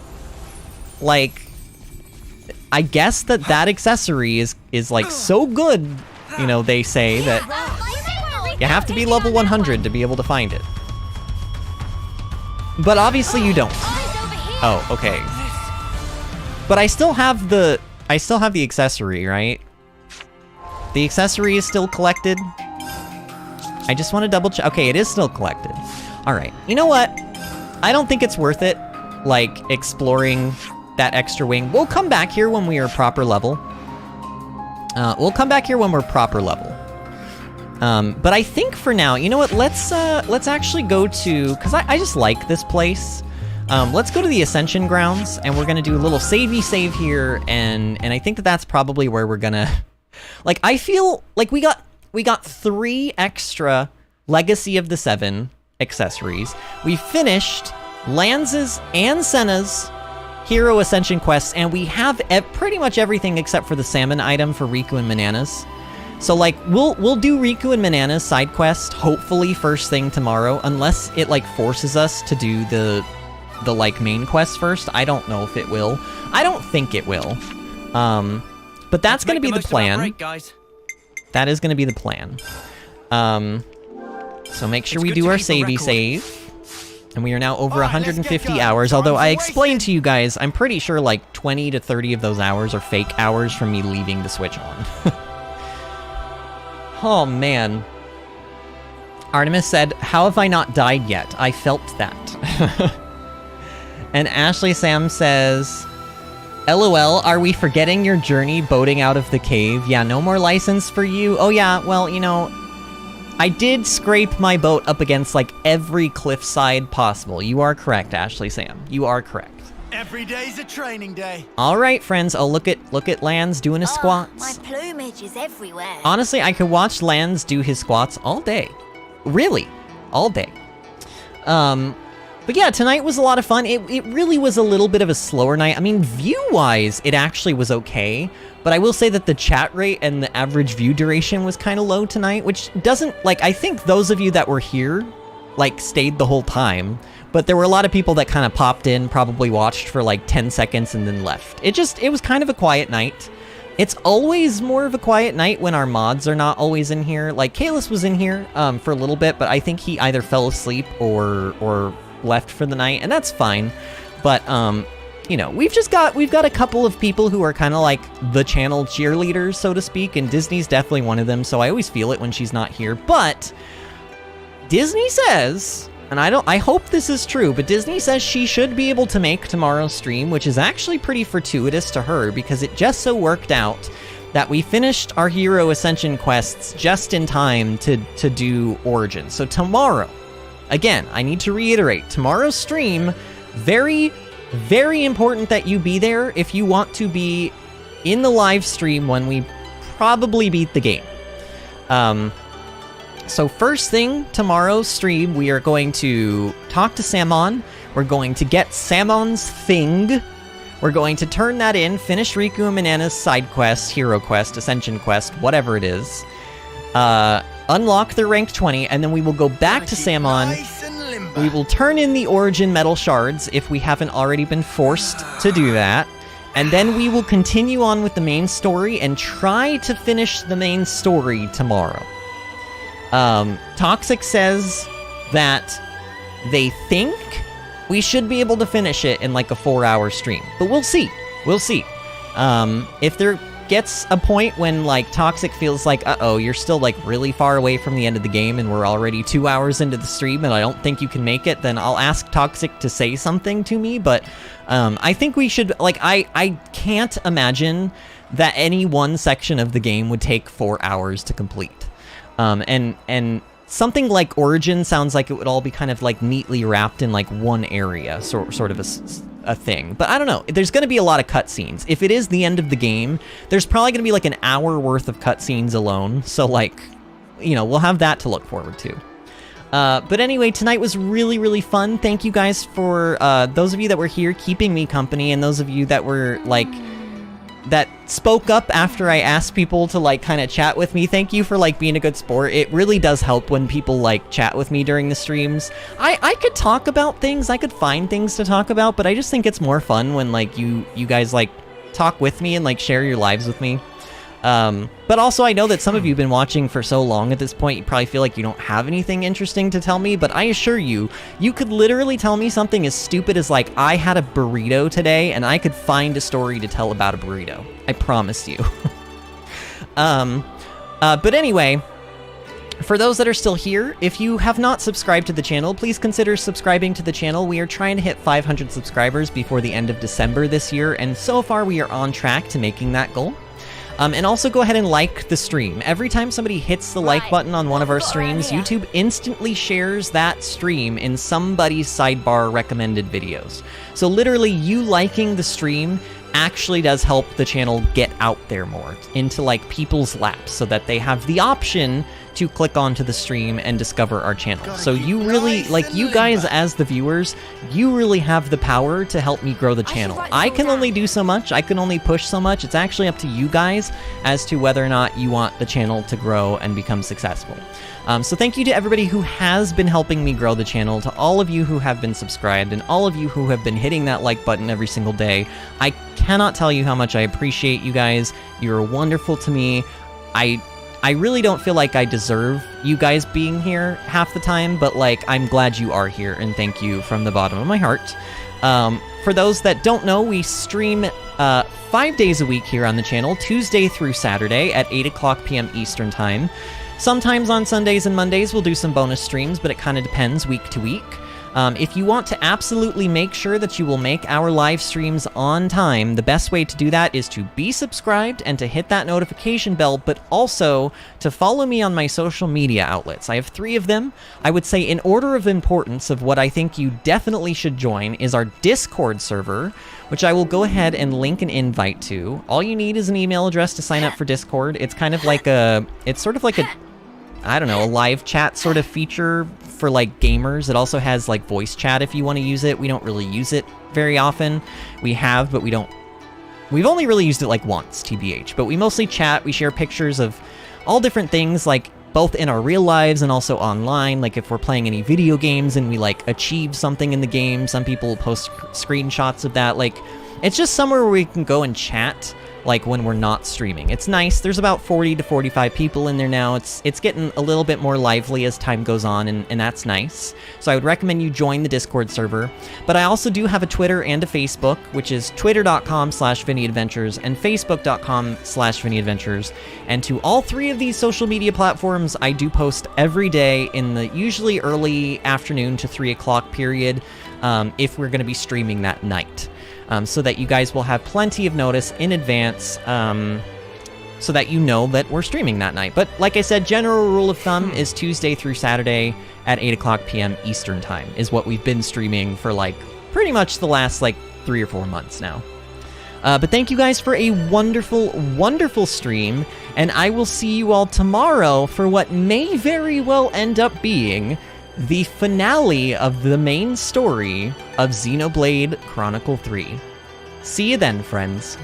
Like, I guess that accessory is like so good, you know, they say that you have to be level 100 to be able to find it. But obviously you don't. Oh, okay. But I still have the accessory, right? The accessory is still collected. I just want to double check. Okay, it is still collected. All right. You know what? I don't think it's worth it, like, exploring that extra wing. We'll come back here when we are proper level. But I think for now, you know what? Let's actually go to, because I just like this place. Let's go to the Ascension grounds, and we're gonna do a little save here, and I think that's probably where we're gonna, like, I feel like we got 3 extra Legacy of the 7 accessories. We finished Lanz's and Sena's Hero Ascension Quests, and we have pretty much everything except for the salmon item for Riku and Bananas. So, like, we'll do Riku and Bananas side quest, hopefully first thing tomorrow, unless it, like, forces us to do the like, main quest first. I don't know if it will. I don't think it will. But that's gonna be the plan. Break, guys. That is gonna be the plan. So make sure we do our save. And we are now over 150 hours, although I explained to you guys, I'm pretty sure like 20 to 30 of those hours are fake hours from me leaving the Switch on. Oh, man. Artemis said, how have I not died yet? I felt that. And Ashley Sam says, LOL, are we forgetting your journey boating out of the cave? Yeah, no more license for you. Oh yeah, well, you know, I did scrape my boat up against, like, every cliffside possible. You are correct, Ashley Sam. You are correct. Every day's a training day. All right, friends. Oh, look at Lanz doing his squats. My plumage is everywhere. Honestly, I could watch Lanz do his squats all day. Really, all day. But yeah, tonight was a lot of fun. It really was a little bit of a slower night. I mean, view-wise, it actually was okay. But I will say that the chat rate and the average view duration was kind of low tonight, which doesn't, like, I think those of you that were here, like, stayed the whole time. But there were a lot of people that kind of popped in, probably watched for like 10 seconds and then left. It was kind of a quiet night. It's always more of a quiet night when our mods are not always in here. Like, Kalis was in here for a little bit, but I think he either fell asleep or left for the night, and that's fine. But, you know, we've got a couple of people who are kind of like the channel cheerleaders, so to speak, and Disney's definitely one of them, so I always feel it when she's not here. But Disney says... And I hope this is true, but Disney says she should be able to make tomorrow's stream, which is actually pretty fortuitous to her, because it just so worked out that we finished our Hero Ascension Quests just in time to do Origins. So tomorrow, again, I need to reiterate, tomorrow's stream, very, very important that you be there if you want to be in the live stream when we probably beat the game. So first thing, tomorrow's stream, we are going to talk to Samon. We're going to get Samon's thing. We're going to turn that in, finish Riku and Bananas side quest, Hero Quest, Ascension Quest, whatever it is. Unlock the rank 20, and then we will go back to Samon. We will turn in the Origin Metal Shards if we haven't already been forced to do that. And then we will continue on with the main story and try to finish the main story tomorrow. Toxic says that they think we should be able to finish it in like a 4-hour stream, but we'll see. We'll see. If there gets a point when like Toxic feels like, uh-oh, you're still like really far away from the end of the game and we're already 2 hours into the stream and I don't think you can make it, then I'll ask Toxic to say something to me, but I think we should, like, I can't imagine that any one section of the game would take 4 hours to complete. And something like Origin sounds like it would all be kind of like neatly wrapped in like one area, sort of a thing. But I don't know. There's going to be a lot of cutscenes. If it is the end of the game, there's probably going to be like an hour worth of cutscenes alone. So like, you know, we'll have that to look forward to. But anyway, tonight was really, really fun. Thank you guys for those of you that were here keeping me company, and those of you that were like... that spoke up after I asked people to like kind of chat with me. Thank you for like being a good sport. It really does help when people like chat with me during the streams. I could talk about things, I could find things to talk about, but I just think it's more fun when like you guys like talk with me and like share your lives with me. But also I know that some of you have been watching for so long at this point, you probably feel like you don't have anything interesting to tell me, but I assure you, you could literally tell me something as stupid as like, I had a burrito today, and I could find a story to tell about a burrito. I promise you. But anyway, For those that are still here, if you have not subscribed to the channel, please consider subscribing to the channel. We are trying to hit 500 subscribers before the end of December this year, and so far we are on track to making that goal. And also go ahead and like the stream. Every time somebody hits the like button on one of our streams, YouTube instantly shares that stream in somebody's sidebar recommended videos. So literally, you liking the stream actually does help the channel get out there more into like people's laps so that they have the option to click onto the stream and discover our channel. So you really, like, you guys as the viewers, you really have the power to help me grow the channel. I can only do so much, I can only push so much. It's actually up to you guys as to whether or not you want the channel to grow and become successful. So thank you to everybody who has been helping me grow the channel, to all of you who have been subscribed, and all of you who have been hitting that like button every single day. I cannot tell you how much I appreciate you guys. You're wonderful to me. I really don't feel like I deserve you guys being here half the time, but like, I'm glad you are here, and thank you from the bottom of my heart. For those that don't know, we stream 5 days a week here on the channel, Tuesday through Saturday at 8 p.m. Eastern Time. Sometimes on Sundays and Mondays we'll do some bonus streams, but it kind of depends week to week. If you want to absolutely make sure that you will make our live streams on time, the best way to do that is to be subscribed and to hit that notification bell, but also to follow me on my social media outlets. I have 3 of them. I would say in order of importance of what I think you definitely should join is our Discord server, which I will go ahead and link an invite to. All you need is an email address to sign up for Discord. It's kind of like it's sort of like a, I don't know, a live chat sort of feature for like gamers. It also has like voice chat if you want to use it. We don't really use it very often. We have, but we've only really used it like once, TBH. But we mostly chat, we share pictures of all different things, like both in our real lives and also online. Like if we're playing any video games and we like achieve something in the game, some people post screenshots of that. Like, it's just somewhere where we can go and chat, like when we're not streaming. It's nice. There's about 40 to 45 people in there now. It's getting a little bit more lively as time goes on, and that's nice. So I would recommend you join the Discord server. But I also do have a Twitter and a Facebook, which is twitter.com/VinnyAdventures and facebook.com/VinnyAdventures. And to all 3 of these social media platforms, I do post every day in the usually early afternoon to 3 o'clock period, if we're going to be streaming that night. So that you guys will have plenty of notice in advance, so that you know that we're streaming that night. But like I said, general rule of thumb is Tuesday through Saturday at 8 p.m. Eastern Time is what we've been streaming for like pretty much the last like 3 or 4 months now. But thank you guys for a wonderful, wonderful stream, and I will see you all tomorrow for what may very well end up being the finale of the main story of Xenoblade Chronicle 3. See you then, friends.